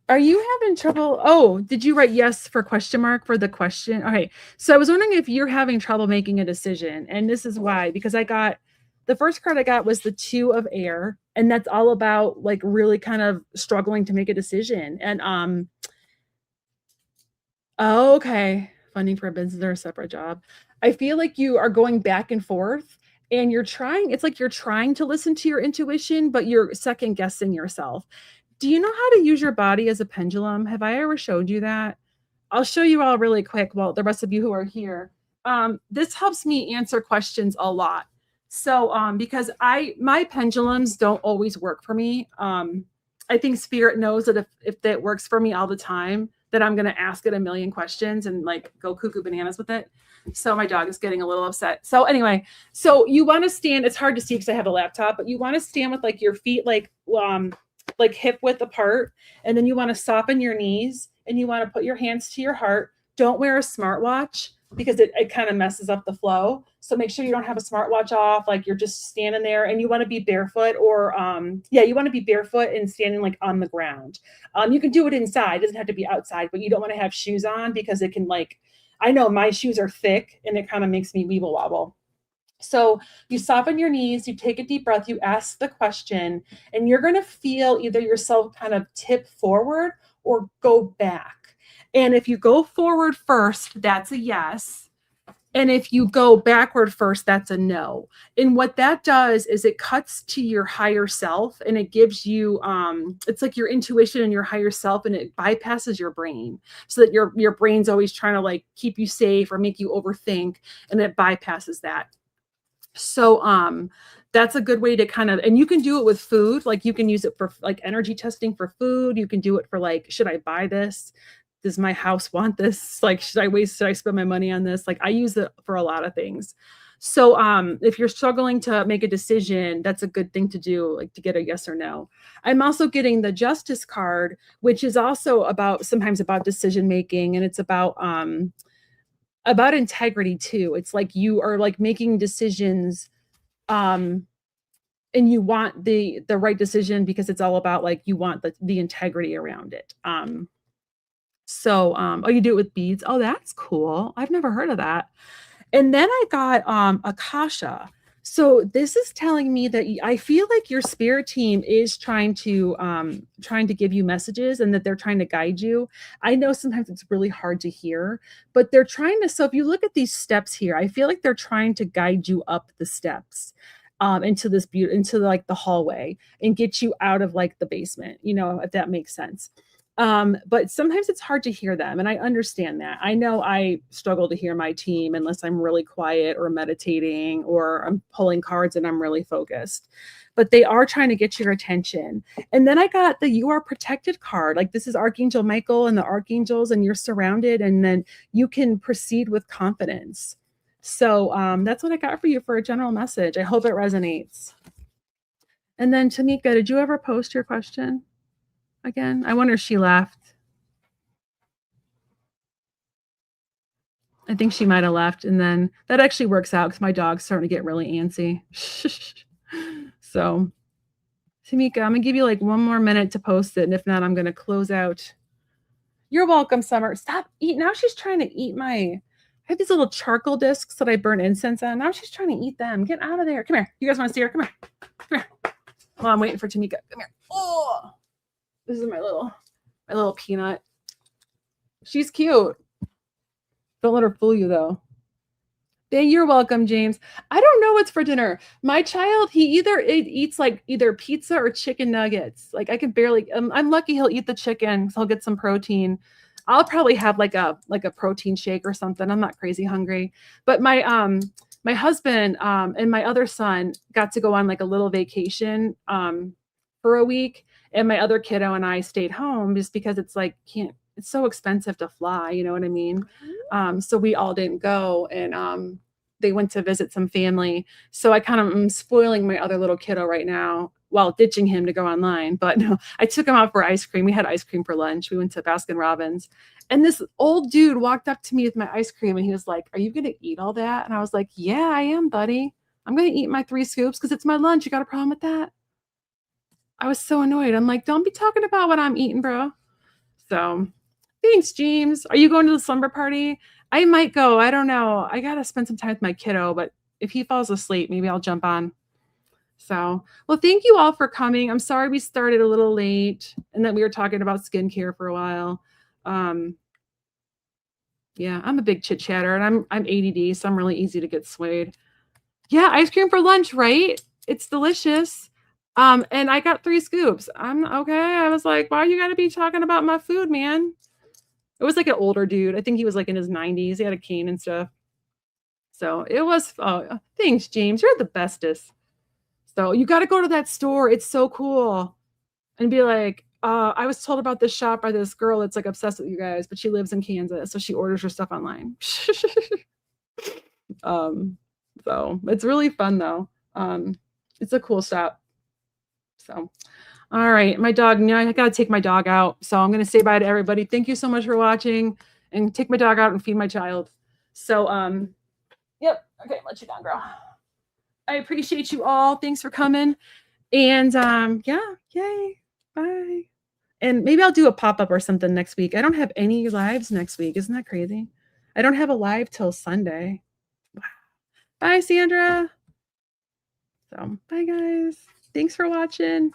Are you having trouble? Oh, did you write yes for question mark for the question? Okay. So I was wondering if you're having trouble making a decision. And this is why, because I got the first card I got was the 2 of air. And that's all about like really kind of struggling to make a decision. And oh, okay. Funding for a business or a separate job. I feel like you are going back and forth and you're trying, it's like you're trying to listen to your intuition, but you're second guessing yourself. Do you know how to use your body as a pendulum? Have I ever showed you that? I'll show you all really quick. Well, the rest of you who are here. This helps me answer questions a lot. So because my pendulums don't always work for me. I think spirit knows that if that works for me all the time, that I'm going to ask it a million questions and like go cuckoo bananas with it. So my dog is getting a little upset. So anyway, so you want to stand, it's hard to see because I have a laptop, but you want to stand with like your feet like hip width apart. And then you want to soften your knees and you want to put your hands to your heart. Don't wear a smartwatch because it kind of messes up the flow. So make sure you don't have a smartwatch off. Like you're just standing there and you want to be barefoot or you want to be barefoot and standing like on the ground. You can do it inside. It doesn't have to be outside, but you don't want to have shoes on because it can like, I know my shoes are thick and it kind of makes me weeble wobble. So you soften your knees, you take a deep breath, you ask the question, and you're going to feel either yourself kind of tip forward or go back. And if you go forward first, that's a yes. And if you go backward first, that's a no. And what that does is it cuts to your higher self and it gives you, it's like your intuition and your higher self, and it bypasses your brain so that your brain's always trying to like keep you safe or make you overthink, and it bypasses that. So that's a good way to kind of, and you can do it with food. Like you can use it for like energy testing for food. You can do it for like, should I buy this? Does my house want this? Like, should I spend my money on this? Like I use it for a lot of things. So if you're struggling to make a decision, that's a good thing to do, like to get a yes or no. I'm also getting the Justice card, which is also sometimes about decision making, and it's about integrity too. It's like you are like making decisions and you want the right decision because it's all about like you want the integrity around it. Oh, you do it with beads. Oh, that's cool. I've never heard of that. And then I got Akasha. So this is telling me that I feel like your spirit team is trying to give you messages and that they're trying to guide you. I know sometimes it's really hard to hear, but they're trying to. So if you look at these steps here, I feel like they're trying to guide you up the steps into into like the hallway and get you out of like the basement, you know, if that makes sense. But sometimes it's hard to hear them, and I understand that. I know I struggle to hear my team unless I'm really quiet or meditating or I'm pulling cards and I'm really focused. But they are trying to get your attention. And then I got the You Are Protected card. Like this is Archangel Michael and the archangels, and you're surrounded, and then you can proceed with confidence. So that's what I got for you for a general message. I hope it resonates. And then Tamika, did you ever post your question again? I wonder if she left. I think she might have left. And then that actually works out because my dog's starting to get really antsy. So, Tamika, I'm going to give you like one more minute to post it. And if not, I'm going to close out. You're welcome, Summer. Stop eating. Now she's trying to eat I have these little charcoal discs that I burn incense on. Now she's trying to eat them. Get out of there. Come here. You guys want to see her? Come here. Come here. Well, I'm waiting for Tamika. Come here. Oh, this is my little peanut. She's cute. Don't let her fool you, though. You're welcome, James. I don't know what's for dinner. My child, he eats like either pizza or chicken nuggets. Like I can barely. I'm lucky he'll eat the chicken, so he'll get some protein. I'll probably have like a protein shake or something. I'm not crazy hungry. But my husband and my other son got to go on like a little vacation for a week, and my other kiddo and I stayed home just because it's like it's so expensive to fly, you know what I mean? So we all didn't go, and they went to visit some family. So I kind of am spoiling my other little kiddo right now while ditching him to go online. But no, I took him out for ice cream. We had ice cream for lunch. We went to Baskin Robbins. And this old dude walked up to me with my ice cream, and he was like, "Are you going to eat all that?" And I was like, "Yeah, I am, buddy. I'm going to eat my 3 scoops because it's my lunch. You got a problem with that?" I was so annoyed. I'm like, "Don't be talking about what I'm eating, bro." So thanks, James. Are you going to the slumber party? I might go. I don't know. I got to spend some time with my kiddo, but if he falls asleep, maybe I'll jump on. So, well, thank you all for coming. I'm sorry we started a little late and that we were talking about skincare for a while. Yeah, I'm a big chit chatter, and I'm ADD, so I'm really easy to get swayed. Yeah, ice cream for lunch, right? It's delicious. And I got 3 scoops. I'm okay. I was like, why you got to be talking about my food, man? It was like an older dude. I think he was like in his 90s. He had a cane and stuff. So it was, thanks, James. You're the bestest. So you got to go to that store. It's so cool. And be like, I was told about this shop by this girl that's like obsessed with you guys, but she lives in Kansas. So she orders her stuff online. So it's really fun though. It's a cool shop. So, all right, my dog, now I got to take my dog out. So I'm going to say bye to everybody. Thank you so much for watching, and take my dog out and feed my child. So, yep. Okay, let you down, girl. I appreciate you all. Thanks for coming. And yeah, yay. Bye. And maybe I'll do a pop-up or something next week. I don't have any lives next week. Isn't that crazy? I don't have a live till Sunday. Wow. Bye, Sandra. So, bye, guys. Thanks for watching.